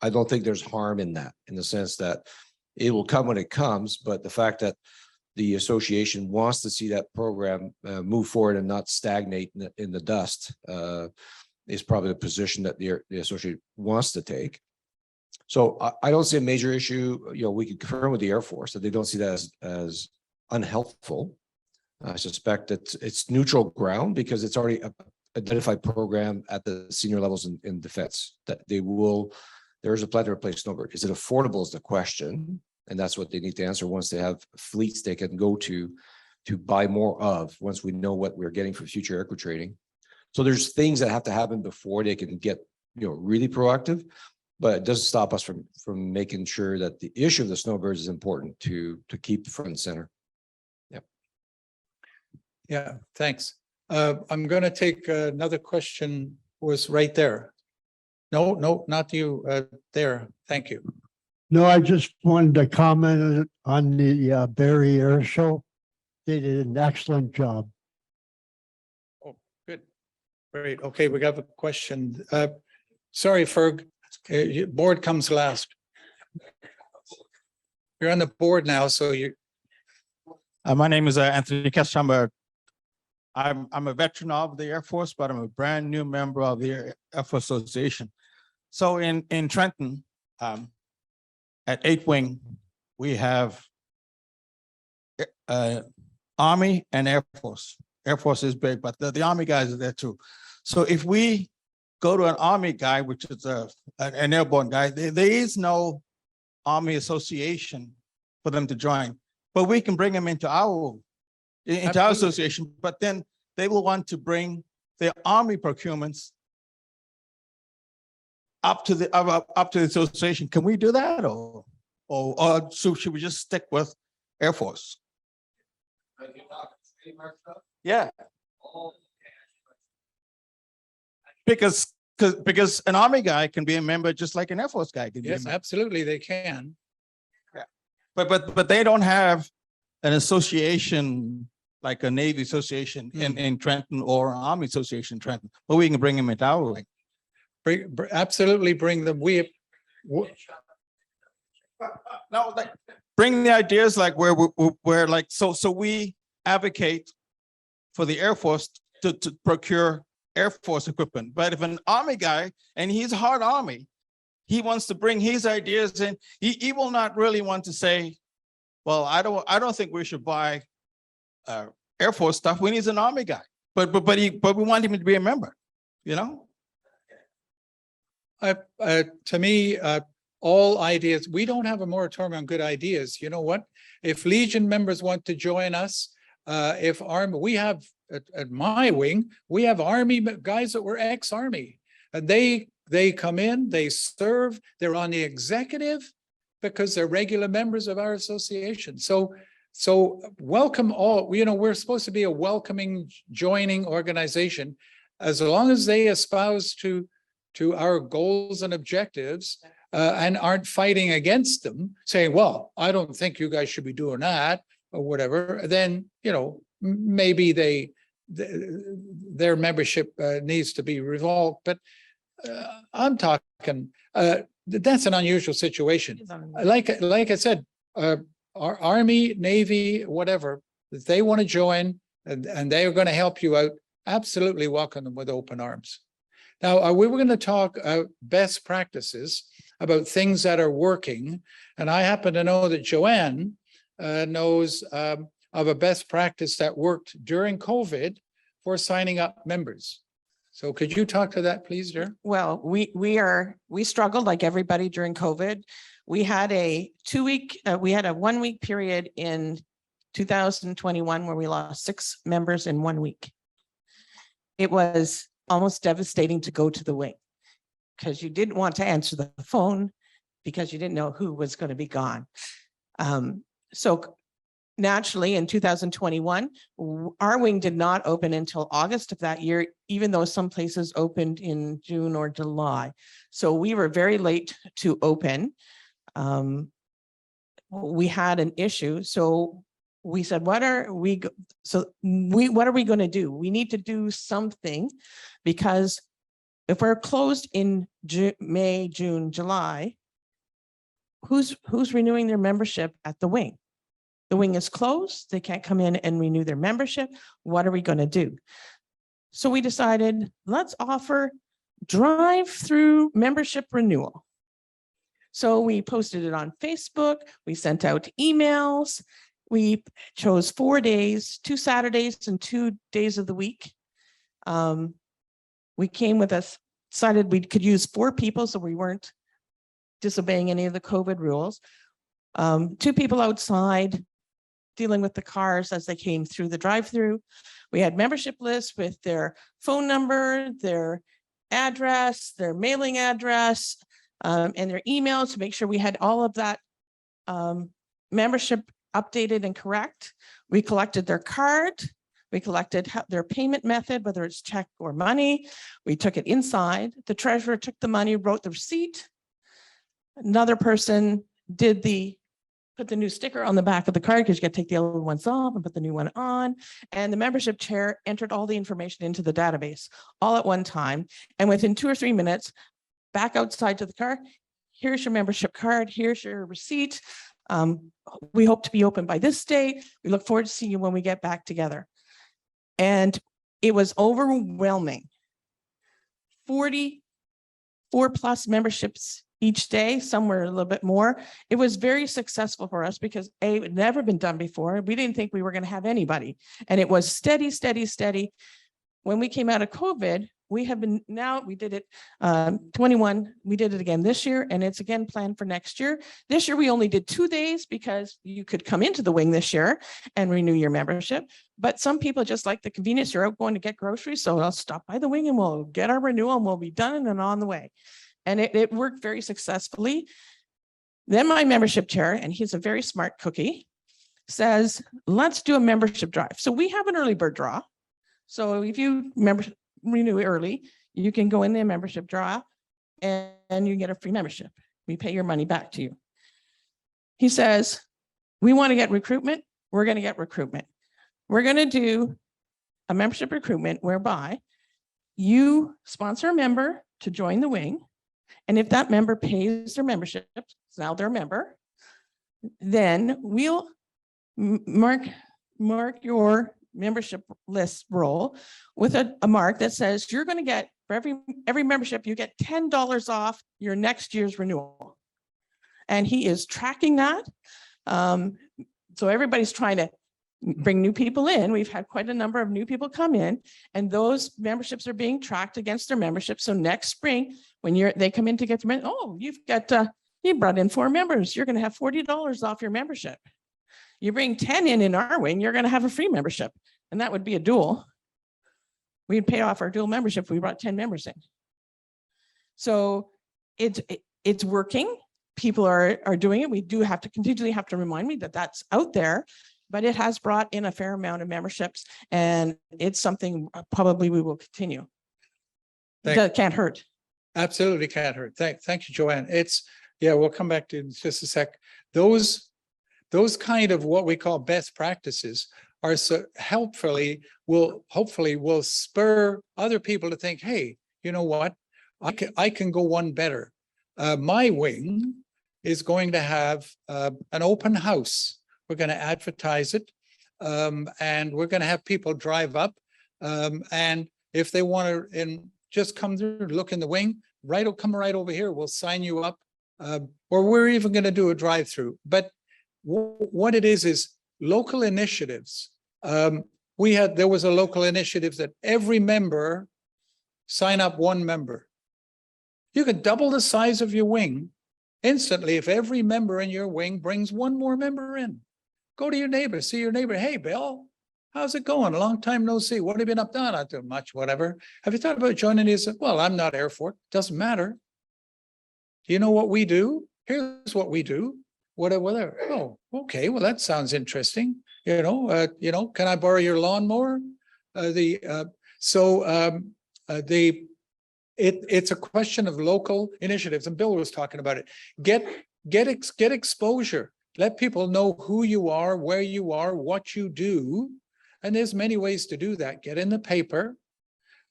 don't think there's harm in that, in the sense that it will come when it comes, but the fact that the association wants to see that program move forward and not stagnate in the dust is probably the position that the association wants to take. So I don't see a major issue. You know, we can confirm with the Air Force that they don't see that as unhelpful. I suspect that it's neutral ground because it's already an identified program at the senior levels in defense that they will. There is a plan to replace snowbird. Is it affordable is the question, and that's what they need to answer once they have fleets they can go to buy more of. Once we know what we're getting for future aircrew training, so there's things that have to happen before they can get really proactive. But it doesn't stop us from making sure that the issue of the snowbirds is important to keep front and center. Yeah, thanks. I'm going to take another question. Was right there. No, not you. There. Thank you. No, I just wanted to comment on the Barrie Air Show. They did an excellent job. Oh, good. Great. Okay, we got a question. Sorry, Ferg. Board comes last. You're on the board now, so you. My name is Anthony Keschamber. I'm a veteran of the Air Force, but I'm a brand new member of the Air Force Association. So in Trenton, at 8 Wing, we have Army and Air Force. Air Force is big, but the Army guys are there too. So if we go to an Army guy, which is an airborne guy, there is no Army association for them to join, but we can bring them into our association, but then they will want to bring their Army procurements up to the association. Can we do that, or so should we just stick with Air Force? Yeah. Because an Army guy can be a member just like an Air Force guy can be. Yes, absolutely, they can. Yeah, but they don't have an association like a Navy association in Trenton or an Army association in Trenton, but we can bring them into our wing. Absolutely bring them. No, like bring the ideas like where like so we advocate for the Air Force to procure Air Force equipment. But if an Army guy, and he's a hard Army, he wants to bring his ideas in, he will not really want to say, well, I don't think we should buy Air Force stuff when he's an Army guy. But we want him to be a member, To me, all ideas, we don't have a moratorium on good ideas. You know what? If Legion members want to join us, if Army, we have at my wing, we have Army guys that were ex-Army, and they come in, they serve, they're on the executive, because they're regular members of our association. So welcome all, we're supposed to be a welcoming, joining organization. As long as they espouse to our goals and objectives and aren't fighting against them, saying, well, I don't think you guys should be doing that or whatever, then, maybe their membership needs to be revoked. But I'm talking, that's an unusual situation. Like I said, our Army, Navy, whatever, if they want to join and they are going to help you out, absolutely welcome them with open arms. Now, we were going to talk best practices about things that are working. And I happen to know that Joanne knows of a best practice that worked during COVID for signing up members. So could you talk to that, please, dear? Well, we struggled like everybody during COVID. We had a 1 week period in 2021 where we lost 6 members in 1 week. It was almost devastating to go to the wing because you didn't want to answer the phone because you didn't know who was going to be gone. So naturally in 2021, our wing did not open until August of that year, even though some places opened in June or July. So we were very late to open. We had an issue. So we said, what are we going to do? We need to do something because if we're closed in May, June, July, who's renewing their membership at the wing? The wing is closed. They can't come in and renew their membership. What are we going to do? So we decided, let's offer drive-through membership renewal. So we posted it on Facebook. We sent out emails. We chose 4 days, 2 Saturdays and 2 days of the week. We came with us, decided we could use 4 people, so we weren't disobeying any of the COVID rules. 2 people outside dealing with the cars as they came through the drive-through. We had membership lists with their phone number, their address, their mailing address, and their email to make sure we had all of that membership updated and correct. We collected their card. We collected their payment method, whether it's check or money. We took it inside. The treasurer took the money, wrote the receipt. Another person put the new sticker on the back of the card because you got to take the old ones off and put the new one on. And the membership chair entered all the information into the database all at one time. And within 2 or 3 minutes, back outside to the car, here's your membership card, here's your receipt. We hope to be open by this date. We look forward to seeing you when we get back together. And it was overwhelming. 44 plus memberships each day, somewhere a little bit more. It was very successful for us because it had never been done before. We didn't think we were going to have anybody. And it was steady, steady, steady. When we came out of COVID, we did it 21, we did it again this year, and it's again planned for next year. This year, we only did 2 days because you could come into the wing this year and renew your membership. But some people just like the convenience. You're out going to get groceries, so I'll stop by the wing and we'll get our renewal and we'll be done and on the way. And it worked very successfully. Then my membership chair, and he's a very smart cookie, says, let's do a membership drive. So we have an early bird draw. So if you renew early, you can go in the membership draw and you get a free membership. We pay your money back to you. He says, we want to get recruitment. We're going to get recruitment. We're going to do a membership recruitment whereby you sponsor a member to join the wing. And if that member pays their membership, now they're a member, then we'll mark your membership list roll with a mark that says you're going to get, for every membership, you get $10 off your next year's renewal. And he is tracking that. So everybody's trying to bring new people in. We've had quite a number of new people come in, and those memberships are being tracked against their membership. So next spring, when they come in to get their you brought in 4 members, you're going to have $40 off your membership. You bring 10 in our wing, you're going to have a free membership, and that would be a dual. We'd pay off our dual membership if we brought 10 members in. So it's working. people are doing it. We do have to continually have to remind me that that's out there, but it has brought in a fair amount of memberships, and it's something probably we will continue. That can't hurt. Absolutely can't hurt. Thank you, Joanne. Yeah, we'll come back to it in just a sec. Those kind of what we call best practices are so hopefully will spur other people to think, hey, you know what? I can go one better. My wing is going to have an open house. We're going to advertise it, and we're going to have people drive up. And if they want to, just come through, look in the wing, come right over here. We'll sign you up, or we're even going to do a drive-through. But what it is local initiatives. There was a local initiative that every member sign up one member. You could double the size of your wing instantly if every member in your wing brings one more member in. Go to your neighbor, see your neighbor. Hey, Bill, how's it going? A long time no see. What have you been up to? Not too much, whatever. Have you thought about joining these? Well, I'm not Air Force. Doesn't matter. Do you know what we do? Here's what we do. Whatever. Oh, okay. Well, that sounds interesting. Can I borrow your lawnmower? It's a question of local initiatives, and Bill was talking about it. Get exposure. Let people know who you are, where you are, what you do, and there's many ways to do that. Get in the paper,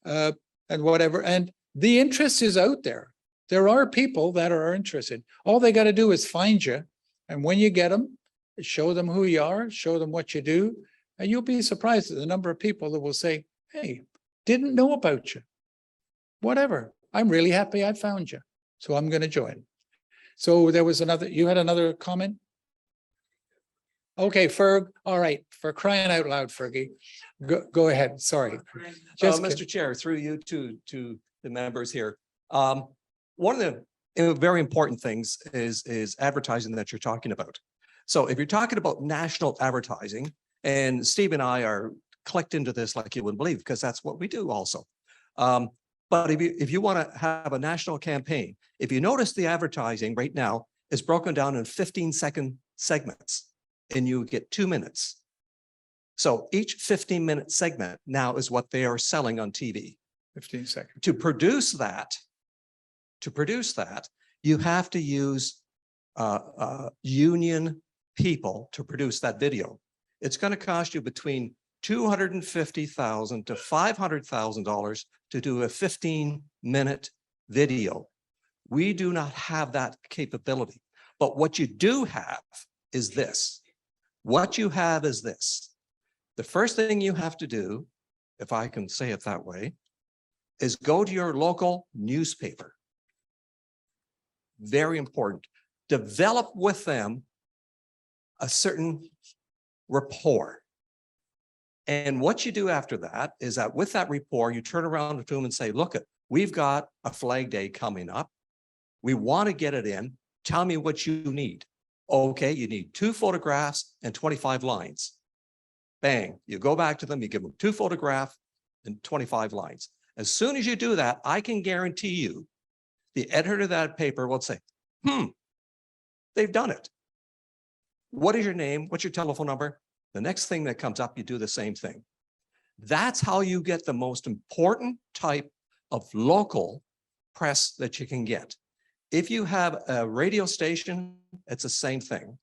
and whatever. And the interest is out there. There are people that are interested. All they got to do is find you, and when you get them, show them who you are, show them what you do, and you'll be surprised at the number of people that will say, hey, didn't know about you. Whatever. I'm really happy I found you. So I'm going to join. So there was you had another comment? Okay, Ferg. All right. For crying out loud, Fergie. Go ahead. Sorry. Mr. Chair, through you to the members here. One of the very important things is advertising that you're talking about. So if you're talking about national advertising, and Steve and I are clicked into this like you wouldn't believe, because that's what we do also. But if you want to have a national campaign, if you notice the advertising right now is broken down in 15-second segments, and you get 2 minutes. So each 15-minute segment now is what they are selling on TV. 15 seconds. To produce that, you have to use union people to produce that video. It's going to cost you between $250,000 to $500,000 to do a 15-minute video. We do not have that capability. But what you do have is this. What you have is this. The first thing you have to do, if I can say it that way, is go to your local newspaper. Very important. Develop with them a certain rapport. And what you do after that is that with that rapport, you turn around to them and say, look, we've got a Flag Day coming up. We want to get it in. Tell me what you need. Okay, you need 2 photographs and 25 lines. Bang, you go back to them, you give them 2 photographs and 25 lines. As soon as you do that, I can guarantee you, the editor of that paper will say, they've done it. What is your name? What's your telephone number? The next thing that comes up, you do the same thing. That's how you get the most important type of local press that you can get. If you have a radio station, it's the same thing.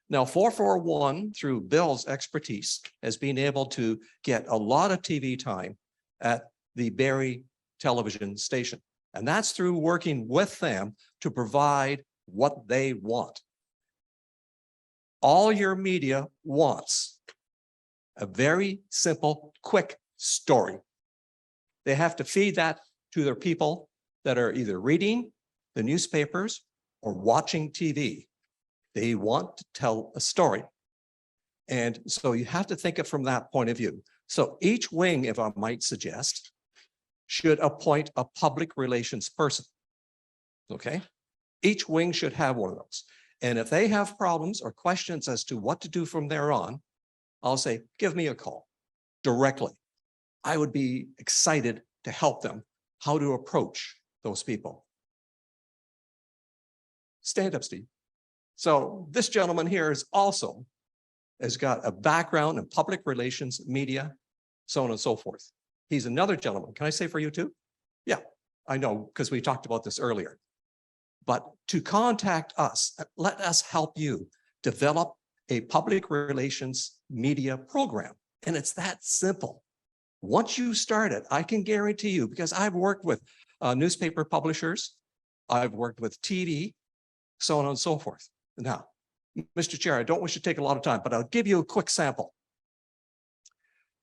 Now, 441, through Bill's expertise, has been able to get a lot of TV time at the Barrie television station. And that's through working with them to provide what they want. All your media wants a very simple, quick story. They have to feed that to their people that are either reading the newspapers or watching TV. They want to tell a story. And so you have to think it from that point of view. So each wing, if I might suggest, should appoint a public relations person. Okay? Each wing should have one of those. And if they have problems or questions as to what to do from there on, I'll say, give me a call directly. I would be excited to help them how to approach those people. Stand up, Steve. So this gentleman here is also has got a background in public relations, media, so on and so forth. He's another gentleman. Can I say for you too? Yeah, I know, because we talked about this earlier. But to contact us, let us help you develop a public relations media program. And it's that simple. Once you start it, I can guarantee you, because I've worked with newspaper publishers, I've worked with TV, so on and so forth. Now, Mr. Chair, I don't wish to take a lot of time, but I'll give you a quick sample.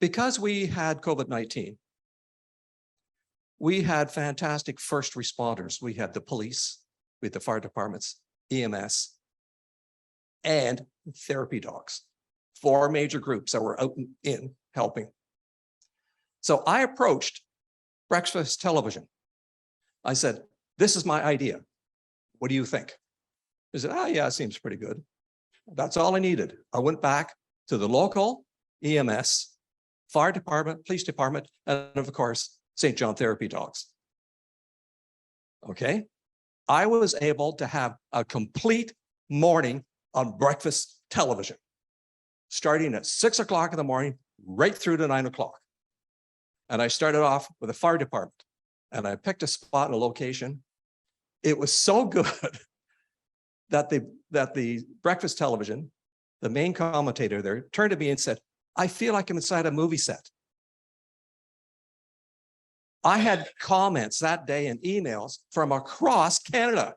Because we had COVID-19, we had fantastic first responders. We had the police, we had the fire departments, EMS, and therapy dogs. 4 major groups that were out in helping. So I approached Breakfast Television. I said, this is my idea. What do you think? They said, oh yeah, it seems pretty good. That's all I needed. I went back to the local EMS, fire department, police department, and of course, St. John Therapy Dogs. Okay. I was able to have a complete morning on Breakfast Television, starting at 6 o'clock in the morning, right through to 9 o'clock. And I started off with the fire department, and I picked a spot and a location. It was so good that the Breakfast Television, the main commentator there, turned to me and said, I feel like I'm inside a movie set. I had comments that day and emails from across Canada.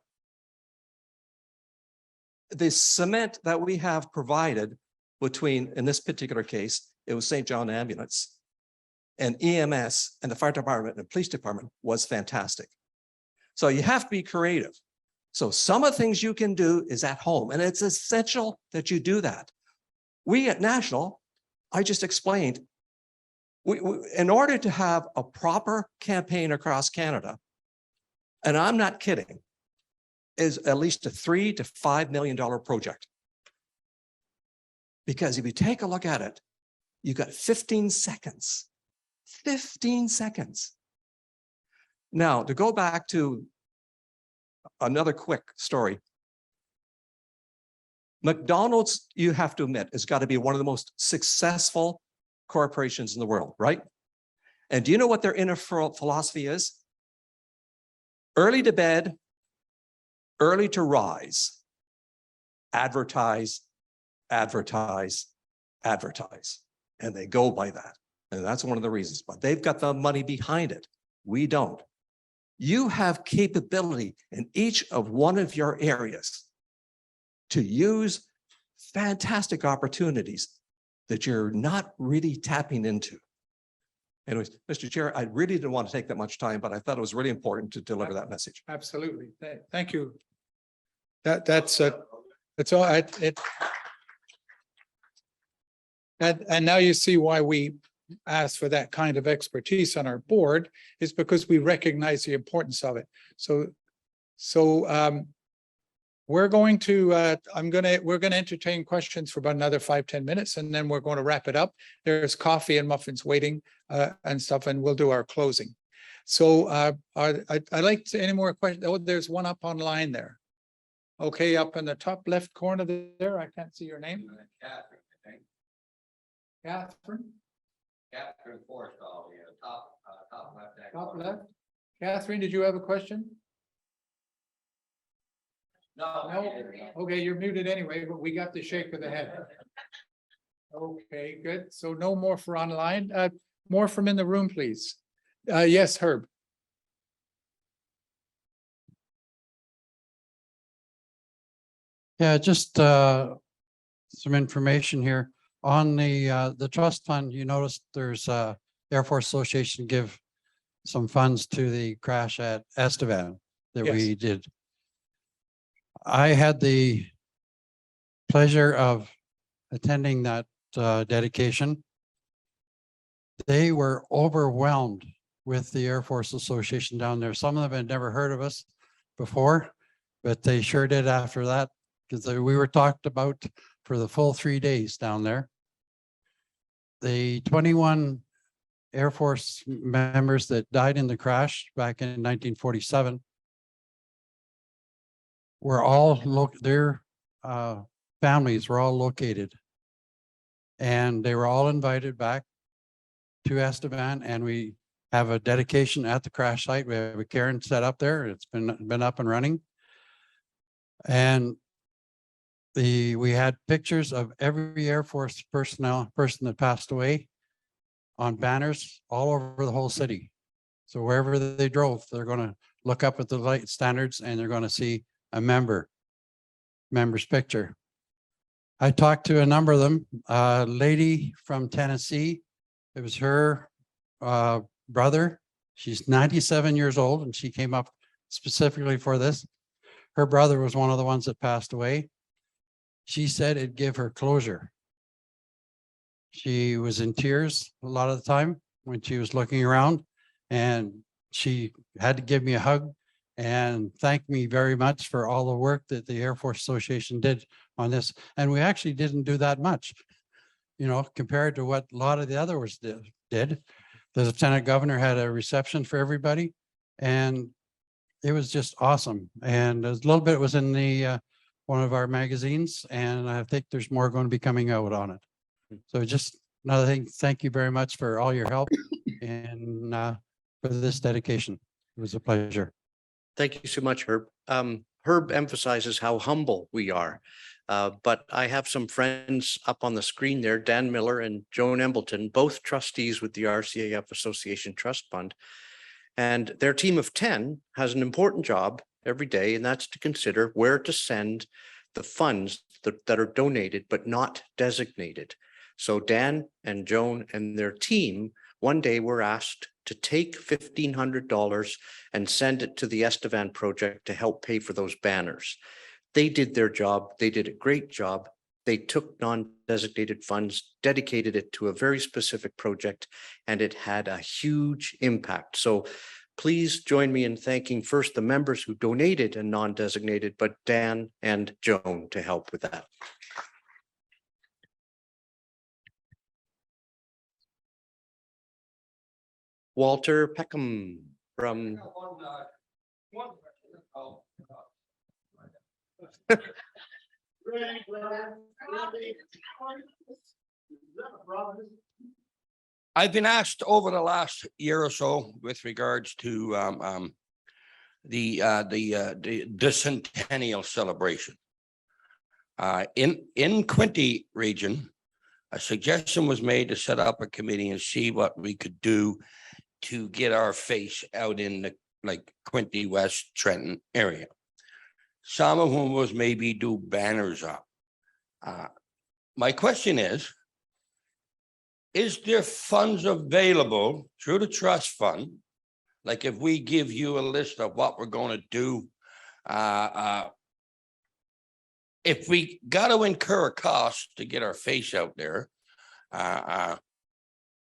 The cement that we have provided between, in this particular case, it was St. John Ambulance and EMS and the fire department and police department was fantastic. So you have to be creative. So some of the things you can do is at home, and it's essential that you do that. We at National, I just explained, we, in order to have a proper campaign across Canada, and I'm not kidding, is at least a $3 to $5 million project. Because if you take a look at it, you've got 15 seconds. 15 seconds. Now, to go back to another quick story. McDonald's, you have to admit, has got to be one of the most successful corporations in the world, right? And do you know what their inner philosophy is? Early to bed, early to rise, advertise, advertise, advertise. And they go by that. And that's one of the reasons, but they've got the money behind it. We don't. You have capability in each of one of your areas to use fantastic opportunities that you're not really tapping into. Anyways, Mr. Chair, I really didn't want to take that much time, but I thought it was really important to deliver that message. Absolutely. Thank you. That's all. And now you see why we ask for that kind of expertise on our board, is because we recognize the importance of it. So we're going to entertain questions for about another 5-10 minutes, and then we're going to wrap it up. There's coffee and muffins waiting and stuff, and we'll do our closing. So I'd like to, any more questions? Oh, there's one up online there. Okay, up in the top left corner there. I can't see your name. Catherine, I think. Catherine? Catherine Forstall, yeah, top left. Top left. Catherine, did you have a question? No. Okay, you're muted anyway, but we got the shake of the head. Okay, good. So no more for online. More from in the room, please. Yes, Herb. Yeah, just some information here on the trust fund. You noticed there's Air Force Association give some funds to the crash at Estevan that we did. I had the pleasure of attending that dedication. They were overwhelmed with the Air Force Association down there. Some of them had never heard of us before, but they sure did after that, because we were talked about for the full 3 days down there. The 21 Air Force members that died in the crash back in 1947 were all families were all located. And they were all invited back to Estevan, and we have a dedication at the crash site. We have a cairn set up there. It's been up and running. And we had pictures of every Air Force person that passed away on banners all over the whole city. So wherever they drove, they're going to look up at the light standards and they're going to see a member's picture. I talked to a number of them. A lady from Tennessee, it was her brother. She's 97 years old and she came up specifically for this. Her brother was one of the ones that passed away. She said it'd give her closure. She was in tears a lot of the time when she was looking around, and she had to give me a hug and thank me very much for all the work that the Air Force Association did on this. And we actually didn't do that much, you know, compared to what a lot of the others did. The Lieutenant Governor had a reception for everybody and it was just awesome. And a little bit was in the one of our magazines, and I think there's more going to be coming out on it. So just another thing, thank you very much for all your help and for this dedication. It was a pleasure. Thank you so much, Herb. Herb emphasizes how humble we are. But I have some friends up on the screen there, Dan Miller and Joan Embleton, both trustees with the RCAF Association Trust Fund. And their team of 10 has an important job every day, and that's to consider where to send the funds that are donated but not designated. So Dan and Joan and their team one day were asked to take $1,500 and send it to the Estevan project to help pay for those banners. They did their job. They did a great job. They took non-designated funds, dedicated it to a very specific project, and it had a huge impact. So please join me in thanking first the members who donated and non-designated, but Dan and Joan to help with that. Walter Peckham from I've been asked over the last year or so with regards to the centennial celebration. In Quinte region, a suggestion was made to set up a committee and see what we could do to get our face out in the like Quinte West Trenton area. Some of them was maybe do banners up. My question is there funds available through the trust fund? Like if we give you a list of what we're going to do, if we got to incur a cost to get our face out there,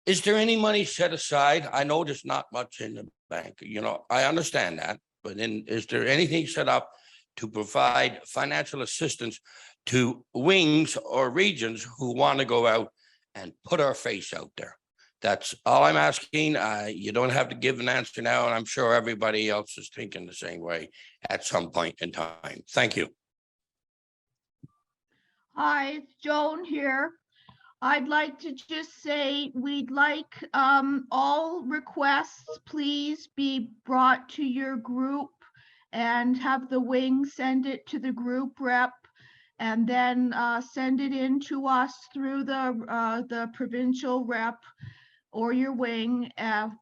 is there any money set aside? I know there's not much in the bank, you know, I understand that, but is there anything set up to provide financial assistance to wings or regions who want to go out and put our face out there? That's all I'm asking. You don't have to give an answer now, and I'm sure everybody else is thinking the same way at some point in time. Thank you. Hi, it's Joan here. I'd like to just say we'd like all requests please be brought to your group and have the wing send it to the group rep and then send it in to us through the provincial rep or your wing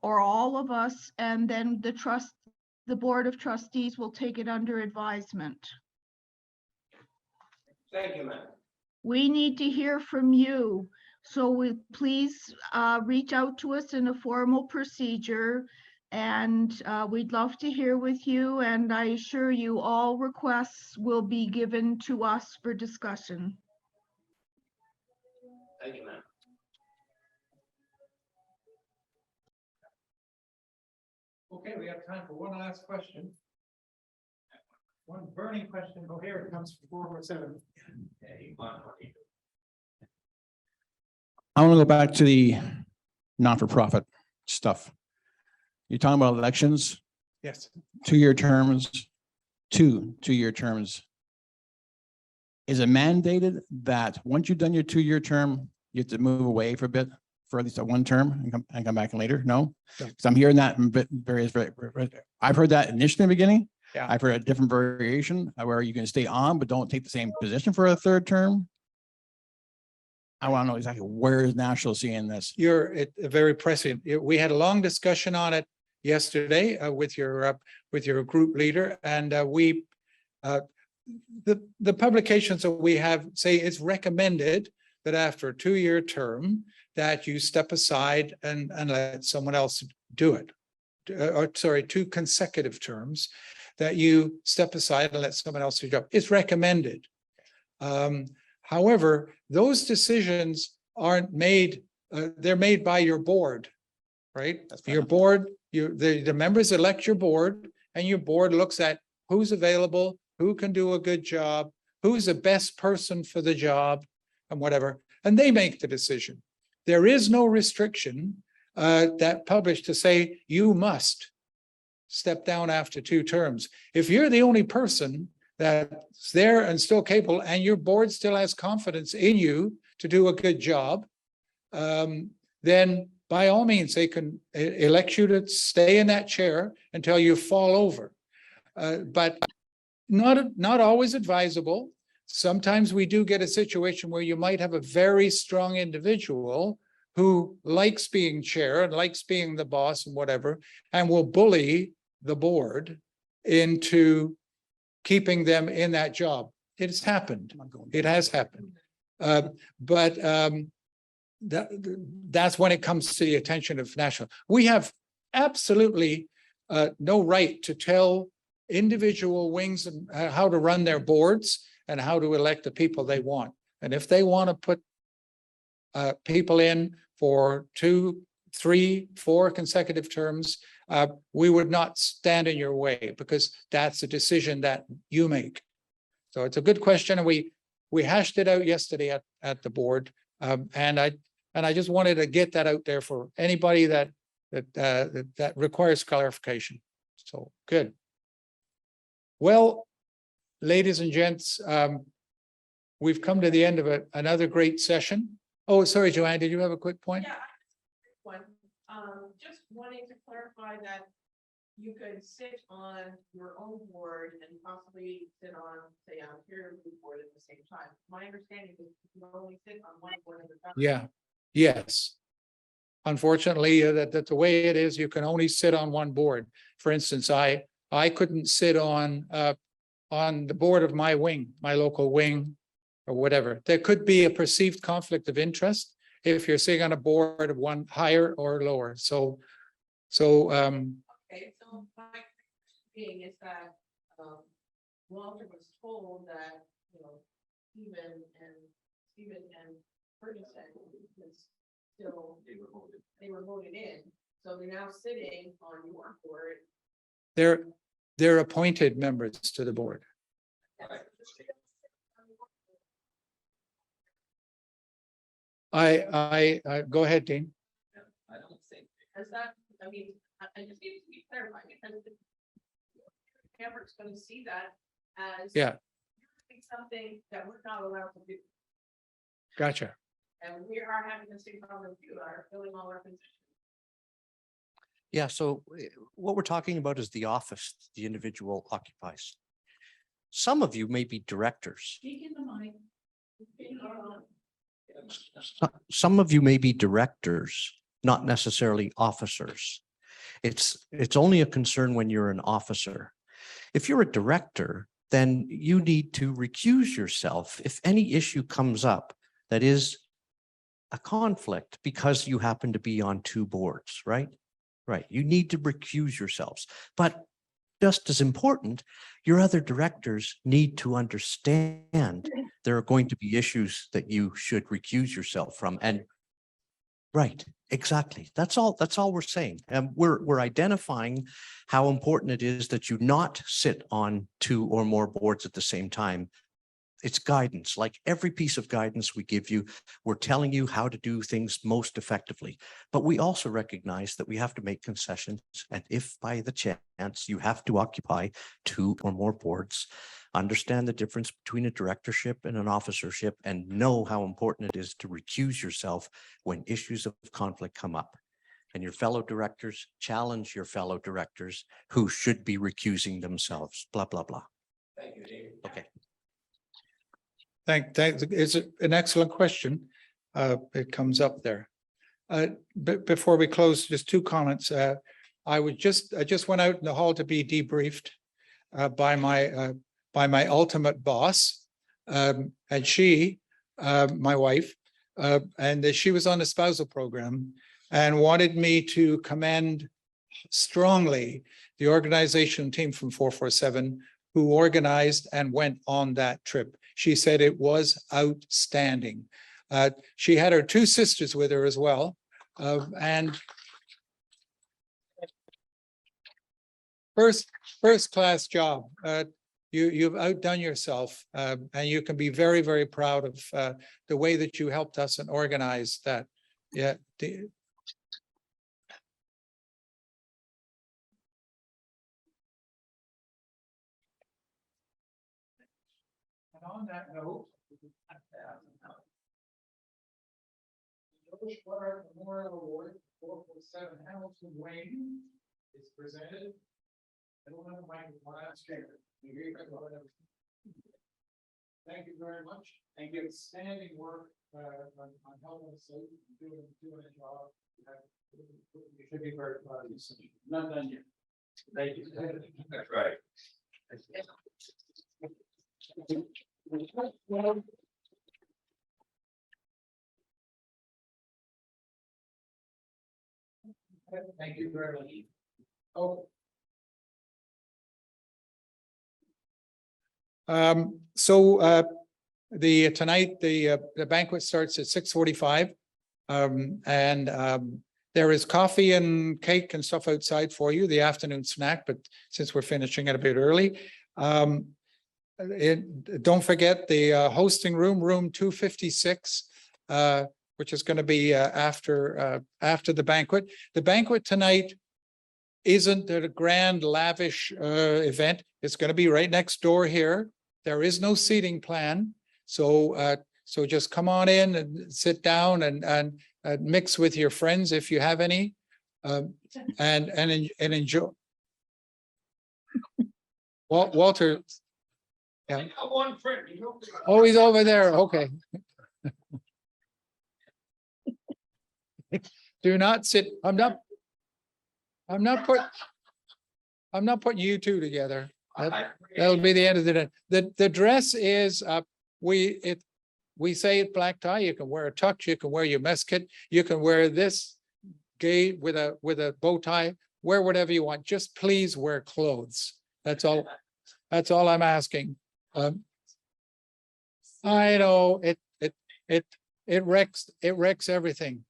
or all of us, and then the board of trustees will take it under advisement. Thank you, ma'am. We need to hear from you. So please reach out to us in a formal procedure, and we'd love to hear with you. And I assure you all requests will be given to us for discussion. Thank you, ma'am. Okay, we have time for one last question. One burning question. Oh, here it comes from 447. I want to go back to the not-for-profit stuff. You're talking about elections, Yes. 2-year terms, two 2-year terms. is it mandated that once you've done your 2-year term, you have to move away for a bit, for at least a 1 term and come back later? No? No. Because I'm hearing that in various, I've heard that initially in the beginning. Yeah. I've heard a different variation where you can stay on, but don't take the same position for a 3rd term. I want to know exactly where is National seeing this? You're very prescient. We had a long discussion on it yesterday with your group leader, and the publications that we have say it's recommended that after a 2-year term that you step aside and let someone else do it. Or sorry, 2 consecutive terms that you step aside and let someone else do the job. It's recommended. However, those decisions aren't made, they're made by your board, right? Your board, the members elect your board, and your board looks at who's available, who can do a good job, who's the best person for the job, and whatever, and they make the decision. There is no restriction that published to say you must step down after 2 terms. If you're the only person that's there and still capable, and your board still has confidence in you to do a good job, then by all means, they can elect you to stay in that chair until you fall over. But not always advisable. Sometimes we do get a situation where you might have a very strong individual who likes being chair and likes being the boss and whatever, and will bully the board into keeping them in that job. It has happened. It has happened. That's when it comes to the attention of National. We have absolutely no right to tell individual wings how to run their boards and how to elect the people they want. And if they want to put people in for 2, 3, 4 consecutive terms, we would not stand in your way, because that's a decision that you make. So it's a good question, and we hashed it out yesterday at the board, and I just wanted to get that out there for anybody that requires clarification. So good. Well, ladies and gents, we've come to the end of another great session. Oh, sorry, Joanne, did you have a quick point? Yeah, one. Just wanting to clarify that you could sit on your own board and possibly sit on, say, a peer review board at the same time. My understanding is you can only sit on one board at a time. Yeah, yes. Unfortunately, that the way it is, you can only sit on one board. For instance, I couldn't sit on the board of my wing, my local wing, or whatever. There could be a perceived conflict of interest if you're sitting on a board of one higher or lower. So Okay, so my question being is that Walter was told that, Stephen and Ferguson was still, they were voted in, so they're now sitting on your board. they're appointed members to the board. I go ahead, Dean. I don't think. Is that, I just need to be clarified, because the camera's gonna see that as. Yeah. Doing something that we're not allowed to do, Gotcha. and we are having the same problem you are, filling all our positions. Yeah, so what we're talking about is the office the individual occupies. Some of you may be directors. Speak in the mic. Some of you may be directors, not necessarily officers. It's only a concern when you're an officer. If you're a director, then you need to recuse yourself if any issue comes up that is a conflict because you happen to be on 2 boards, right? Right. You need to recuse yourselves. But just as important, your other directors need to understand there are going to be issues that you should recuse yourself from. And right, exactly. That's all we're saying. And we're identifying how important it is that you not sit on 2 or more boards at the same time. It's guidance. Like every piece of guidance we give you, we're telling you how to do things most effectively. But we also recognize that we have to make concessions. And if by the chance you have to occupy 2 or more boards, understand the difference between a directorship and an officership, and know how important it is to recuse yourself when issues of conflict come up. And your fellow directors, challenge your fellow directors who should be recusing themselves, blah, blah, blah. Thank you, David. Okay. It's an excellent question. It comes up there. But before we close, just 2 comments. I just went out in the hall to be debriefed by my ultimate boss. And she, my wife, and she was on the spousal program and wanted me to commend strongly the organization team from 447 who organized and went on that trip. She said it was outstanding. She had her 2 sisters with her as well. And first class job. You've outdone yourself, and you can be very, very proud of the way that you helped us and organized that. Yeah. And on that note, George Clark Memorial Award, 447 Hamilton Wayne is presented. I don't have my last chair. Thank you very much. And give standing work on helping us out and doing a job. You should be very proud of yourself. Not done yet. Thank you. That's right. Thank you very much. Oh. Tonight the banquet starts at 6:45. There is coffee and cake and stuff outside for you, the afternoon snack, but since we're finishing it a bit early. Don't forget the hosting room, room 256, which is going to be after the banquet. The banquet tonight isn't a grand lavish event. It's going to be right next door here. There is no seating plan. So just come on in and sit down and mix with your friends if you have any, and enjoy. Walter. Yeah. One friend, Oh, he's over there. Okay. Do not sit. I'm not putting you 2 together. That'll be the end of the day. The dress is we say it black tie. You can wear a tux. You can wear your mess kit. You can wear this gay with a bow tie. Wear whatever you want. Just please wear clothes. That's all. That's all I'm asking. I know it wrecks everything.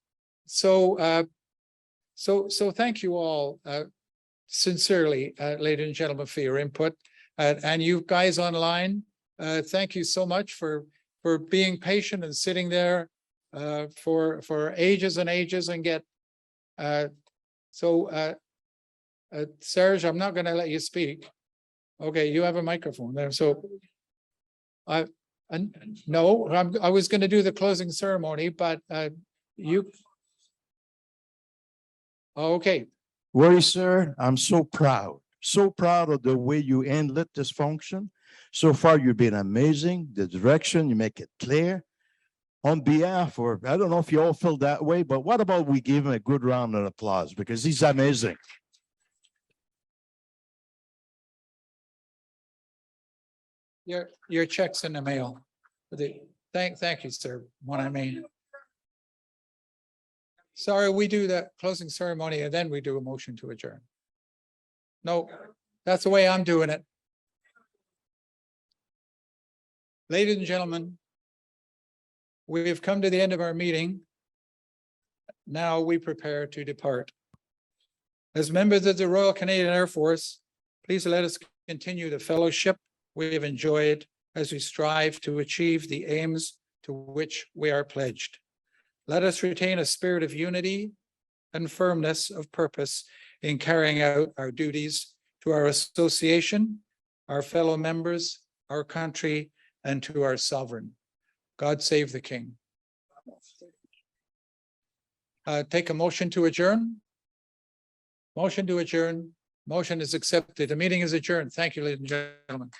So thank you all sincerely, ladies and gentlemen, for your input, and you guys online. Thank you so much for being patient and sitting there for ages and ages and get. Serge, I'm not going to let you speak. Okay, you have a microphone there. So I was going to do the closing ceremony, but you. Okay. Well, sir, I'm so proud of the way you handled this function. So far, you've been amazing. The direction, you make it clear. On behalf of, I don't know if you all feel that way, but what about we give him a good round of applause because he's amazing. Your check's in the mail. Thank you, sir. What I mean. Sorry, we do the closing ceremony and then we do a motion to adjourn. No, that's the way I'm doing it. Ladies and gentlemen, we have come to the end of our meeting. Now we prepare to depart. As members of the Royal Canadian Air Force, please let us continue the fellowship we have enjoyed as we strive to achieve the aims to which we are pledged. Let us retain a spirit of unity and firmness of purpose in carrying out our duties to our association, our fellow members, our country, and to our sovereign. God save the King. Take a motion to adjourn. Motion to adjourn. Motion is accepted. The meeting is adjourned. Thank you, ladies and gentlemen.